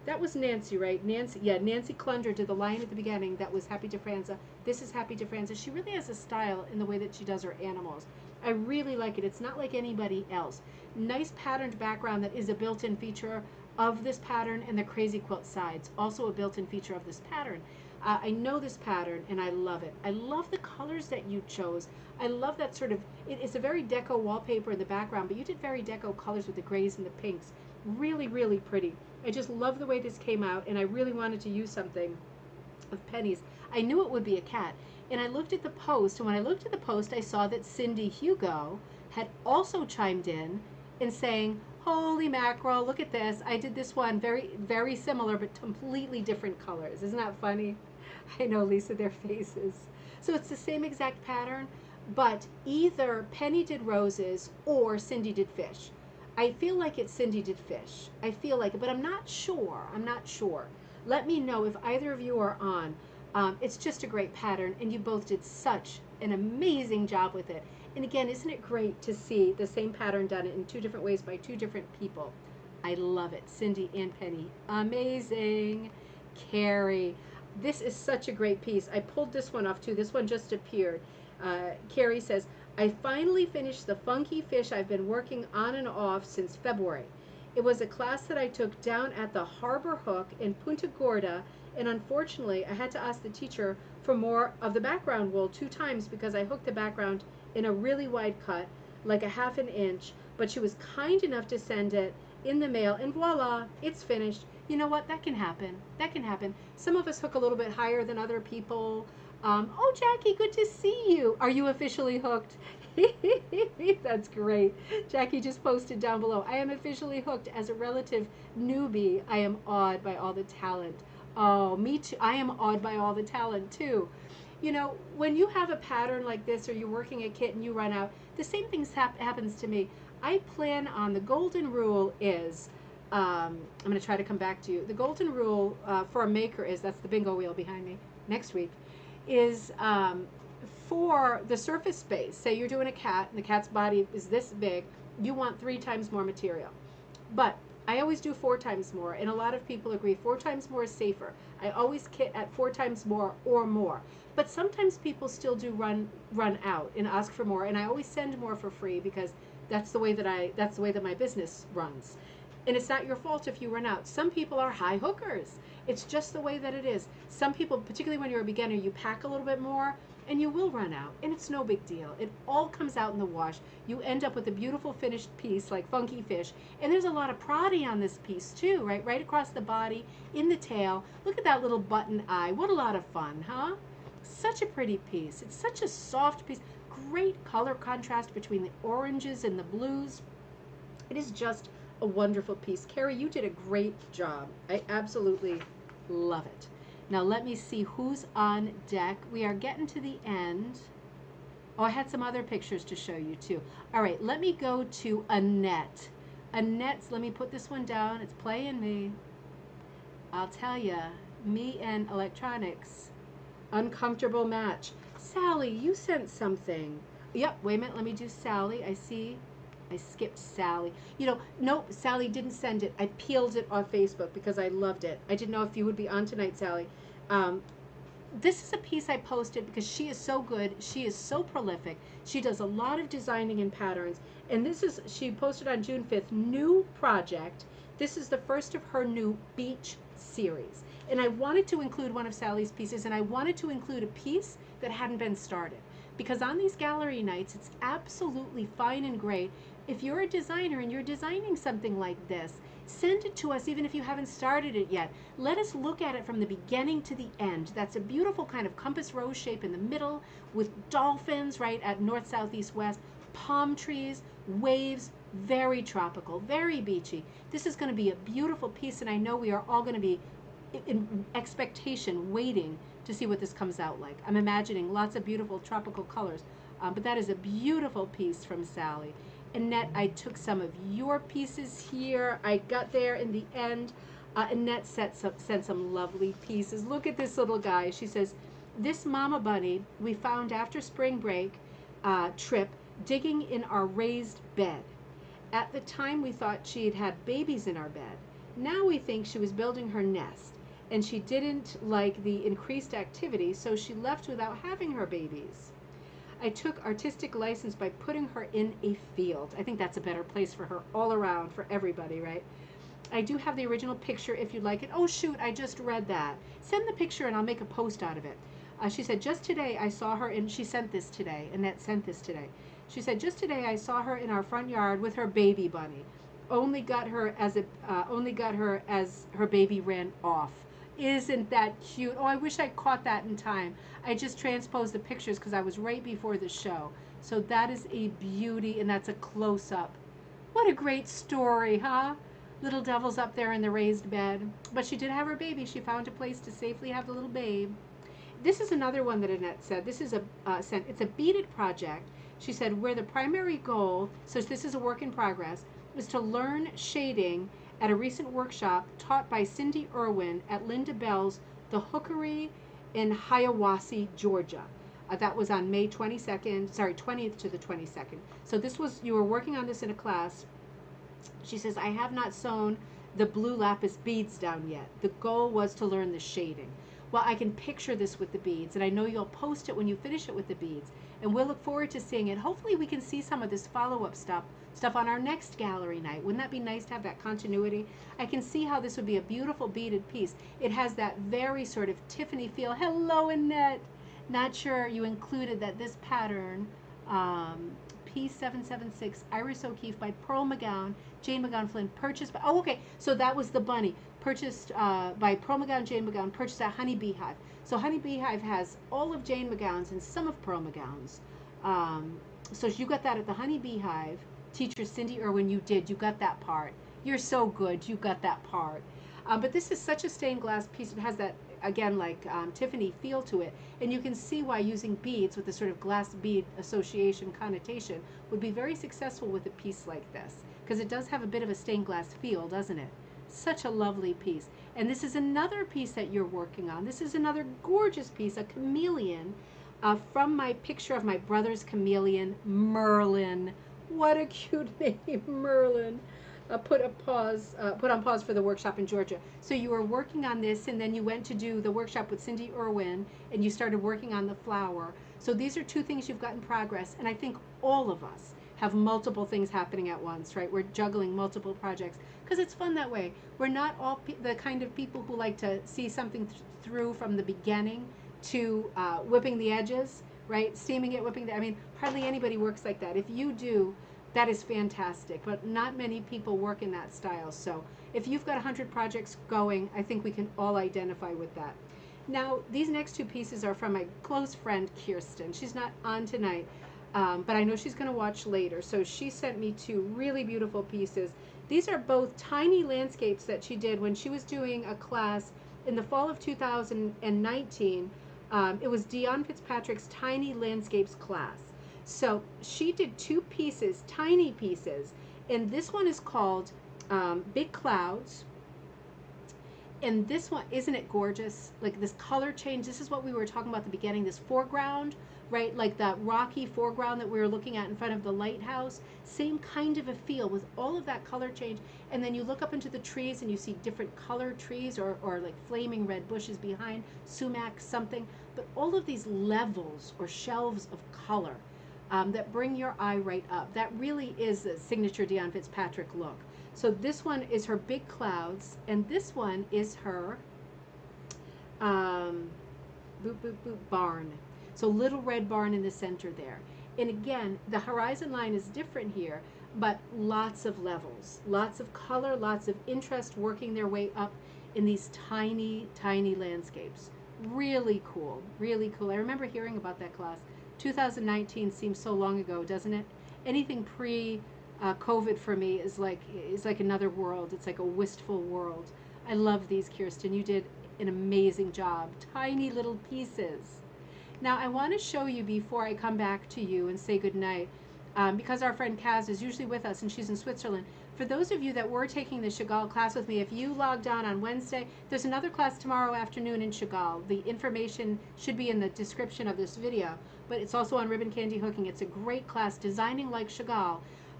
That was Nancy, right? Nancy, yeah, Nancy Clunder did the lion at the beginning. That was Happy DeFranza. This is Happy DeFranza. She really has a style in the way that she does her animals. I really like it. It's not like anybody else. Nice patterned background that is a built-in feature of this pattern, and the crazy quilt sides, also a built-in feature of this pattern. I know this pattern and I love it. I love the colors that you chose. I love that sort of, it's a very deco wallpaper in the background, but you did very deco colors with the grays and the pinks. Really, really pretty. I just love the way this came out, and I really wanted to use something of Penny's. I knew it would be a cat, and I looked at the post, and when I looked at the post, I saw that Cindy Hugo had also chimed in and saying, holy mackerel, look at this. I did this one very, very similar, but completely different colors. Isn't that funny? I know, Lisa, their faces. So it's the same exact pattern, but either Penny did roses or Cindy did fish. I feel like it's Cindy did fish. I feel like it, but I'm not sure. I'm not sure. Let me know if either of you are on. It's just a great pattern, and you both did such an amazing job with it. And again, isn't it great to see the same pattern done in two different ways by two different people? I love it. Cindy and Penny. Amazing. Carrie. This is such a great piece. I pulled this one off too. This one just appeared. Carrie says, I finally finished the funky fish I've been working on and off since February. It was a class that I took down at the Harbor Hook in Punta Gorda, and unfortunately I had to ask the teacher for more of the background wool 2 times because I hooked the background in a really wide cut, like a 1/2 inch, but she was kind enough to send it in the mail, and voila, it's finished. You know what? That can happen. That can happen. Some of us hook a little bit higher than other people. Oh, Jackie, good to see you. Are you officially hooked? That's great. Jackie just posted down below. I am officially hooked as a relative newbie. I am awed by all the talent. Oh, me too. I am awed by all the talent too. You know, when you have a pattern like this, or you're working a kit and you run out, the same thing happens to me. I plan on, the golden rule is, I'm going to try to come back to you. The golden rule for a maker is, that's the bingo wheel behind me next week, is for the surface space. Say you're doing a cat and the cat's body is this big, you want 3 times more material. But I always do 4 times more, and a lot of people agree 4 times more is safer. I always kit at 4 times more or more. But sometimes people still do run out and ask for more, and I always send more for free because that's the way that my business runs. And it's not your fault if you run out. Some people are high hookers. It's just the way that it is. Some people, particularly when you're a beginner, you pack a little bit more and you will run out, and it's no big deal. It all comes out in the wash. You end up with a beautiful finished piece like Funky Fish, and there's a lot of proddy on this piece too, right? Right across the body, in the tail. Look at that little button eye. What a lot of fun, huh? Such a pretty piece. It's such a soft piece. Great color contrast between the oranges and the blues. It is just a wonderful piece. Carrie, you did a great job. I absolutely love it. Now let me see who's on deck. We are getting to the end. Oh, I had some other pictures to show you too. All right, let me go to Annette. Annette's, let me put this one down. It's playing me. I'll tell you, me and electronics, uncomfortable match. Sally, you sent something. Yep, wait a minute, let me do Sally. I see. I skipped Sally. You know, nope, Sally didn't send it. I peeled it off Facebook because I loved it. I didn't know if you would be on tonight, Sally. This is a piece I posted because she is so good. She is so prolific. She does a lot of designing and patterns. And this is, she posted on June 5th, new project. This is the first of her new beach series. And I wanted to include one of Sally's pieces, and I wanted to include a piece that hadn't been started. Because on these gallery nights, it's absolutely fine and great. If you're a designer and you're designing something like this, send it to us even if you haven't started it yet. Let us look at it from the beginning to the end. That's a beautiful kind of compass rose shape in the middle with dolphins right at north, south, east, west, palm trees, waves, very tropical, very beachy. This is going to be a beautiful piece, and I know we are all going to be in expectation, waiting to see what this comes out like. I'm imagining lots of beautiful tropical colors, but that is a beautiful piece from Sally. Annette, I took some of your pieces here. I got there in the end. Annette sent some lovely pieces. Look at this little guy. She says, this mama bunny we found after spring break trip digging in our raised bed. At the time we thought she'd had babies in our bed. Now we think she was building her nest and she didn't like the increased activity, so she left without having her babies. I took artistic license by putting her in a field. I think that's a better place for her all around, for everybody, right? I do have the original picture if you'd like it. Oh, shoot, I just read that. Send the picture and I'll make a post out of it. She said, just today I saw her, and she sent this today, Annette sent this today. She said, just today I saw her in our front yard with her baby bunny. Only got her as her baby ran off. Isn't that cute? Oh, I wish I caught that in time. I just transposed the pictures because I was right before the show. So that is a beauty, and that's a close-up. What a great story, huh? Little devil's up there in the raised bed. But she did have her baby. She found a place to safely have the little babe. This is another one that Annette said. This is it's a beaded project. She said, where the primary goal, so this is a work in progress, is to learn shading at a recent workshop taught by Cindy Irwin at Linda Bell's The Hookery in Hiawassee, Georgia. That was on May 20th to the 22nd. So this was, you were working on this in a class. She says, I have not sewn the blue lapis beads down yet. The goal was to learn the shading. Well, I can picture this with the beads, and I know you'll post it when you finish it with the beads. And we'll look forward to seeing it. Hopefully we can see some of this follow-up stuff on our next gallery night. Wouldn't that be nice to have that continuity? I can see how this would be a beautiful beaded piece. It has that very sort of Tiffany feel. Hello, Annette. Not sure you included that this pattern, P776, Iris O'Keefe by Pearl McGowan, Jane McGowan Flynn, purchased by, oh, okay, so that was the bunny, purchased by Pearl McGowan, Jane McGowan, purchased at Honey Beehive. So Honey Beehive has all of Jane McGowan's and some of Pearl McGowan's. So you got that at the Honey Beehive. Teacher Cindy Irwin, you got that part. You're so good, you got that part. But this is such a stained glass piece. It has that, again, like Tiffany feel to it. And you can see why using beads with the sort of glass bead association connotation would be very successful with a piece like this. Because it does have a bit of a stained glass feel, doesn't it? Such a lovely piece. And this is another piece that you're working on. This is another gorgeous piece, a chameleon, from my picture of my brother's chameleon, Merlin. What a cute name, Merlin. Put on pause for the workshop in Georgia. So you were working on this, and then you went to do the workshop with Cindy Irwin, and you started working on the flower. So these are two things you've got in progress, and I think all of us have multiple things happening at once, right? We're juggling multiple projects because it's fun that way. We're not all the kind of people who like to see something through from the beginning to whipping the edges, right? Steaming it, whipping the, I mean, hardly anybody works like that. If you do, that is fantastic, but not many people work in that style. So if you've got 100 projects going, I think we can all identify with that. Now, these next two pieces are from my close friend, Kirsten. She's not on tonight, but I know she's going to watch later. So she sent me two really beautiful pieces. These are both tiny landscapes that she did when she was doing a class in the fall of 2019. It was Dion Fitzpatrick's Tiny Landscapes class. So she did two pieces, tiny pieces, and this one is called Big Clouds. And this one, isn't it gorgeous? Like this color change, this is what we were talking about at the beginning, this foreground, right? Like that rocky foreground that we were looking at in front of the lighthouse. Same kind of a feel with all of that color change. And then you look up into the trees and you see different color trees or like flaming red bushes behind, sumac, something. But all of these levels or shelves of color that bring your eye right up. That really is a signature Dion Fitzpatrick look. So this one is her Big Clouds, and this one is her barn. So little red barn in the center there. And again, the horizon line is different here, but lots of levels, lots of color, lots of interest working their way up in these tiny, tiny landscapes. Really cool, really cool. I remember hearing about that class. 2019 seems so long ago, doesn't it? Anything pre-COVID for me is like another world. It's like a wistful world. I love these, Kirsten. You did an amazing job. Tiny little pieces. Now I want to show you before I come back to you and say goodnight. because our friend Kaz is usually with us and she's in Switzerland. For those of you that were taking the Chagall class with me, if you logged on Wednesday, there's another class tomorrow afternoon in Chagall. The information should be in the description of this video, but it's also on ribbon candy hooking. It's a great class, Designing Like Chagall.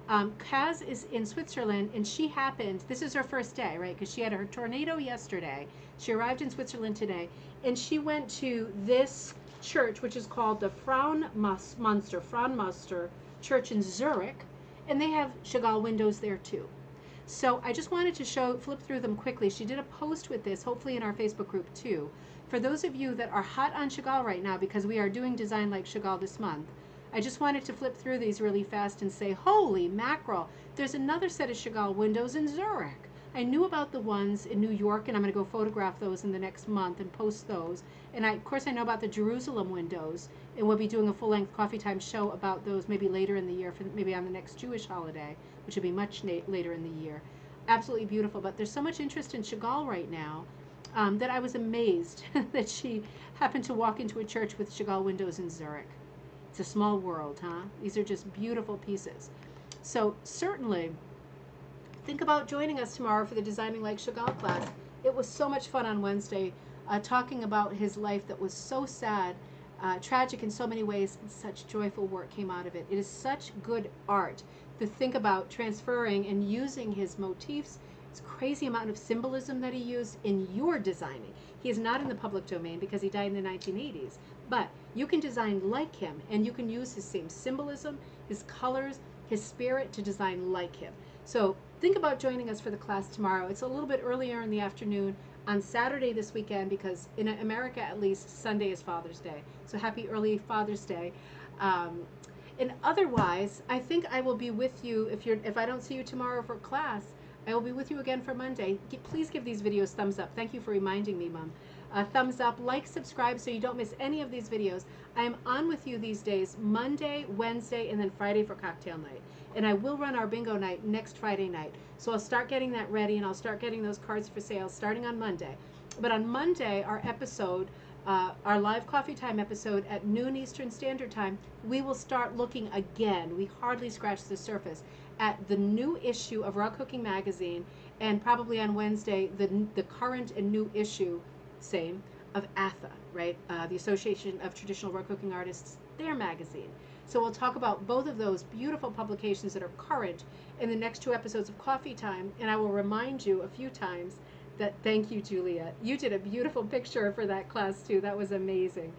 Kaz is in Switzerland, and she happened, this is her first day, right, because she had her tornado yesterday. She arrived in Switzerland today, and she went to this church, which is called the Fraunmuster Church in Zurich, and they have Chagall windows there too. So I just wanted to flip through them quickly. She did a post with this, hopefully in our Facebook group too. For those of you that are hot on Chagall right now, because we are doing Design Like Chagall this month, I just wanted to flip through these really fast and say, holy mackerel, there's another set of Chagall windows in Zurich. I knew about the ones in New York, and I'm going to go photograph those in the next month and post those. And of course, I know about the Jerusalem windows, and we'll be doing a full-length coffee time show about those maybe later in the year, maybe on the next Jewish holiday, which will be much later in the year. Absolutely beautiful. But there's so much interest in Chagall right now that I was amazed that she happened to walk into a church with Chagall windows in Zurich. It's a small world, huh? These are just beautiful pieces. So certainly, think about joining us tomorrow for the Designing Like Chagall class. It was so much fun on Wednesday, talking about his life that was so sad, tragic in so many ways, and such joyful work came out of it. It is such good art to think about transferring and using his motifs. It's a crazy amount of symbolism that he used in your designing. He is not in the public domain because he died in the 1980s, but you can design like him, and you can use his same symbolism, his colors, his spirit to design like him. So think about joining us for the class tomorrow. It's a little bit earlier in the afternoon on Saturday this weekend, because in America at least, Sunday is Father's Day. So happy early Father's Day. And otherwise, I think I will be with you, if I don't see you tomorrow for class, I will be with you again for Monday. Please give these videos thumbs up. Thank you for reminding me, Mom. Thumbs up, like, subscribe so you don't miss any of these videos. I am on with you these days, Monday, Wednesday, and then Friday for cocktail night. And I will run our bingo night next Friday night. So I'll start getting that ready, and I'll start getting those cards for sale starting on Monday. But on Monday, our episode, our live coffee time episode at noon Eastern Standard Time, we will start looking again. We hardly scratched the surface at the new issue of Rug Cooking Magazine, and probably on Wednesday, the current and new issue, same, of ATHA, right? The Association of Traditional Rug Cooking Artists, their magazine. So we'll talk about both of those beautiful publications that are current in the next two episodes of Coffee Time, and I will remind you a few times that, thank you, Julia. You did a beautiful picture for that class too. That was amazing.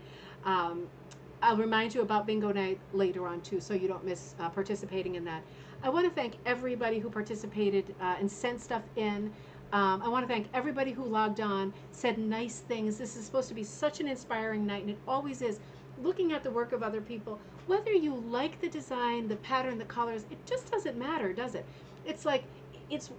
I'll remind you about bingo night later on too, so you don't miss participating in that. I want to thank everybody who participated and sent stuff in. I want to thank everybody who logged on, said nice things. This is supposed to be such an inspiring night, and it always is. Looking at the work of other people, whether you like the design, the pattern, the colors, it just doesn't matter, does it? It's like,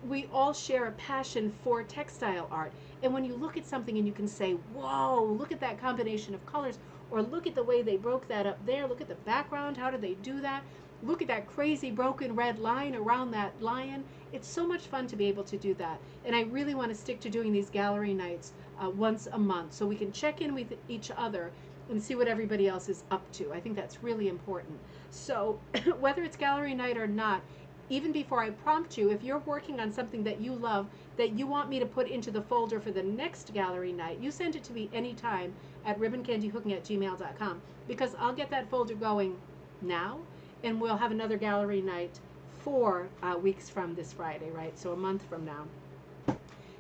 we all share a passion for textile art. And when you look at something and you can say, whoa, look at that combination of colors, or look at the way they broke that up there, look at the background, how did they do that? Look at that crazy broken red line around that lion. It's so much fun to be able to do that. And I really want to stick to doing these gallery nights once a month so we can check in with each other and see what everybody else is up to. I think that's really important. So whether it's gallery night or not, even before I prompt you, if you're working on something that you love, that you want me to put into the folder for the next gallery night, you send it to me anytime at ribboncandyhooking@gmail.com, because I'll get that folder going now, and we'll have another gallery night 4 weeks from this Friday, right? So a month from now.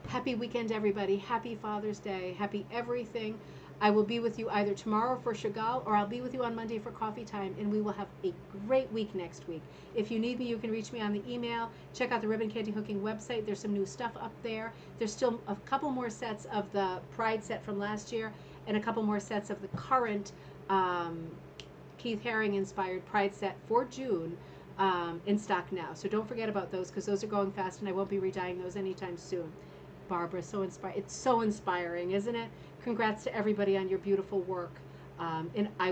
Happy weekend, everybody. Happy Father's Day. Happy everything. I will be with you either tomorrow for Chagall, or I'll be with you on Monday for Coffee Time, and we will have a great week next week. If you need me, you can reach me on the email. Check out the Ribbon Candy Hooking website. There's some new stuff up there. There's still a couple more sets of the Pride set from last year, and a couple more sets of the current Keith Haring inspired Pride set for June in stock now. So don't forget about those, because those are going fast, and I won't be redying those anytime soon. Barbara, so inspired. It's so inspiring, isn't it? Congrats to everybody on your beautiful work. And I